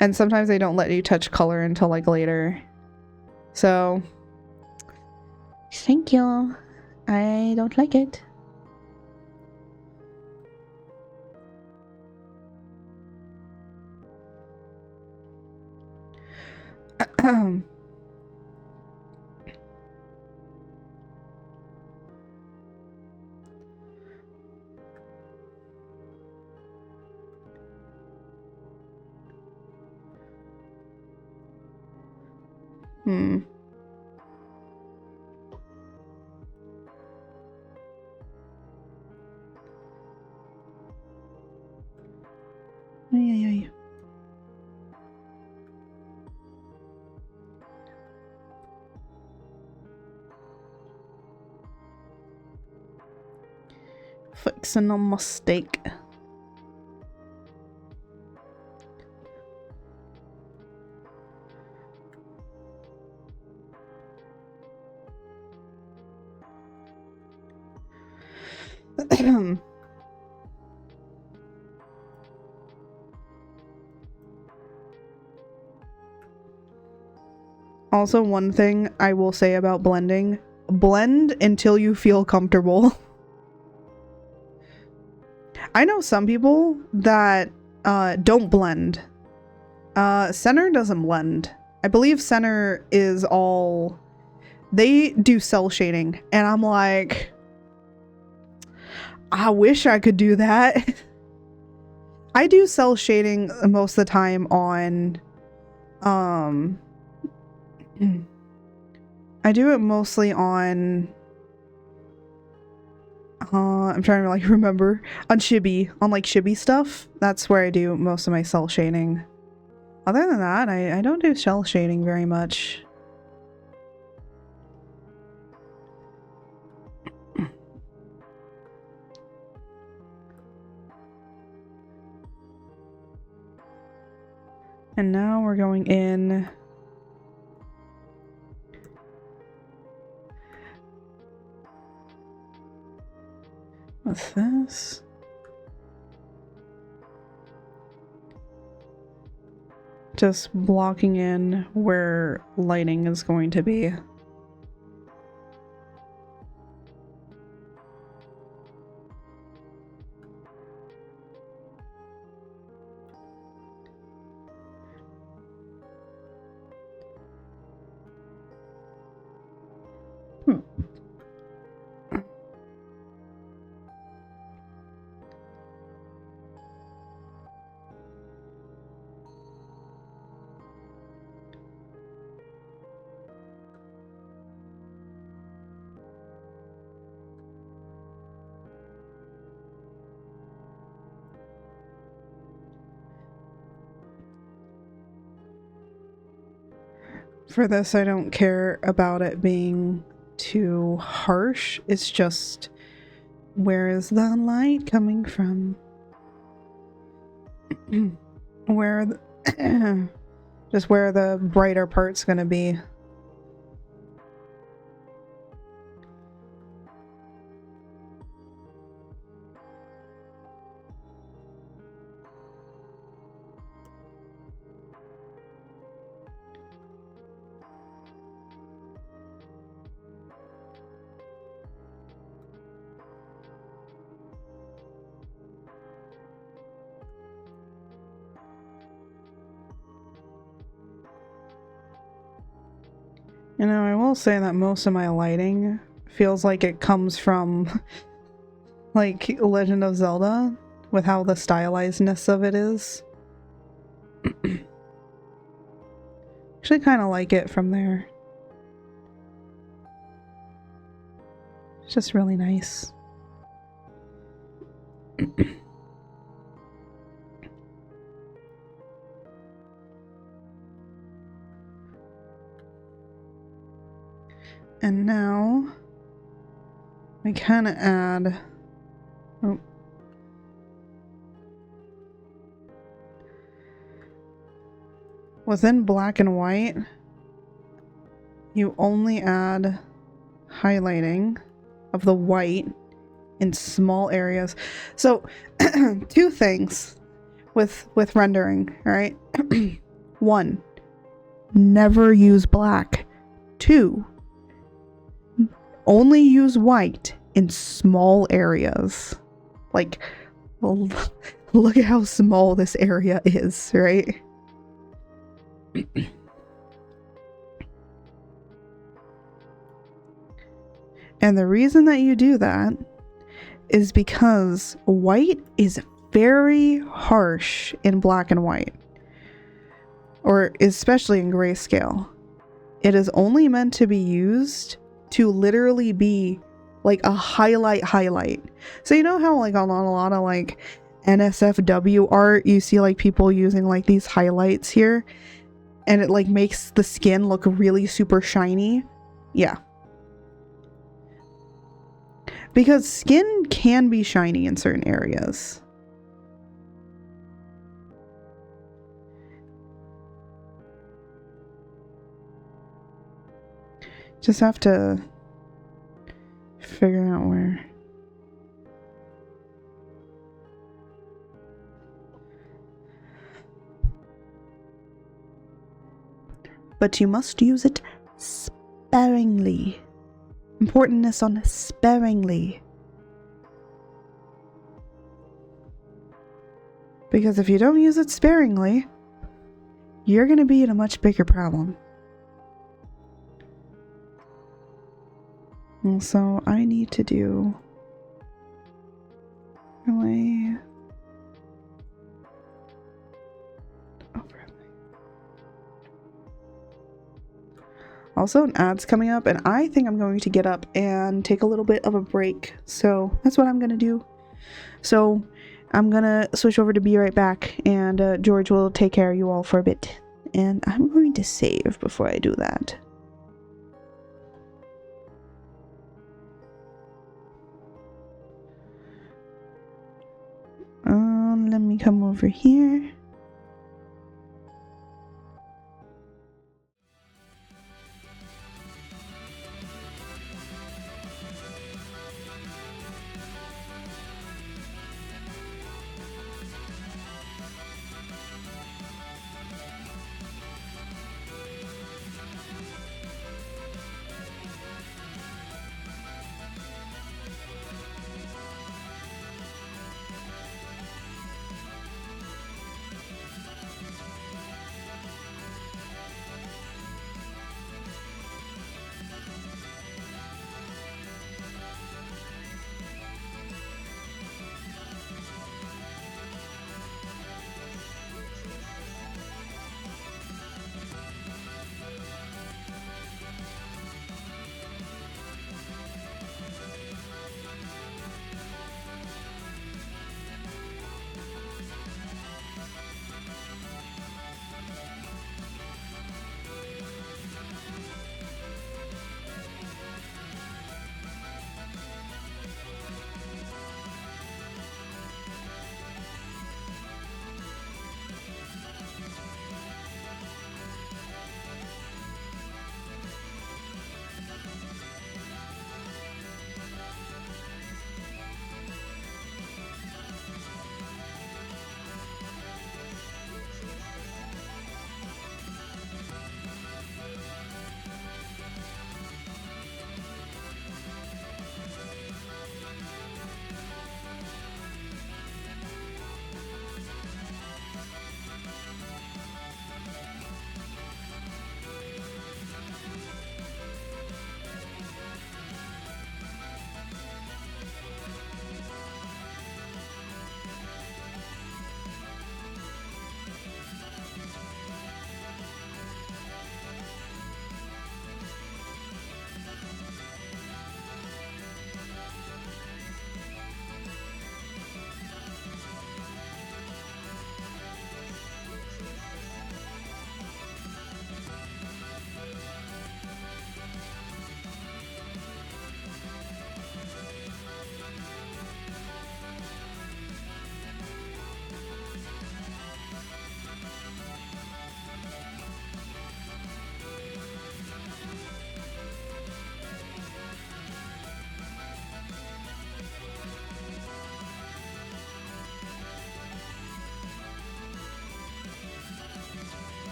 And sometimes they don't let you touch color until like later. So, thank you. I don't like it. Hmm. Ay, ay, ay. Fixing a mistake. Also, one thing I will say about blending, blend until you feel comfortable. I know some people that don't blend. Center doesn't blend. I believe Center is all... They do cell shading, and I'm like... I wish I could do that. I do cell shading most of the time on... I do it mostly on... I'm trying to like remember. On Chibi. On like Chibi stuff. That's where I do most of my cell shading. Other than that, I don't do cell shading very much. And now we're going in... What's this? Just blocking in where lighting is going to be. For this, I don't care about it being too harsh. It's just, where is the light coming from? Where the just where the brighter part's gonna be. You know, I will say that most of my lighting feels like it comes from like Legend of Zelda, with how the stylizedness of it is. Actually kind of like it from there. It's just really nice. And now I can add... Oh. Within black and white, you only add highlighting of the white in small areas. So, two things with rendering, right? One, never use black. Two, only use white in small areas. Like, look at how small this area is, right? And the reason that you do that is because white is very harsh in black and white, or especially in grayscale. It is only meant to be used to literally be like a highlight. So you know how like on a lot of like NSFW art, you see like people using like these highlights here, and it like makes the skin look really super shiny? Yeah. Because skin can be shiny in certain areas. Just have to figure out where. But you must use it sparingly. Importantness on sparingly. Because if you don't use it sparingly, you're going to be in a much bigger problem. And so I need to do overlay. Also, an ad's coming up, and I think I'm going to get up and take a little bit of a break. So that's what I'm going to do. So I'm going to switch over to be right back, and George will take care of you all for a bit. And I'm going to save before I do that. Let me come over here.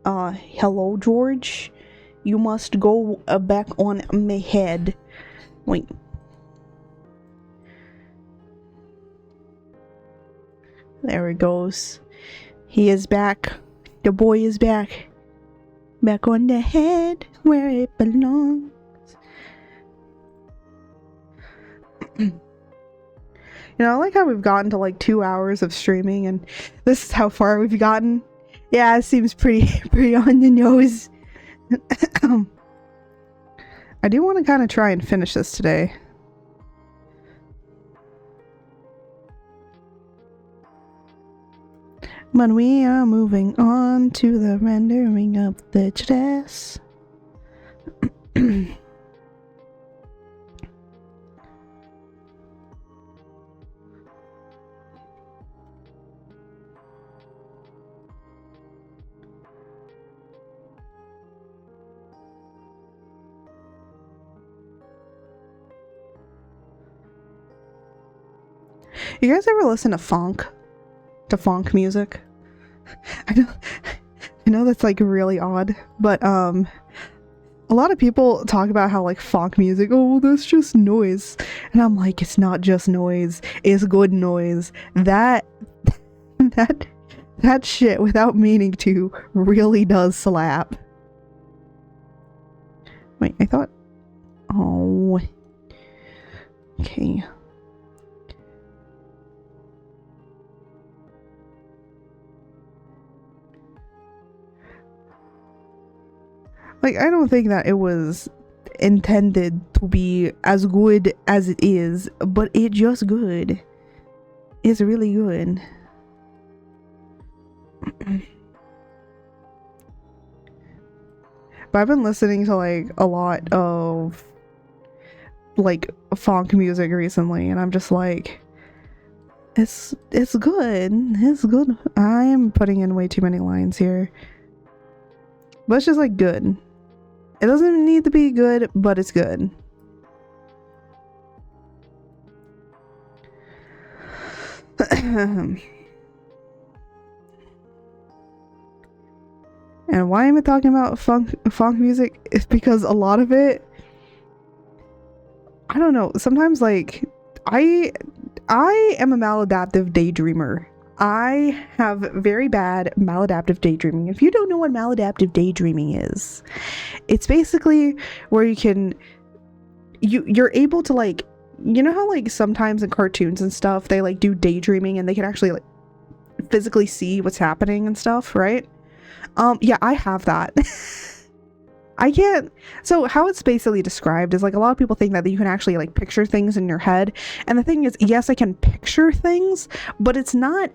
Hello, George. You must go back on my head. Wait. There it goes. He is back. The boy is back. Back on the head where it belongs. You know, I like how we've gotten to like 2 hours of streaming, and this is how far we've gotten. Yeah, it seems pretty on the nose. I do want to kind of try and finish this today. But we are moving on to the rendering of the dress. You guys ever listen to funk? To funk music? I know that's like really odd, but a lot of people talk about how like funk music, oh, that's just noise. And I'm like, it's not just noise, it's good noise. That shit, without meaning to, really does slap. Wait, I thought, oh, okay. Like, I don't think that it was intended to be as good as it is, but it's just good. It's really good. But I've been listening to like a lot of like funk music recently, and I'm just like, it's good. It's good. I am putting in way too many lines here. But it's just like good. It doesn't need to be good, but it's good. And why am I talking about funk music? It's because a lot of it, I don't know, sometimes like I am a maladaptive daydreamer. I have very bad maladaptive daydreaming. If you don't know what maladaptive daydreaming is, it's basically where you're able to like, you know how like sometimes in cartoons and stuff they like do daydreaming and they can actually like physically see what's happening and stuff, right? Yeah, I have that. I can't. So how it's basically described is like a lot of people think that you can actually like picture things in your head, and the thing is, yes, I can picture things, but it's not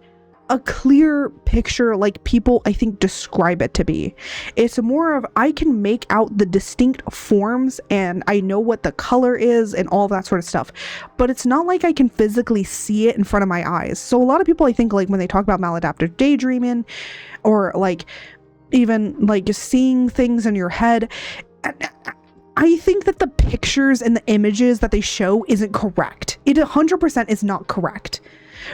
a clear picture like people I think describe it to be. It's more of, I can make out the distinct forms and I know what the color is and all that sort of stuff, but it's not like I can physically see it in front of my eyes. So a lot of people, I think, like when they talk about maladaptive daydreaming or like even like just seeing things in your head, I think that the pictures and the images that they show isn't correct. It 100% is not correct.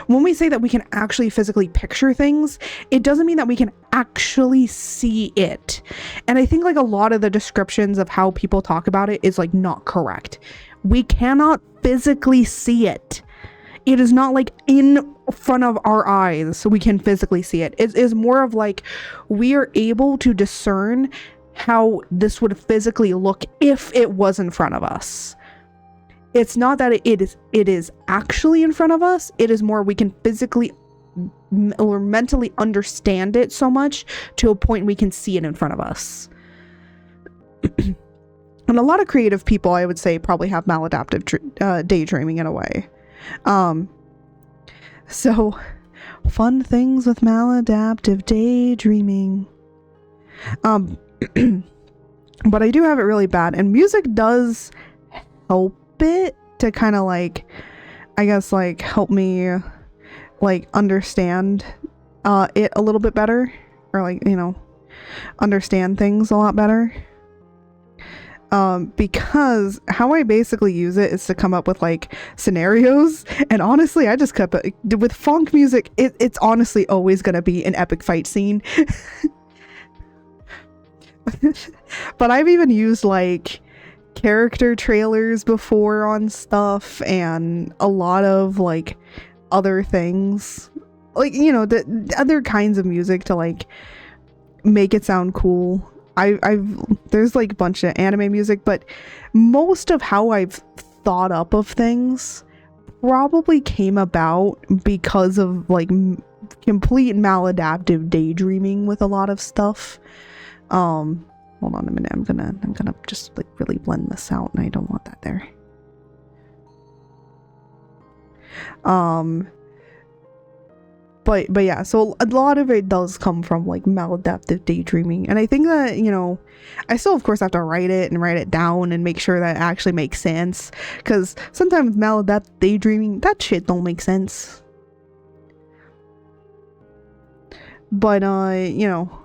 When we say that we can actually physically picture things, it doesn't mean that we can actually see it. And I think like a lot of the descriptions of how people talk about it is like not correct. We cannot physically see it. It is not like in front of our eyes so we can physically see it. It is more of like we are able to discern how this would physically look if it was in front of us. It's not that it is actually in front of us. It is more we can physically or mentally understand it so much to a point we can see it in front of us. And a lot of creative people, I would say, probably have maladaptive daydreaming in a way. So fun things with maladaptive daydreaming. But I do have it really bad, and music does help it to kind of like, I guess, like help me like understand it a little bit better, or like, you know, understand things a lot better. Because how I basically use it is to come up with like scenarios, and honestly I just kept it with funk music. It's honestly always gonna be an epic fight scene. But I've even used like character trailers before on stuff and a lot of like other things, like, you know, the other kinds of music to like make it sound cool. I've there's like a bunch of anime music, but most of how I've thought up of things probably came about because of like complete maladaptive daydreaming with a lot of stuff. Hold on a minute. I'm gonna just like really blend this out, and I don't want that there. But yeah, so a lot of it does come from like maladaptive daydreaming, and I think that, you know, I still of course have to write it down and make sure that it actually makes sense, because sometimes maladaptive daydreaming, that shit don't make sense. But you know,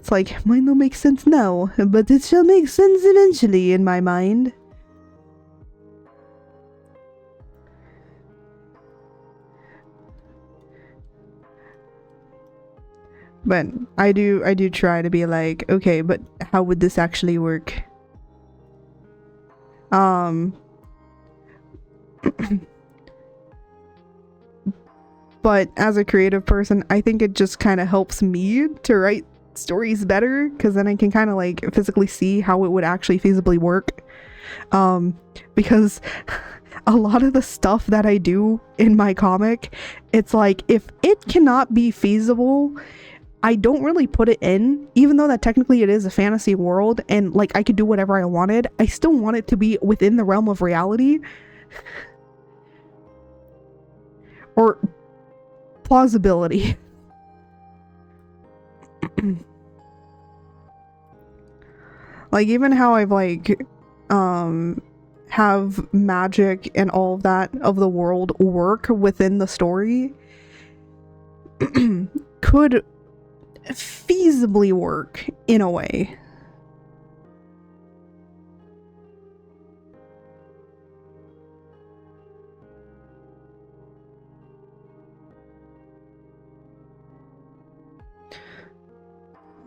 it's like, might not make sense now, but it shall make sense eventually in my mind. But I do try to be like, okay, but how would this actually work? But as a creative person, I think it just kind of helps me to write stories better, because then I can kind of like physically see how it would actually feasibly work. Because a lot of the stuff that I do in my comic, it's like, if it cannot be feasible, I don't really put it in, even though that technically it is a fantasy world and like I could do whatever I wanted. I still want it to be within the realm of reality or plausibility. Like, even how I've like have magic and all of that of the world work within the story could feasibly work in a way.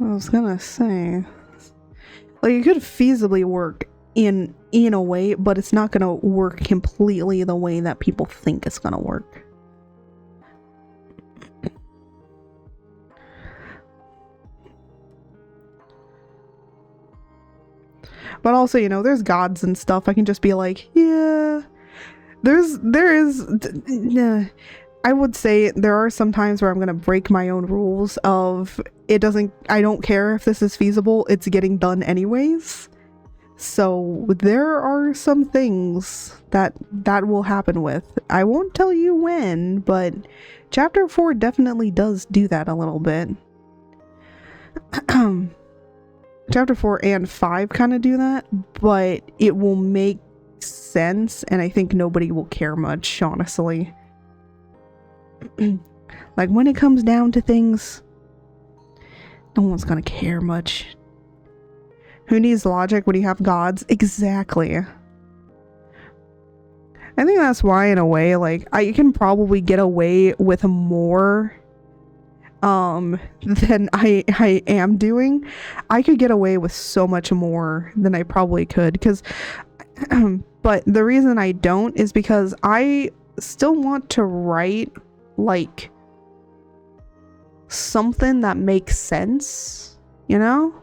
I was gonna say, like, it could feasibly work in a way, but it's not gonna work completely the way that people think it's gonna work. But also, you know, there's gods and stuff. I can just be like, yeah, I would say there are some times where I'm gonna break my own rules of I don't care if this is feasible, it's getting done anyways. So there are some things that will happen with. I won't tell you when, but chapter 4 definitely does do that a little bit. Chapter 4 and 5 kind of do that, but it will make sense, and I think nobody will care much, honestly. Like, when it comes down to things, no one's gonna care much. Who needs logic when you have gods? Exactly. I think that's why, in a way, like, I can probably get away with more than I am doing. I could get away with so much more than I probably could, because but the reason I don't is because I still want to write like something that makes sense, you know?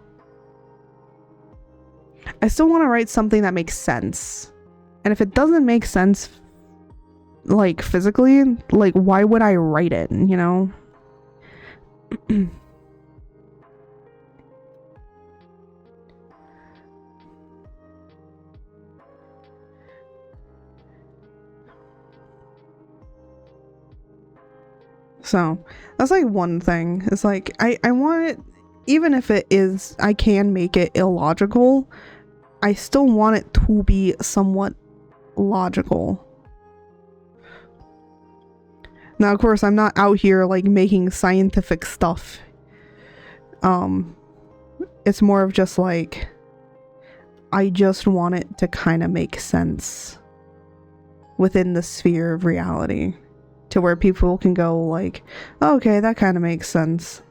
I still want to write something that makes sense. And if it doesn't make sense, like, physically, like, why would I write it, you know? So that's like one thing. It's like, I want it, even if it is, I can make it illogical, I still want it to be somewhat logical. Now, of course, I'm not out here like making scientific stuff. It's more of just like, I just want it to kind of make sense within the sphere of reality, to where people can go like, okay, that kind of makes sense.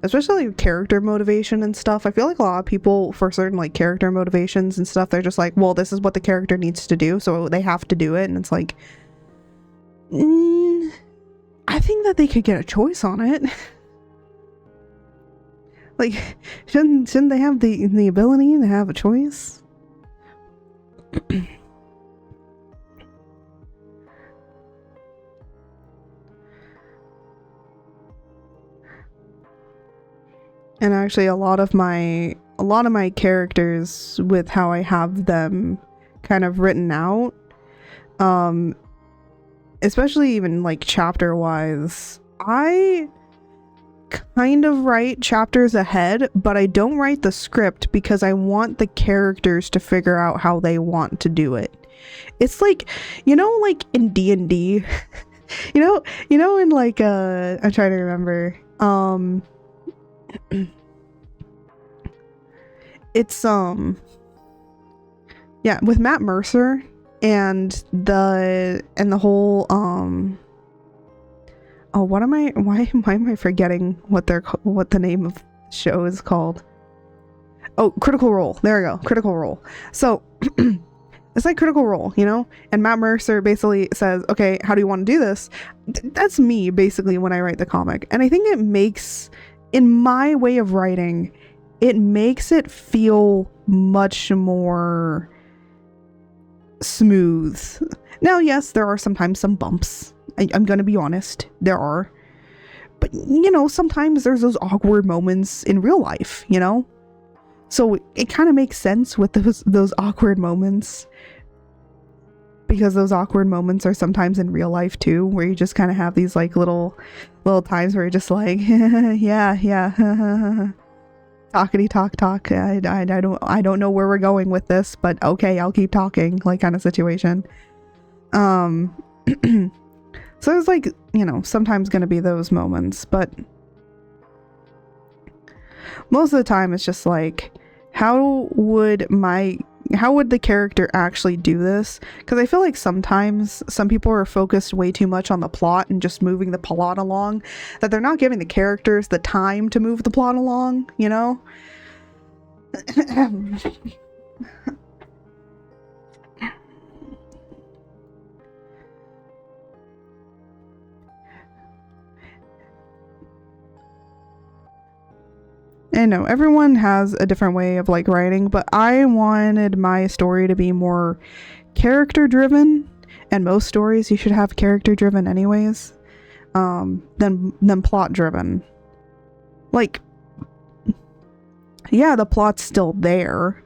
especially character motivation and stuff. I feel like a lot of people, for certain like character motivations and stuff, they're just like, well, this is what the character needs to do, so they have to do it. And it's like, I think that they could get a choice on it. Like, shouldn't they have the ability to have a choice? And actually a lot of my characters, with how I have them kind of written out, especially even like chapter wise, I kind of write chapters ahead, but I don't write the script because I want the characters to figure out how they want to do it. It's like, like in D&D, in like I'm trying to remember, it's yeah, with Matt Mercer and the whole oh, why am I forgetting what the name of the show is called? Oh, Critical Role. There we go. Critical Role. So it's like Critical Role, and Matt Mercer basically says, okay, how do you want to do this? That's me basically when I write the comic. And I think it makes, in my way of writing, it makes it feel much more smooth. Now, yes, there are sometimes some bumps. I'm gonna be honest, there are. But, sometimes there's those awkward moments in real life, So it kind of makes sense with those awkward moments. Because those awkward moments are sometimes in real life too, where you just kind of have these like little times where you're just like, yeah, talkity talk. I don't know where we're going with this, but okay, I'll keep talking, like kind of situation. So it's like, sometimes gonna be those moments, but most of the time it's just like, how would the character actually do this? Because I feel like sometimes some people are focused way too much on the plot and just moving the plot along, that they're not giving the characters the time to move the plot along, I know everyone has a different way of like writing, but I wanted my story to be more character driven, and most stories you should have character driven anyways, than plot driven. Like, yeah, the plot's still there,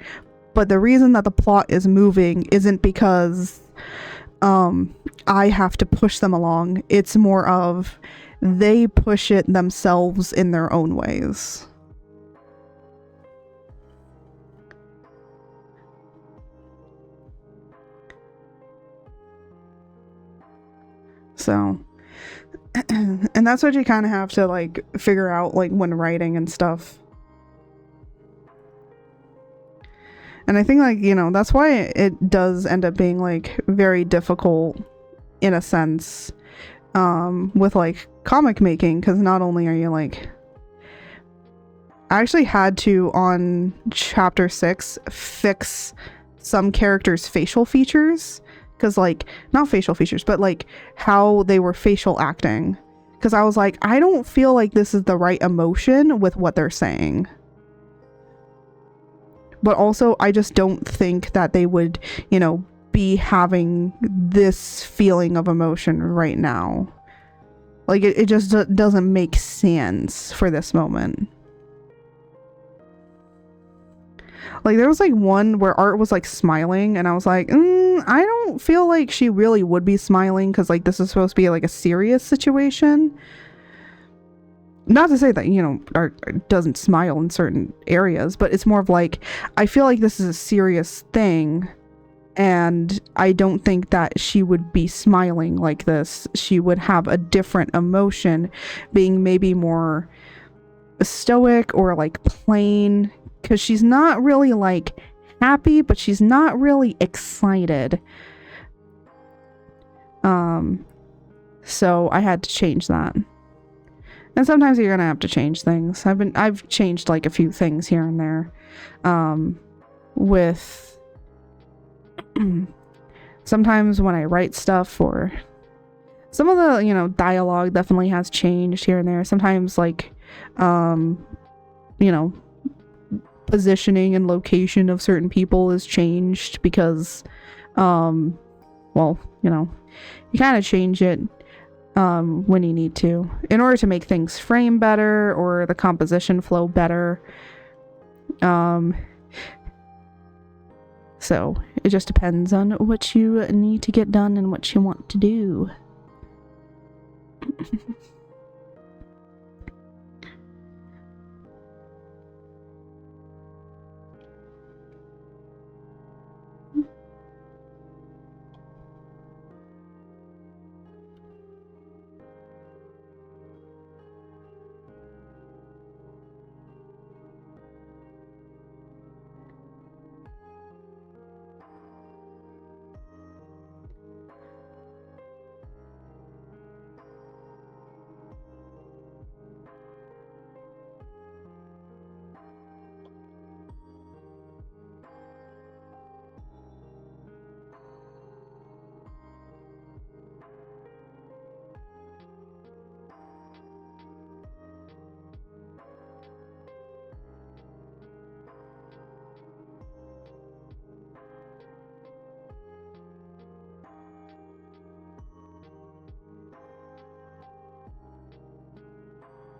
but the reason that the plot is moving isn't because I have to push them along. It's more of they push it themselves in their own ways. So, and that's what you kind of have to like figure out like when writing and stuff. And I think like, that's why it does end up being like very difficult in a sense, with like comic making, because not only are you like, I actually had to, on chapter 6, fix some characters' facial features. Because, like, not facial features, but, like, how they were facial acting. Because I was like, I don't feel like this is the right emotion with what they're saying. But also, I just don't think that they would, be having this feeling of emotion right now. Like, it just doesn't make sense for this moment. Like, there was, like, one where Art was, like, smiling, and I was like, I don't feel like she really would be smiling, because, like, this is supposed to be, like, a serious situation. Not to say that, Art doesn't smile in certain areas, but it's more of, like, I feel like this is a serious thing, and I don't think that she would be smiling like this. She would have a different emotion, being maybe more stoic or, like, plain. Because she's not really, like, happy, but she's not really excited. So I had to change that. And sometimes you're gonna have to change things. I've changed like a few things here and there. With sometimes when I write stuff, or some of the, you know, dialogue definitely has changed here and there. Sometimes like you know, positioning and location of certain people is changed because well, you know, you kind of change it when you need to in order to make things frame better or the composition flow better. So it just depends on what you need to get done and what you want to do.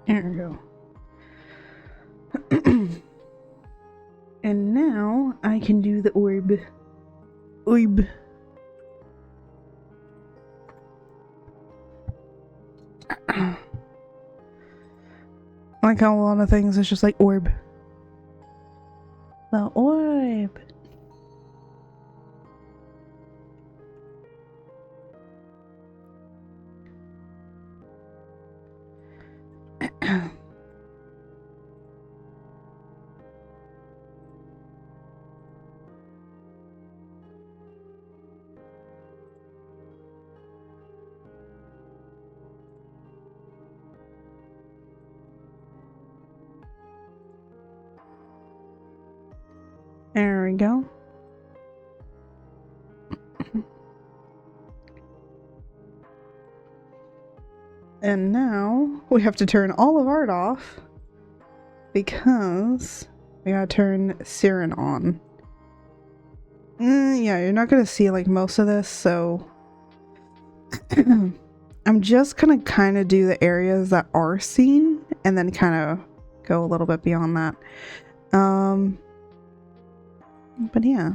There we go. And now I can do the orb. Orb. Like how a lot of things is just like orb. The orb. There we go. And now we have to turn all of art off because we gotta turn Siren on. Yeah, you're not gonna see like most of this, so I'm just gonna kind of do the areas that are seen and then kind of go a little bit beyond that. But yeah.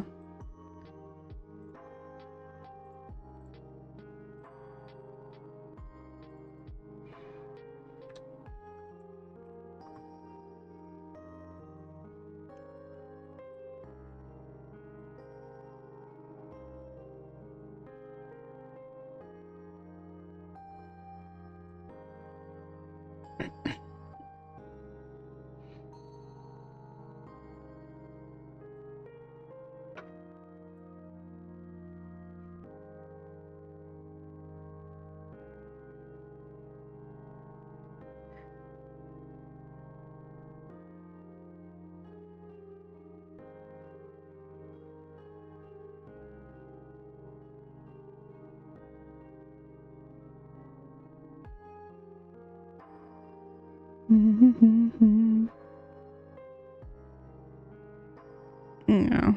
Yeah.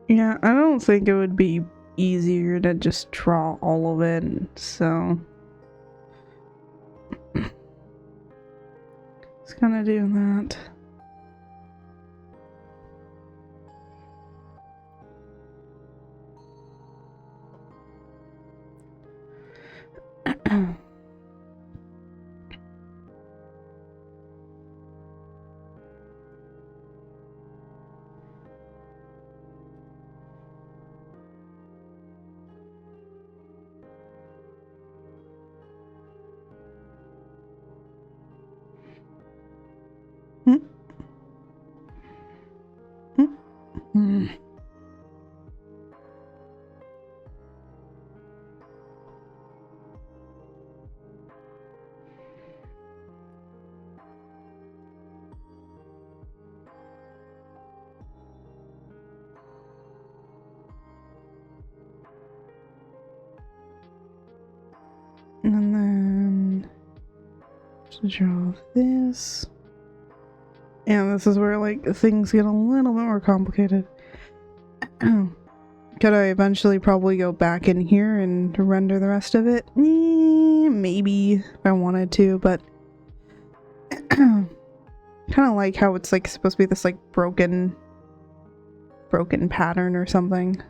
Yeah, I don't think it would be easier to just draw all of it, so it's gonna do that. Hmm. And then to draw this. And this is where like things get a little bit more complicated. Could I eventually probably go back in here and render the rest of it? Maybe if I wanted to, but kind of like how it's like supposed to be this like broken pattern or something.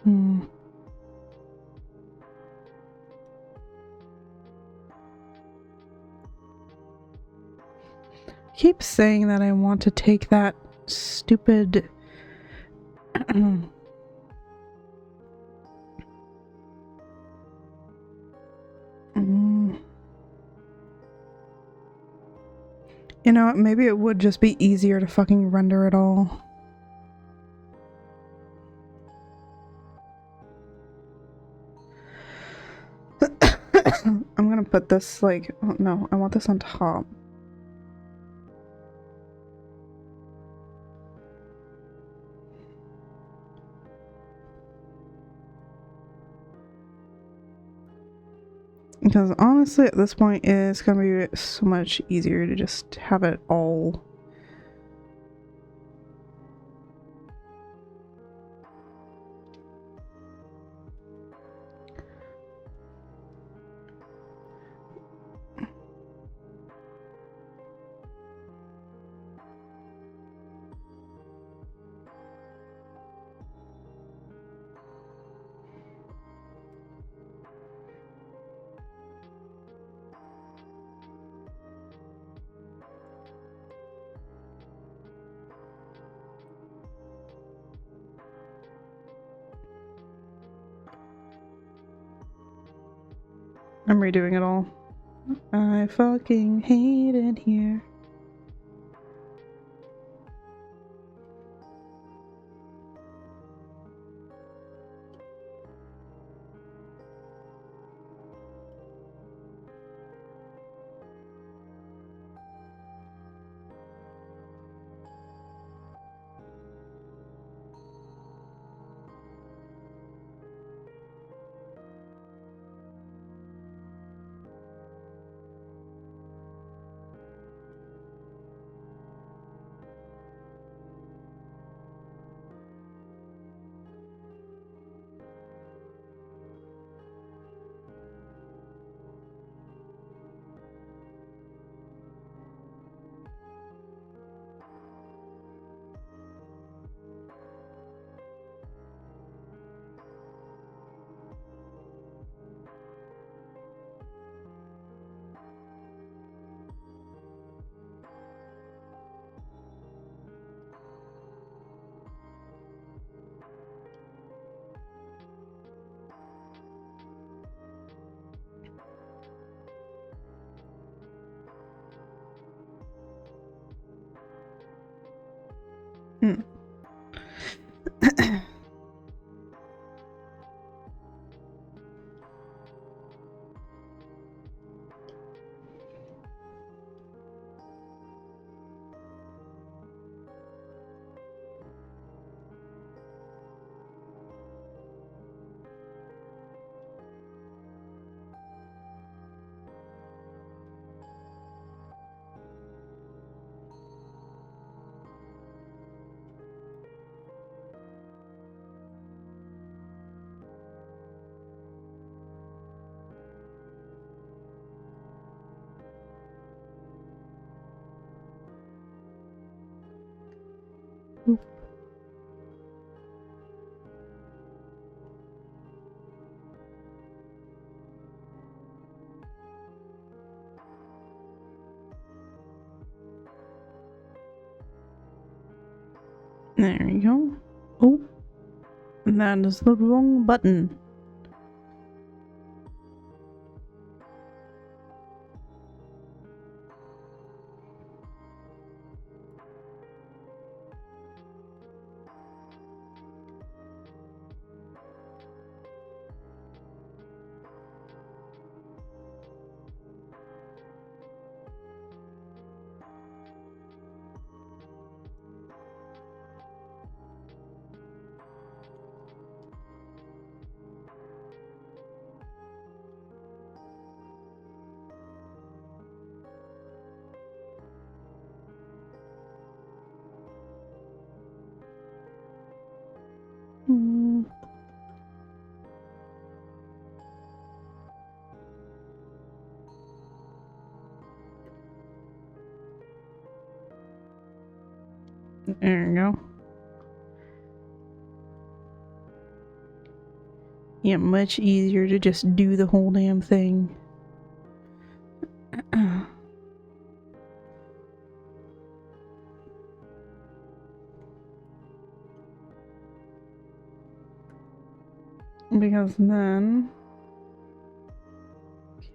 Hmm. Keep saying that I want to take that stupid You know, maybe it would just be easier to fucking render it all. I'm gonna put this like, oh no, I want this on top. Because honestly, at this point, it's gonna be so much easier to just have it all. I'm redoing it all. I fucking hate it here. Hmm. There you go. Oh, that is the wrong button. Hmm. There you go. Yeah, much easier to just do the whole damn thing. Because then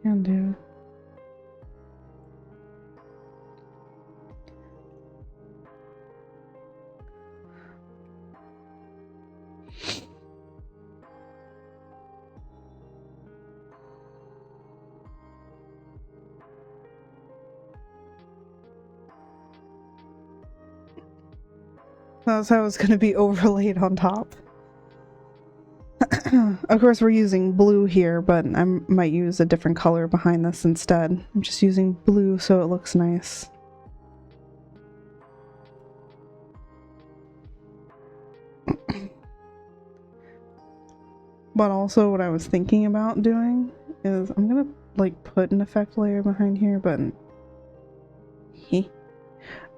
can do. That's how it's gonna be overlaid on top. Of course, we're using blue here, but I might use a different color behind this instead. I'm just using blue so it looks nice. But also what I was thinking about doing is I'm gonna like put an effect layer behind here, but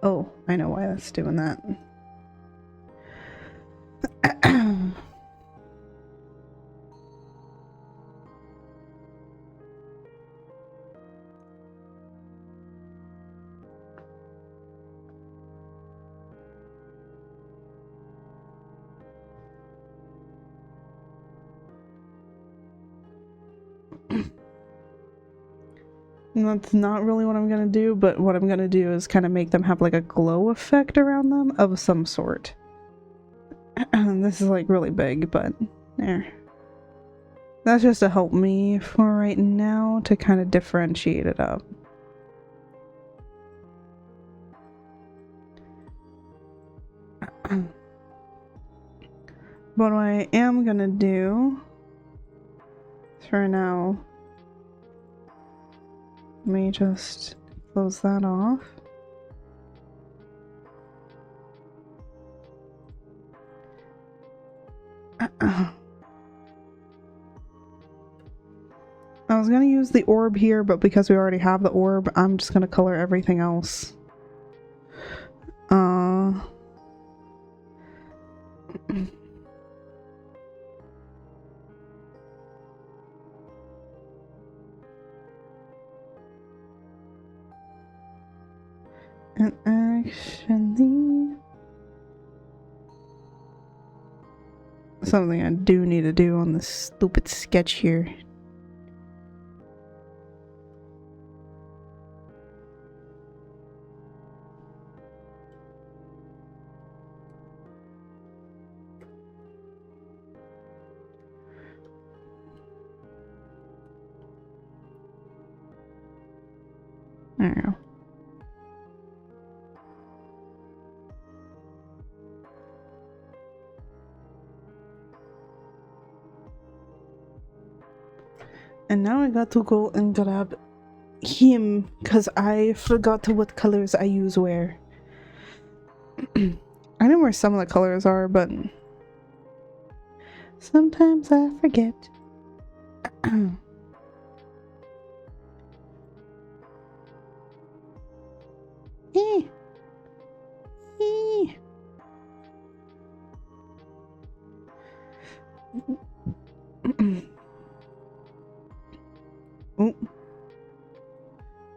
oh, I know why that's doing that. And that's not really what I'm gonna do, but what I'm gonna do is kind of make them have like a glow effect around them of some sort. This is like really big, but there. That's just to help me for right now to kind of differentiate it up. But what I am gonna do for now, let me just close that off. I was gonna use the orb here, but because we already have the orb, I'm just gonna color everything else. And actually, something I do need to do on this stupid sketch here. There we go. And now I got to go and grab him because I forgot what colors I use where. I know where some of the colors are, but sometimes I forget. Oh,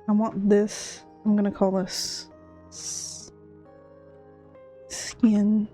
I want this. I'm gonna call this skin.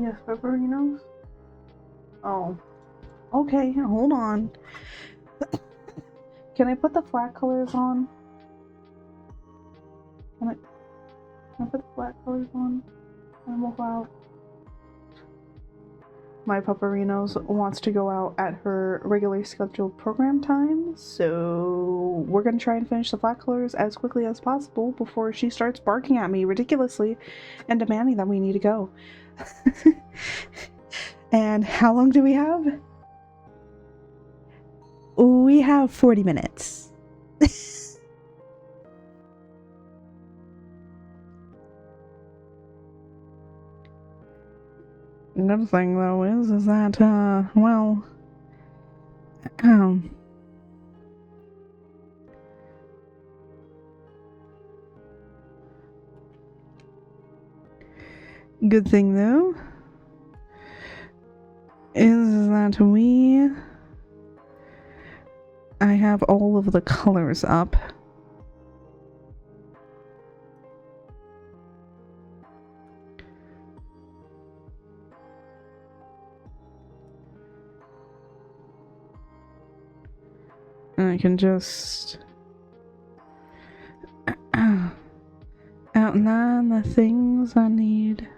Yes, pepperinos. Oh, okay. Hold on. Can I put the flat colors on? Can I put the flat colors on? And we'll go out. My Pupperinos wants to go out at her regularly scheduled program time, so we're gonna try and finish the flat colors as quickly as possible before she starts barking at me ridiculously and demanding that we need to go. And how long do we have? We have 40 minutes. Good thing though is that well, good thing though is that I have all of the colors up. And I can just outline the things I need.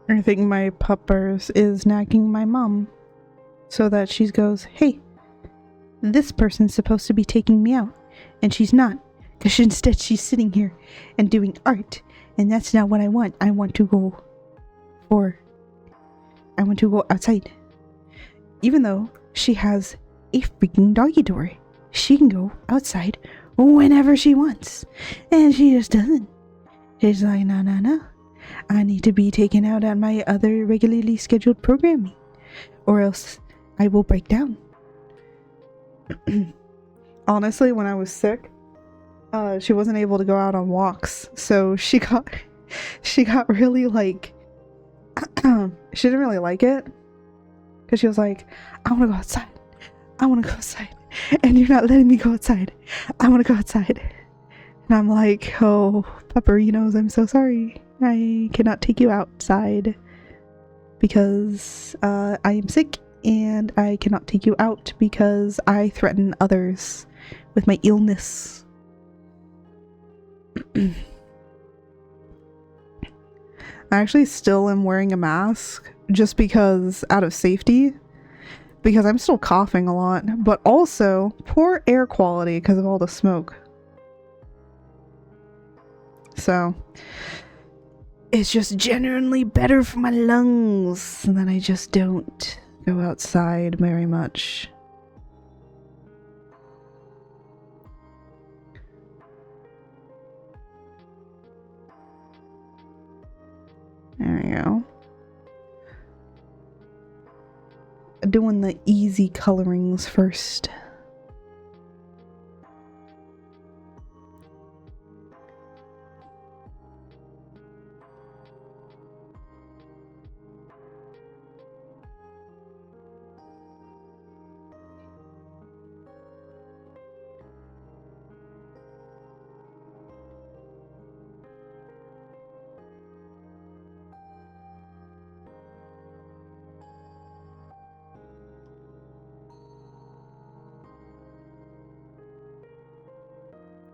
I think my puppers is nagging my mom so that she goes, hey, this person's supposed to be taking me out and she's not, because instead she's sitting here and doing art, and that's not what I want. I want to go outside. Even though she has a freaking doggy door, she can go outside whenever she wants, and she just doesn't. She's like, no, I need to be taken out at my other regularly scheduled programming, or else I will break down. Honestly, when I was sick, she wasn't able to go out on walks, so she got really like she didn't really like it, because she was like, I want to go outside, and you're not letting me go outside. I want to go outside. And I'm like, oh, Pepperinos, I'm so sorry. I cannot take you outside because I am sick, and I cannot take you out because I threaten others with my illness. I actually still am wearing a mask just because, out of safety, because I'm still coughing a lot, but also poor air quality because of all the smoke. So it's just genuinely better for my lungs that I just don't go outside very much. There we go. Doing the easy colorings first.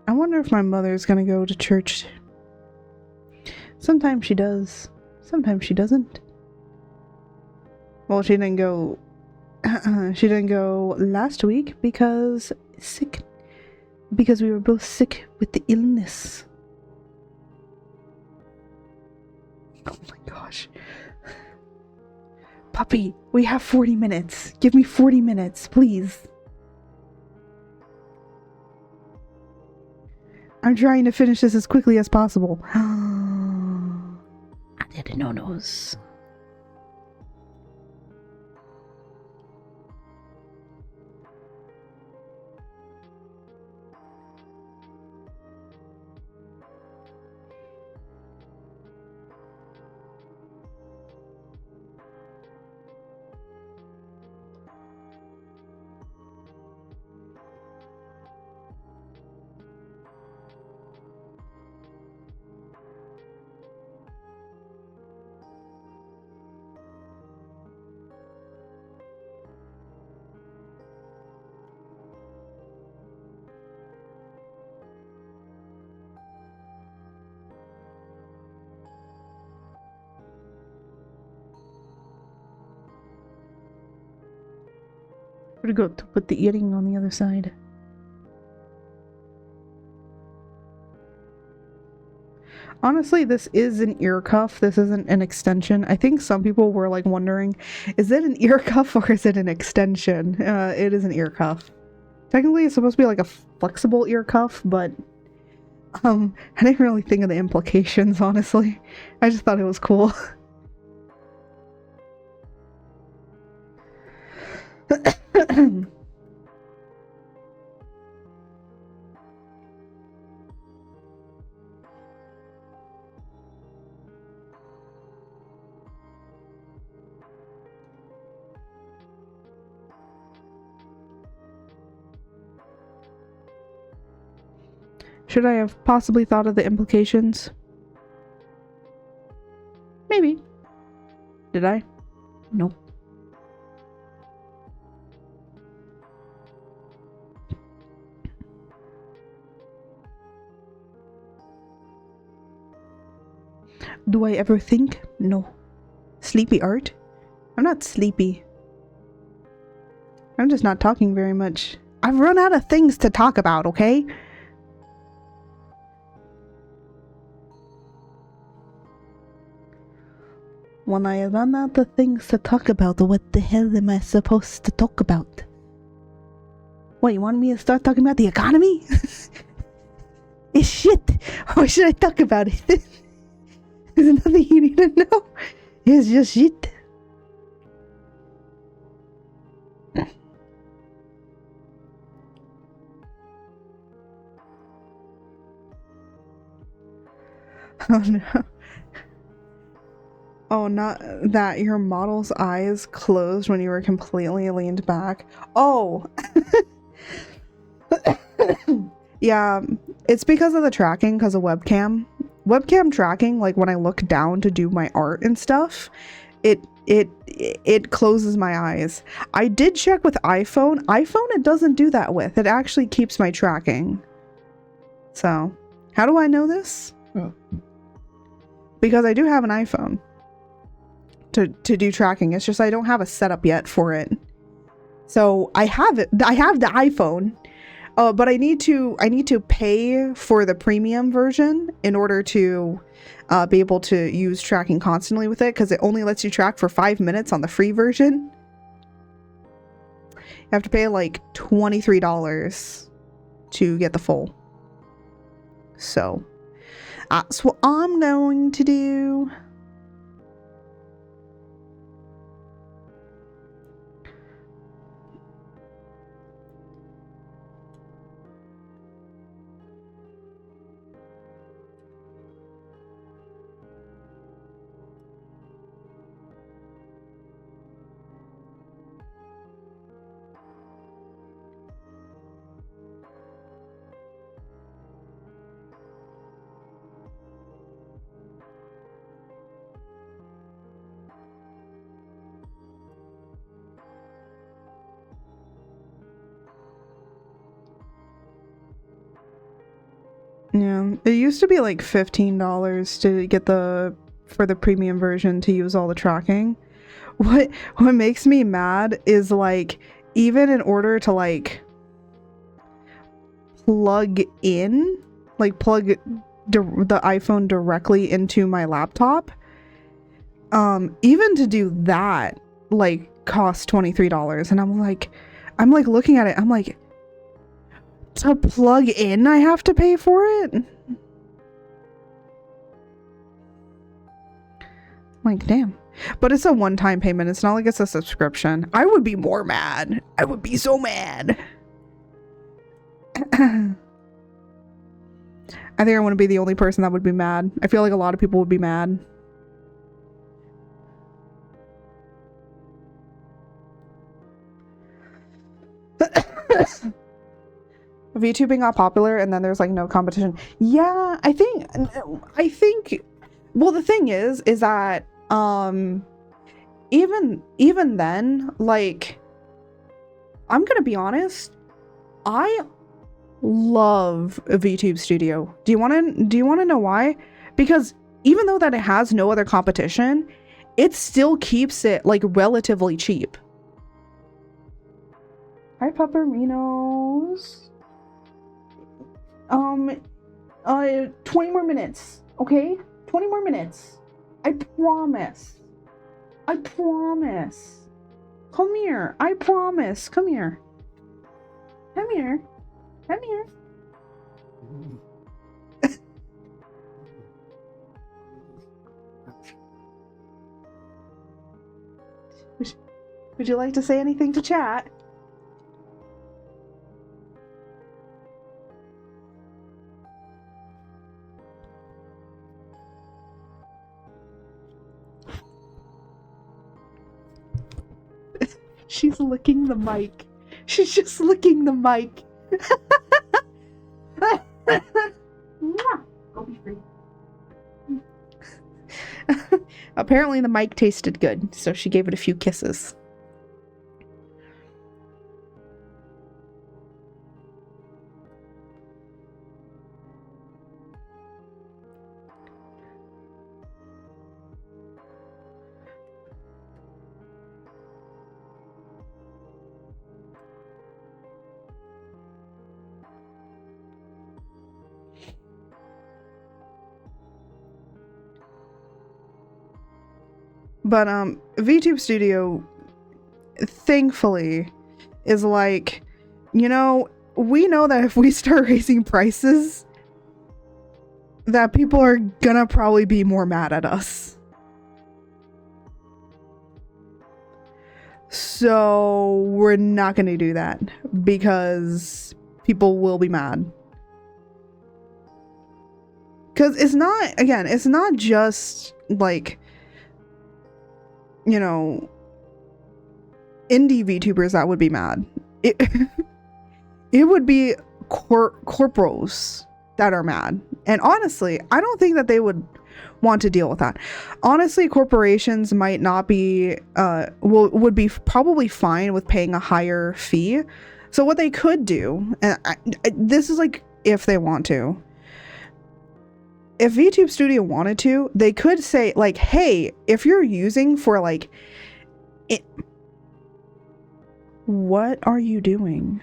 I wonder if my mother's gonna go to church Sometimes she does. Sometimes she doesn't. Well, she didn't go. She didn't go last week because sick. Because we were both sick with the illness. Oh my gosh. Puppy, we have 40 minutes. Give me 40 minutes, please. I'm trying to finish this as quickly as possible. I didn't know those. Where to go to put the earring on the other side? Honestly, this is an ear cuff. This isn't an extension. I think some people were like wondering, is it an ear cuff or is it an extension? It is an ear cuff. Technically, it's supposed to be like a flexible ear cuff, but I didn't really think of the implications, honestly. I just thought it was cool. Should I have possibly thought of the implications? Maybe. Did I? Nope. Do I ever think? No. Sleepy art? I'm not sleepy. I'm just not talking very much. I've run out of things to talk about, okay? When I run out of things to talk about, what the hell am I supposed to talk about? What, you want me to start talking about the economy? It's shit! Why should I talk about it? There's nothing you need to know. It's just shit. Oh no. Oh, not that your model's eyes closed when you were completely leaned back. Oh! Yeah, it's because of the tracking, because of webcam. Webcam tracking, like when I look down to do my art and stuff, it closes my eyes. I did check with iPhone. iPhone it doesn't do that with. It actually keeps my tracking. So, how do I know this? Oh. Because I do have an iPhone to do tracking. It's just I don't have a setup yet for it. So I have it. I have the iPhone, but I need to pay for the premium version in order to be able to use tracking constantly with it, because it only lets you track for 5 minutes on the free version. You have to pay like $23 to get the full. So that's what I'm going to do. It used to be like $15 to get for the premium version to use all the tracking. What makes me mad is like, even in order to like plug the iPhone directly into my laptop, even to do that like costs $23. And I'm like looking at it, I'm like, to plug in I have to pay for it? Like, damn. But it's a one-time payment. It's not like it's a subscription. I would be more mad. I would be so mad. I think I want to be the only person that would be mad. I feel like a lot of people would be mad. VTubing got popular and then there's like no competition. Yeah, I think well, the thing is that even then, like, I'm gonna be honest, I love VTube Studio. Do you want to know why? Because even though that it has no other competition, it still keeps it like relatively cheap. Hi, Pupperinos. 20 more minutes, okay? 20 more minutes. I promise. Come here. I promise. Come here. Come here. Would you like to say anything to chat? She's licking the mic. She's just licking the mic. Go be free. Apparently the mic tasted good, so she gave it a few kisses. But VTube Studio, thankfully, is like, you know, we know that if we start raising prices, that people are gonna probably be more mad at us. So we're not gonna do that because people will be mad. Because it's not just like, you know, indie VTubers that would be mad. It would be corporos that are mad. And honestly, I don't think that they would want to deal with that. Honestly, corporations might not be would be probably fine with paying a higher fee. So what they could do, and this is like if they want to, if VTube Studio wanted to, they could say like, hey, if you're using for like it, what are you doing?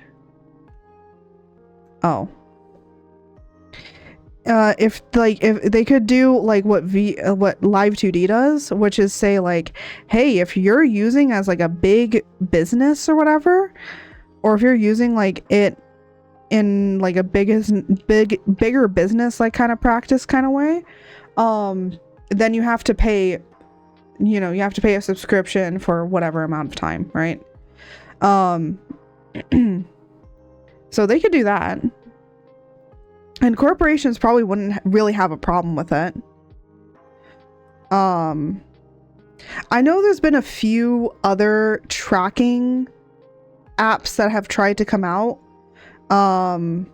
Oh. If they could do like what Live2D does, which is say like, hey, if you're using as like a big business or whatever, or if you're using like it in like a bigger business like kind of practice kind of way, then you have to pay, you know, you have to pay a subscription for whatever amount of time, right? So they could do that. And corporations probably wouldn't really have a problem with it. I know there's been a few other tracking apps that have tried to come out. And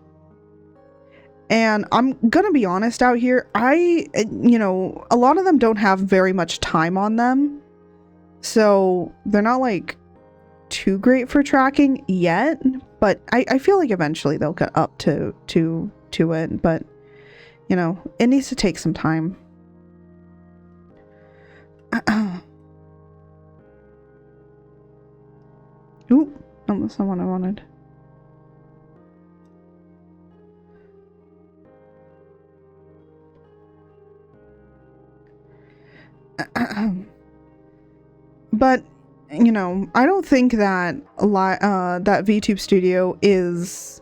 I'm gonna be honest out here, you know, a lot of them don't have very much time on them. So they're not like too great for tracking yet, but I feel like eventually they'll get up to it. But you know, it needs to take some time. Ooh, that's not what I wanted. But, you know, I don't think that that VTube Studio is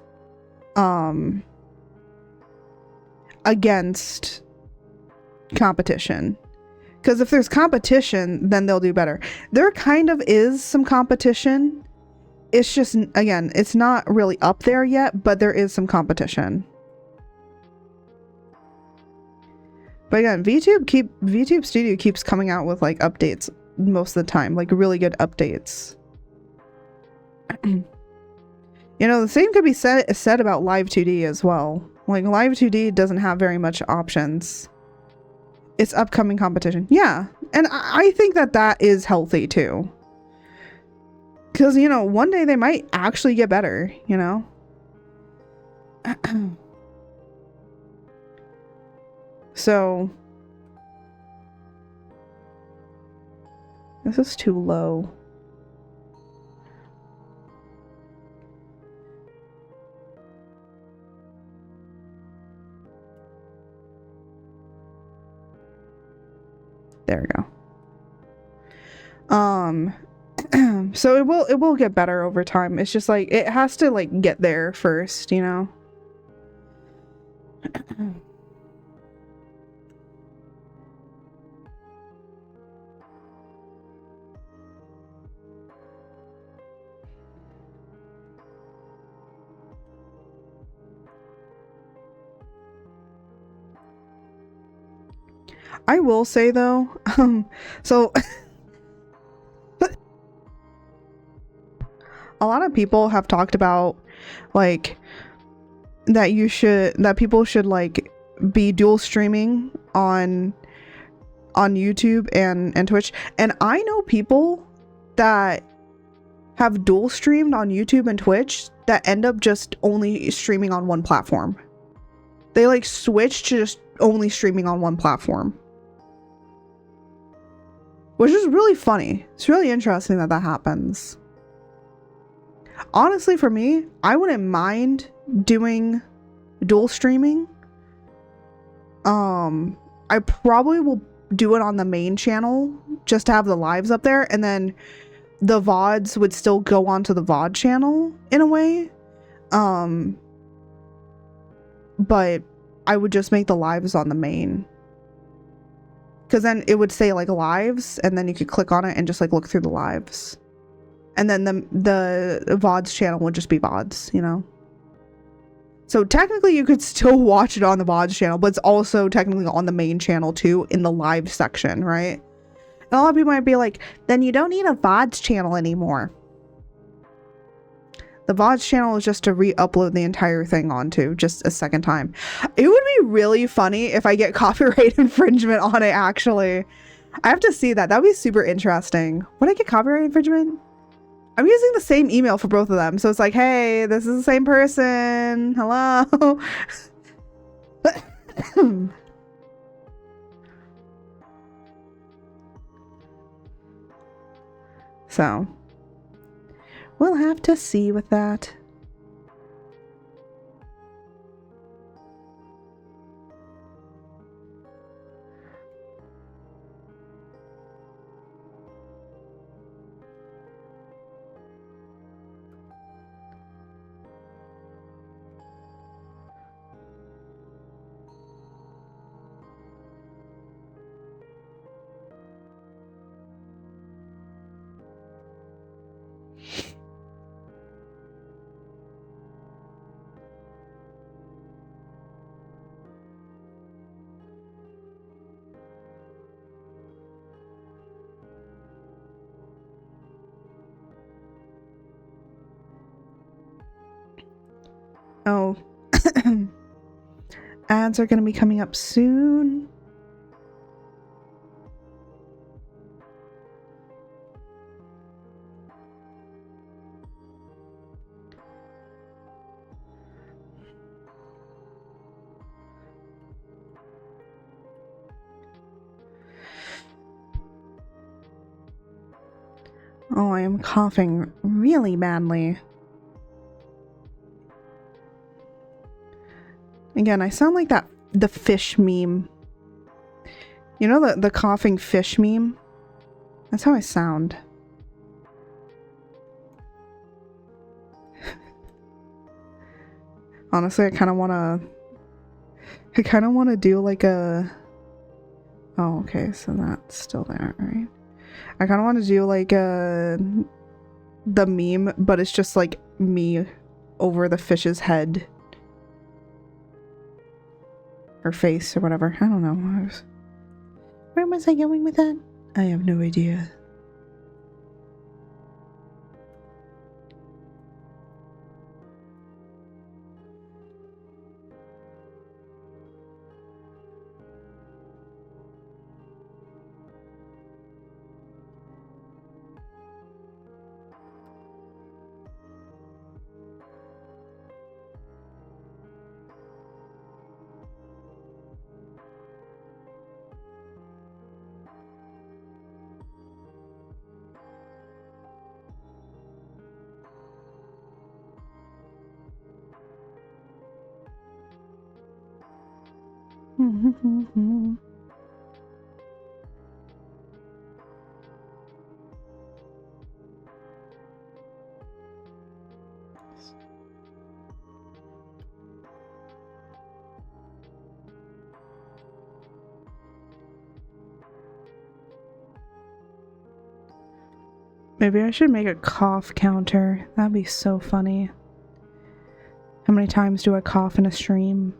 against competition. Because if there's competition, then they'll do better. There kind of is some competition. It's just, again, it's not really up there yet, but there is some competition. But again, VTube Studio keeps coming out with like updates most of the time, like really good updates. You know, the same could be said about Live 2D as well. Like Live 2D doesn't have very much options. It's upcoming competition. Yeah, and I think that that is healthy too. Because, you know, one day they might actually get better, you know? So, this is too low. There we go. So it will get better over time. It's just like it has to like get there first, you know. I will say though, so a lot of people have talked about like that people should like be dual streaming on YouTube and Twitch, and I know people that have dual streamed on YouTube and Twitch that end up just only streaming on one platform. They like switch to just only streaming on one platform, which is really funny. It's really interesting that that happens. Honestly, for me, I wouldn't mind doing dual streaming. I probably will do it on the main channel just to have the lives up there, and then the VODs would still go onto the VOD channel in a way. But I would just make the lives on the main. Because then it would say like lives, and then you could click on it and just like look through the lives. And then the VODs channel would just be VODs, you know? So technically you could still watch it on the VODs channel, but it's also technically on the main channel too, in the live section, right? And a lot of people might be like, then you don't need a VODs channel anymore. The VODs channel is just to re-upload the entire thing onto just a second time. It would be really funny if I get copyright infringement on it, actually. I have to see that. That would be super interesting. Would I get copyright infringement? I'm using the same email for both of them. So it's like, hey, this is the same person. Hello. So, we'll have to see with that. Oh, ads are going to be coming up soon. Oh, I am coughing really badly. Again, I sound like the fish meme. You know the coughing fish meme? That's how I sound. Honestly, I kind of want to do like a... Oh, okay, so that's still there, right? I kind of want to do like the meme, but it's just like me over the fish's head. Or face, or whatever. I don't know. Where was I going with that? I have no idea. Maybe I should make a cough counter. That'd be so funny. How many times do I cough in a stream?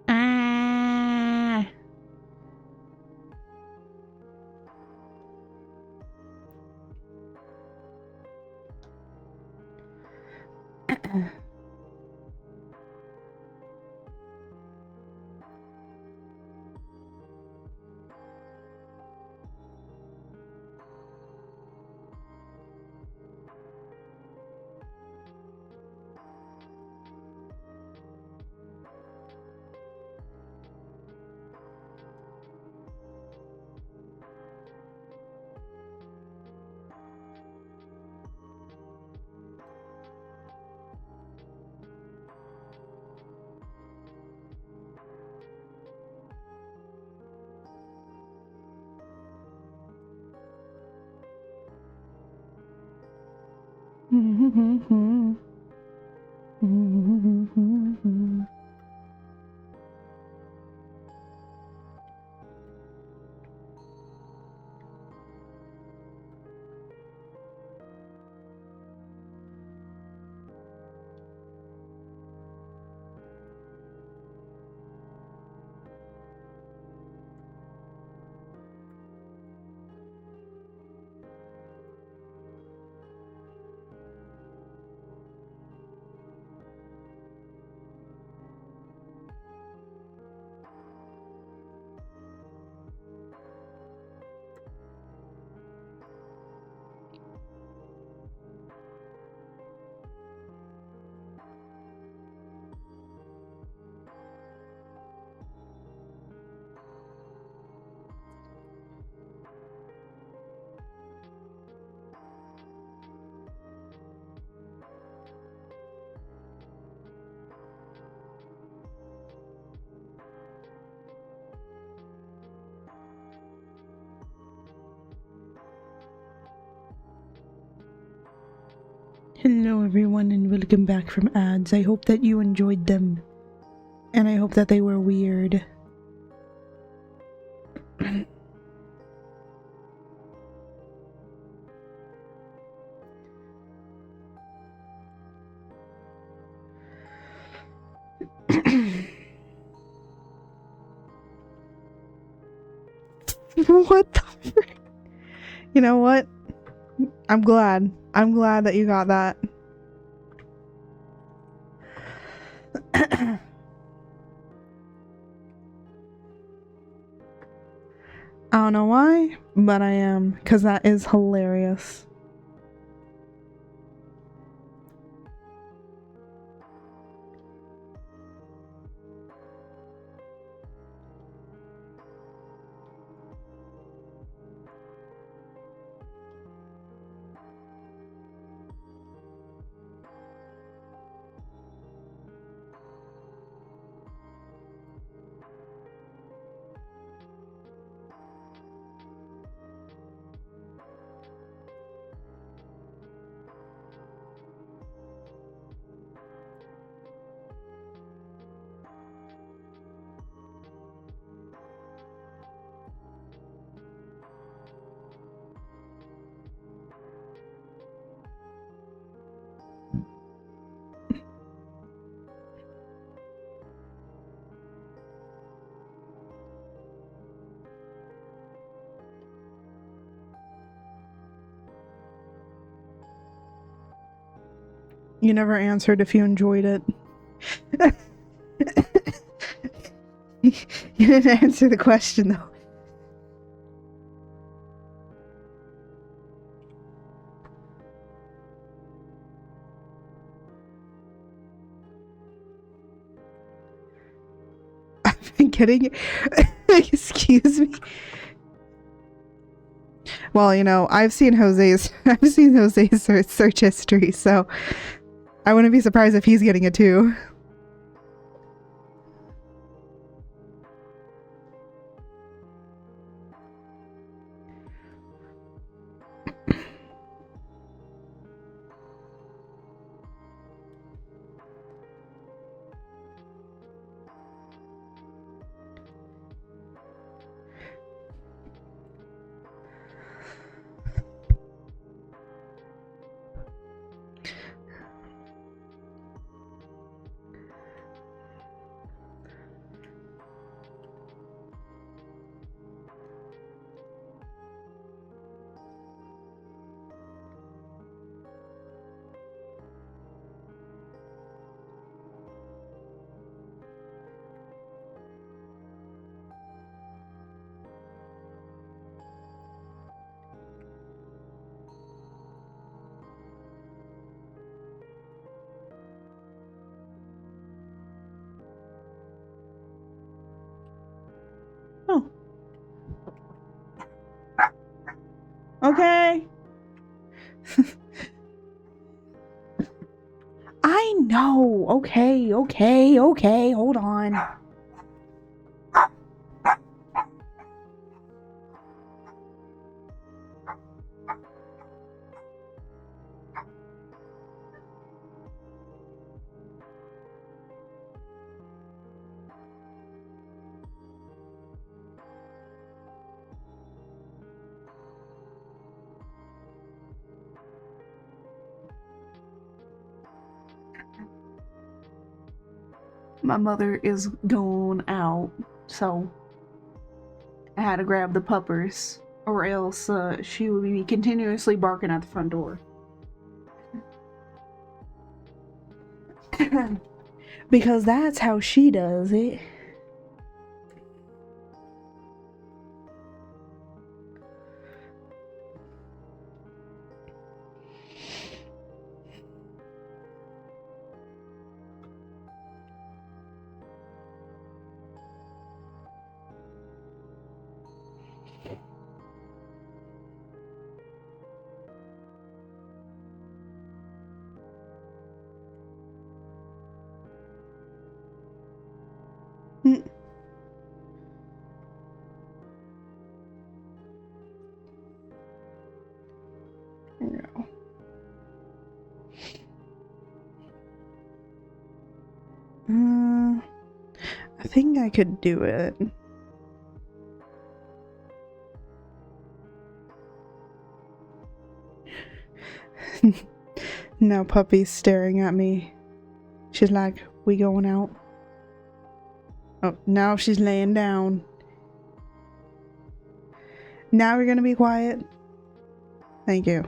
Ah. Hello everyone and welcome back from ads. I hope that you enjoyed them. And I hope that they were weird. What the frick? You know what? I'm glad. I'm glad that you got that. I don't know why, but I am, because that is hilarious. You never answered if you enjoyed it. You didn't answer the question, though. I've been getting... Excuse me. Well, you know, I've seen Jose's search history, so I wouldn't be surprised if he's getting it too. Oh. Okay. I know. Okay, hold on. My mother is going out, so I had to grab the puppers, or else she would be continuously barking at the front door. Because that's how she does it. Mm. No. I think I could do it. Now Puppy's staring at me. She's like, we going out? Oh, now she's laying down. Now you're gonna be quiet? Thank you.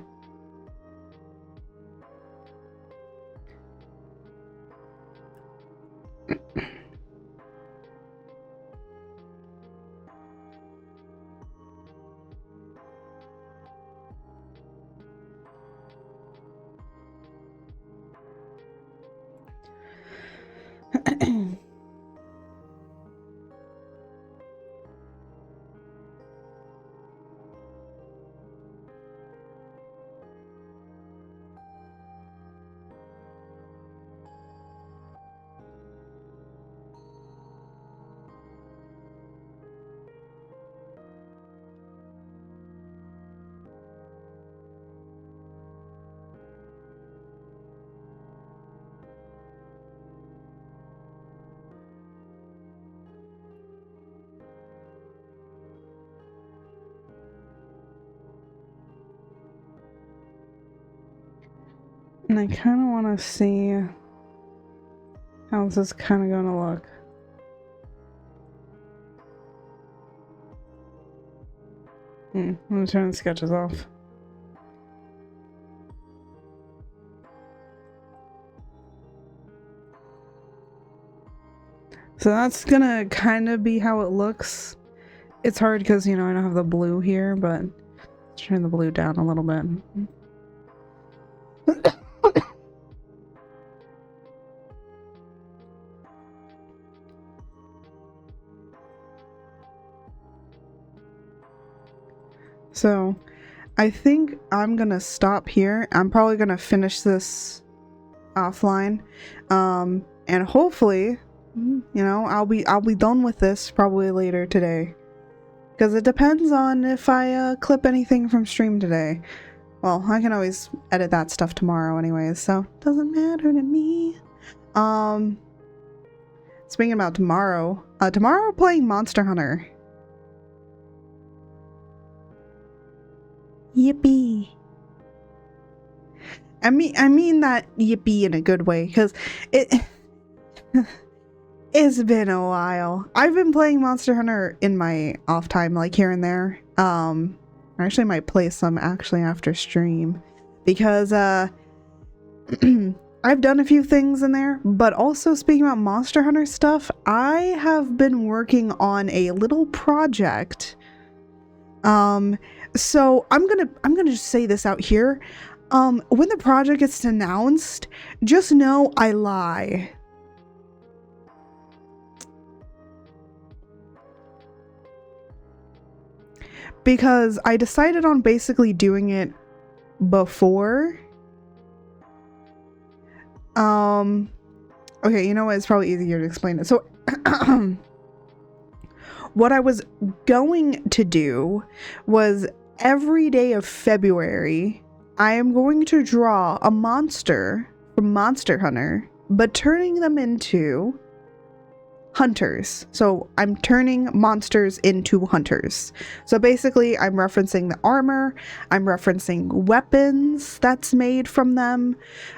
And I kind of want to see how this is kind of going to look. I'm going to turn the sketches off. So that's going to kind of be how it looks. It's hard because, you know, I don't have the blue here, but let's turn the blue down a little bit. So, I think I'm gonna stop here. I'm probably gonna finish this offline, and hopefully, you know, I'll be done with this probably later today, because it depends on if I clip anything from stream today. Well, I can always edit that stuff tomorrow anyways, so doesn't matter to me. Speaking about tomorrow, tomorrow we're playing Monster Hunter. Yippee. I mean that yippee in a good way, because it's been a while. I've been playing Monster Hunter in my off time, like here and there. I actually might play some actually after stream, because I've done a few things in there, but also speaking about Monster Hunter stuff, I have been working on a little project. So I'm gonna just say this out here. When the project gets announced, just know I lie. Because I decided on basically doing it before. Okay, you know what? It's probably easier to explain it. So, what I was going to do was every day of February, I am going to draw a monster from Monster Hunter, but turning them into hunters. So I'm turning monsters into hunters. So basically I'm referencing the armor, I'm referencing weapons that's made from them,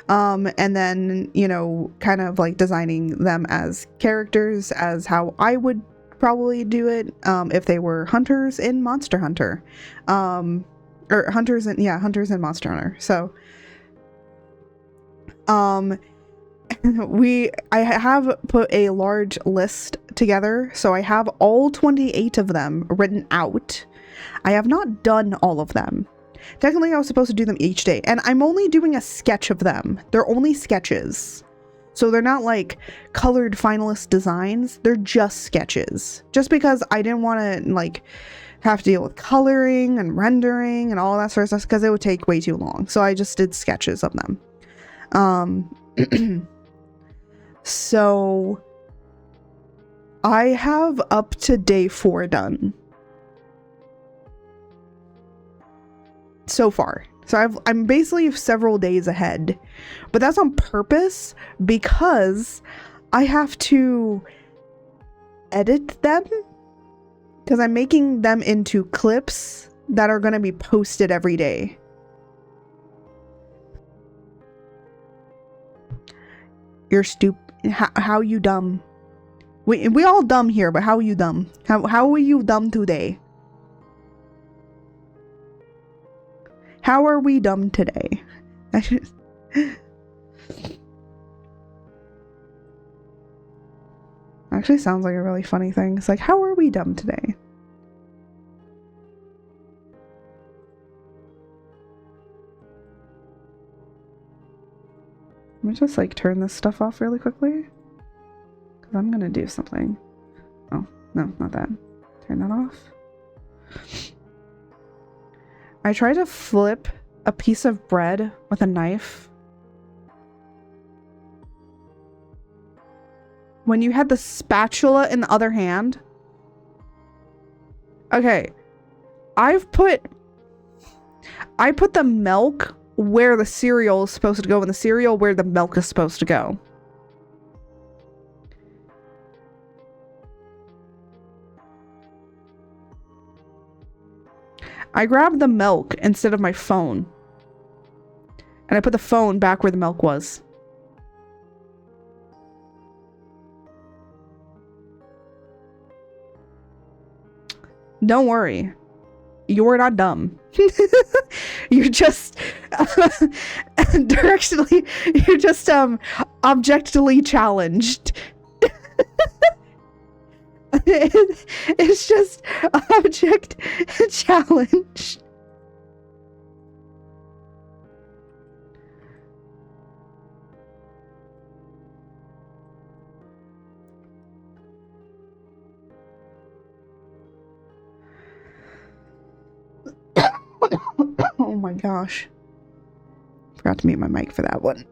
and then, you know, kind of like designing them as characters as how I would probably do it if they were hunters in Monster Hunter, or hunters in Monster Hunter. So I have put a large list together, so I have all 28 of them written out. I have not done all of them. Technically I was supposed to do them each day, and I'm only doing a sketch of them. They're only sketches. So they're not like colored finalist designs, they're just sketches. Just because I didn't want to like have to deal with coloring and rendering and all that sort of stuff, because it would take way too long. So I just did sketches of them. So I have up to day 4 done so far. So I'm basically several days ahead, but that's on purpose because I have to edit them, because I'm making them into clips that are going to be posted every day. You're stupid. How you dumb? We all dumb here, but how are you dumb? How are you dumb today? How are we dumb today? Actually sounds like a really funny thing. It's like, how are we dumb today? Let me just like turn this stuff off really quickly. I'm gonna do something. Oh, no, not that. Turn that off. I tried to flip a piece of bread with a knife. When you had the spatula in the other hand. Okay. I put the milk where the cereal is supposed to go and the cereal where the milk is supposed to go. I grabbed the milk instead of my phone. And I put the phone back where the milk was. Don't worry. You're not dumb. You're just directionally, you're just objectively challenged. It's just object challenge. Oh my gosh. Forgot to mute my mic for that one.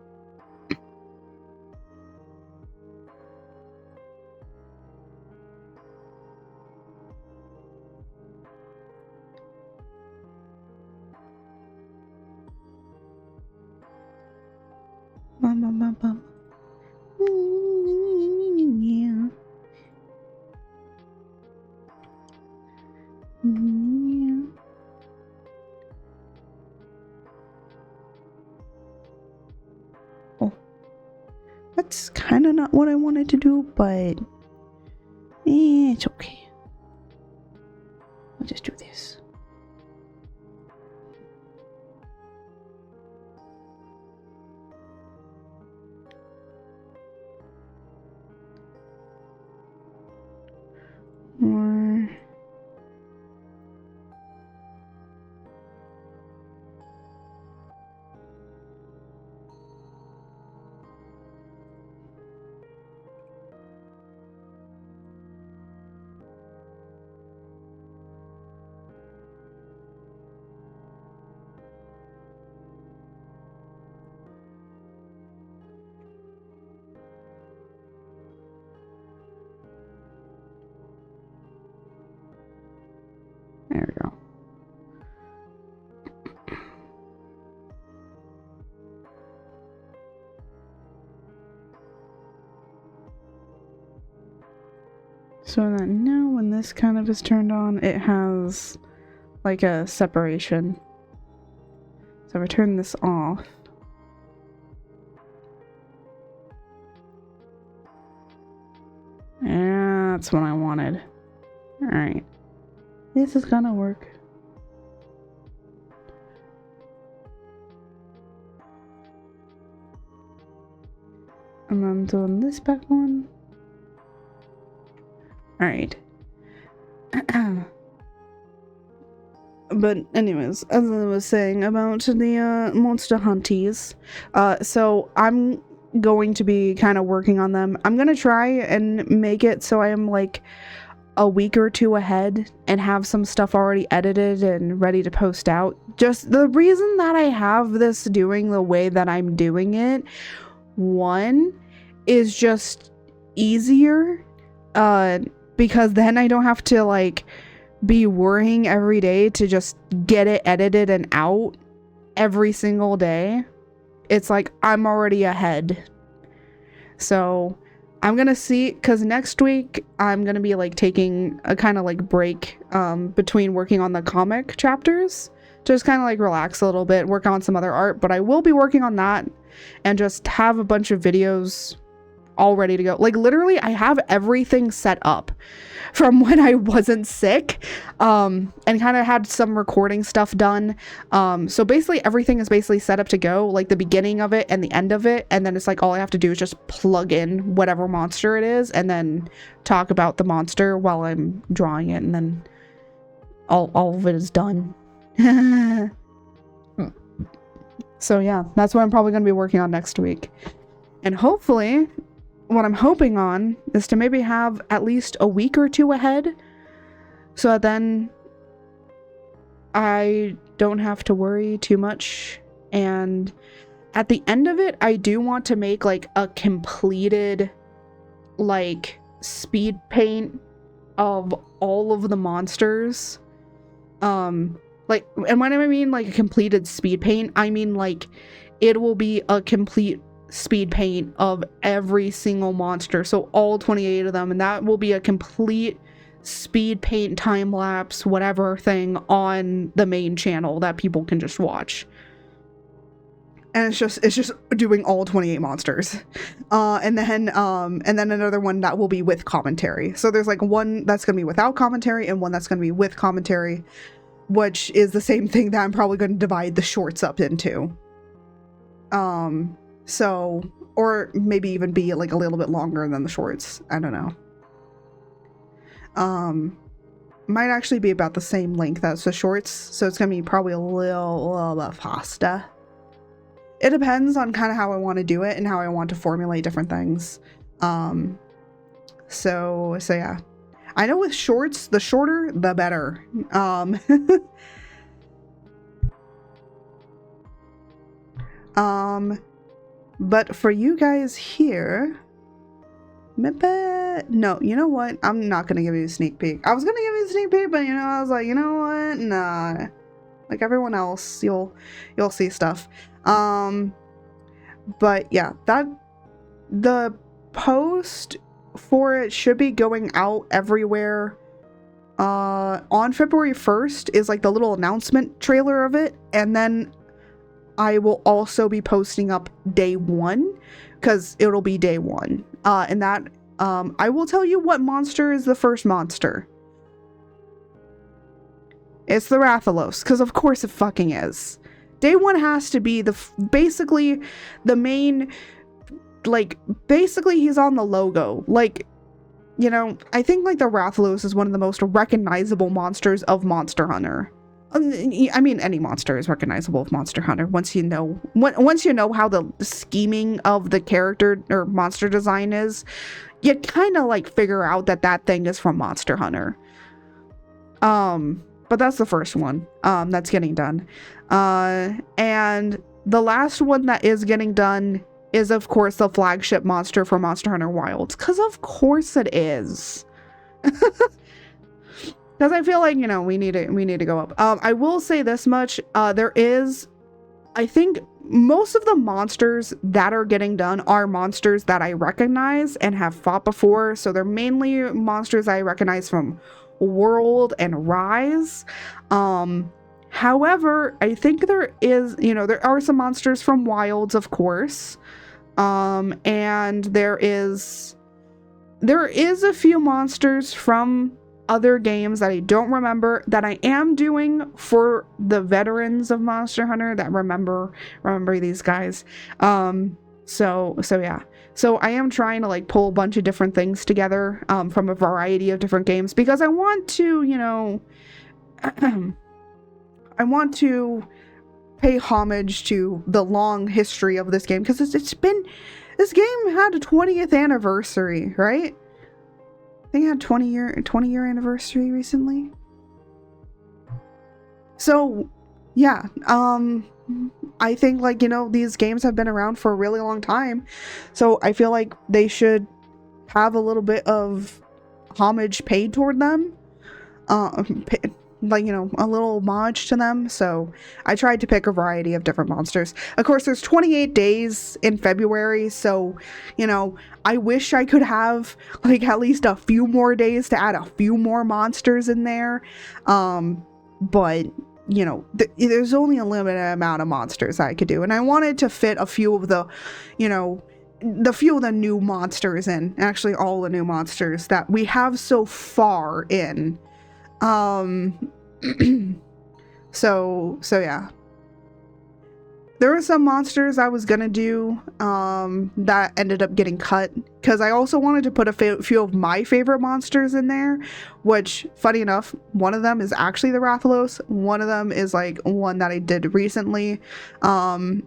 Bum, bum, bum, bum. Yeah. Yeah. Oh. That's kind of not what I wanted to do, but it's okay. I'll just do this. Or there we go. So then now when this kind of is turned on, it has like a separation. So if I turn this off, yeah, that's what I wanted. Alright. This is gonna work. And then doing this back one. Alright. But anyways, as I was saying about the monster hunties, so I'm going to be kind of working on them. I'm gonna try and make it so I am like a week or two ahead and have some stuff already edited and ready to post out. Just the reason that I have this doing the way that I'm doing it, one, is just easier, because then I don't have to like be worrying every day to just get it edited and out every single day. It's like I'm already ahead. So I'm gonna see, because next week I'm gonna be like taking a kind of like break between working on the comic chapters, just kind of like relax a little bit, work on some other art. But I will be working on that and just have a bunch of videos all ready to go. Like literally I have everything set up from when I wasn't sick, and kind of had some recording stuff done. So basically everything is basically set up to go, like the beginning of it and the end of it, and then it's like all I have to do is just plug in whatever monster it is and then talk about the monster while I'm drawing it, and then all of it is done. So yeah, that's what I'm probably going to be working on next week. And hopefully what I'm hoping on is to maybe have at least a week or two ahead, so that then I don't have to worry too much. And at the end of it, I do want to make like a completed like speed paint of all of the monsters. Like, and when I mean like a completed speed paint, I mean like it will be a complete speed paint of every single monster, so all 28 of them, and that will be a complete speed paint time lapse whatever thing on the main channel that people can just watch. And it's just doing all 28 monsters. And then another one that will be with commentary. So there's like one that's gonna be without commentary and one that's gonna be with commentary, which is the same thing that I'm probably going to divide the shorts up into. So, or maybe even be like a little bit longer than the shorts. I don't know. Might actually be about the same length as the shorts, so it's gonna be probably a little bit faster. It depends on kind of how I want to do it and how I want to formulate different things. So yeah. I know with shorts, the shorter, the better. But for you guys here, no, you know what? I'm not gonna give you a sneak peek. I was gonna give you a sneak peek, but you know, I was like, you know what? Nah. Like everyone else, you'll see stuff. But yeah, that the post for it should be going out everywhere. On February 1st is like the little announcement trailer of it, and then I will also be posting up day 1, because it'll be day 1. And that I will tell you what monster is the first monster. It's the Rathalos, because of course it fucking is. Day 1 has to be basically the main, like, basically he's on the logo. Like, you know, I think like the Rathalos is one of the most recognizable monsters of Monster Hunter. I mean, any monster is recognizable of Monster Hunter once you know how the scheming of the character or monster design is. You kind of like figure out that thing is from Monster Hunter. But that's the first one that's getting done. And the last one that is getting done is, of course, the flagship monster for Monster Hunter Wilds. Because of course it is. Because I feel like, you know, we need to go up. I will say this much. There is, I think, most of the monsters that are getting done are monsters that I recognize and have fought before. So they're mainly monsters I recognize from World and Rise. However, I think there is, you know, there are some monsters from Wilds, of course. And there is a few monsters from other games that I don't remember that I am doing for the veterans of Monster Hunter that remember these guys. So yeah. So I am trying to like pull a bunch of different things together from a variety of different games, because I want to, you know, I want to pay homage to the long history of this game, because this game had a 20th anniversary, right? I think it had 20 year anniversary recently. So yeah, I think, like, you know, these games have been around for a really long time, so I feel like they should have a little bit of homage paid toward them, like, you know, a little homage to them. So I tried to pick a variety of different monsters. Of course, there's 28 days in February, so, you know, I wish I could have like at least a few more days to add a few more monsters in there, but you know, there's only a limited amount of monsters I could do, and I wanted to fit a few of the, you know, the few of the new monsters in, actually all the new monsters that we have so far in. So yeah. There were some monsters I was gonna do that ended up getting cut, because I also wanted to put a few of my favorite monsters in there, which, funny enough, one of them is actually the Rathalos. One of them is like one that I did recently. Of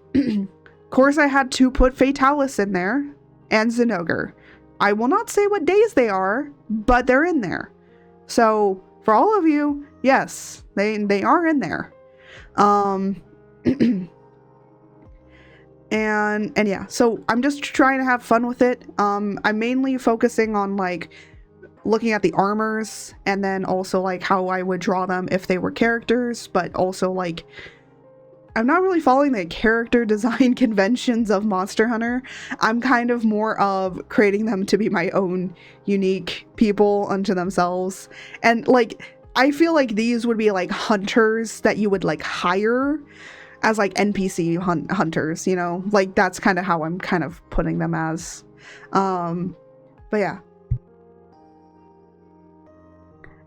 course, I had to put Fatalis in there and Zinogre. I will not say what days they are, but they're in there. So for all of you, yes, they are in there. And yeah, so I'm just trying to have fun with it. I'm mainly focusing on like looking at the armors, and then also like how I would draw them if they were characters, but also like I'm not really following the character design conventions of Monster Hunter. I'm kind of more of creating them to be my own unique people unto themselves. And like I feel like these would be like hunters that you would like hire as like NPC hunters, you know? Like that's kind of how I'm kind of putting them as. But yeah.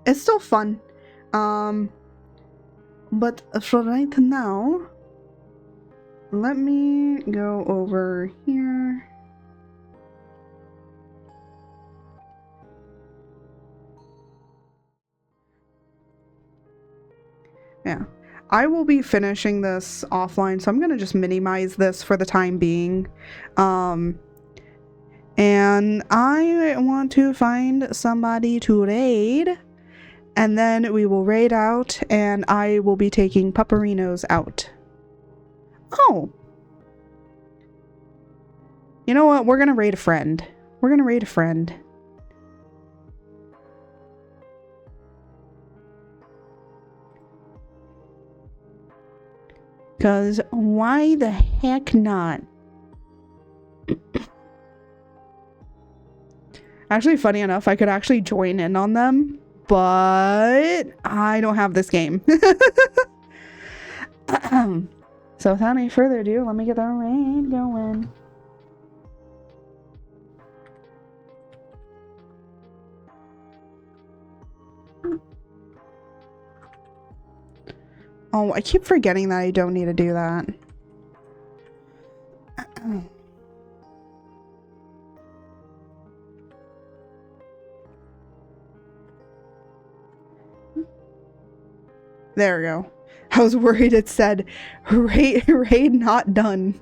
It's still fun. But for right now, let me go over here. Yeah, I will be finishing this offline, so I'm gonna just minimize this for the time being. And I want to find somebody to raid, and then we will raid out, and I will be taking Pupperinos out. Oh. You know what? We're gonna raid a friend. We're gonna raid a friend. Because why the heck not? Actually, funny enough, I could actually join in on them, but I don't have this game. So without any further ado, let me get the raid going. Oh, I keep forgetting that I don't need to do that. There we go. I was worried it said raid not done.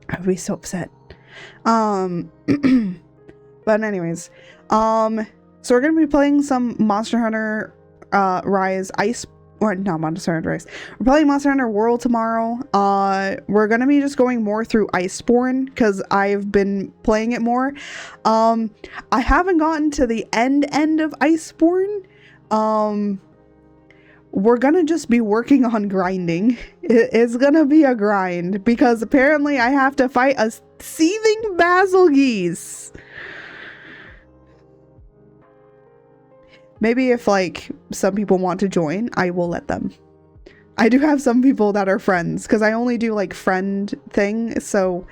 I would be so upset. But anyways, so we're gonna be playing some Monster Hunter Rise Ice, or no, Monster Hunter Rise. We're playing Monster Hunter World tomorrow. We're gonna be just going more through Iceborne because I've been playing it more. I haven't gotten to the end of Iceborne. We're gonna just be working on grinding. It's gonna be a grind because apparently I have to fight a seething Basilgeuse. Maybe if like some people want to join, I will let them. I do have some people that are friends because I only do like friend thing. So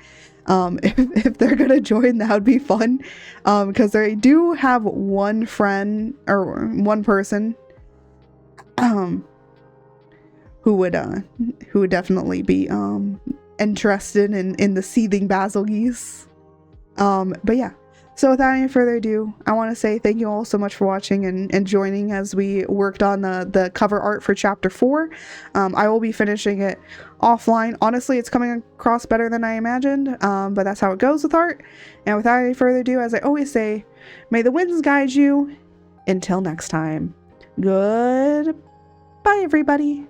if they're gonna join, that would be fun. Because I do have one friend or one person who would definitely be interested in the seething Basilgeuse. But yeah. So without any further ado, I want to say thank you all so much for watching and joining as we worked on the cover art for Chapter 4. I will be finishing it offline. Honestly, it's coming across better than I imagined, but that's how it goes with art. And without any further ado, as I always say, may the winds guide you. Until next time, goodbye everybody.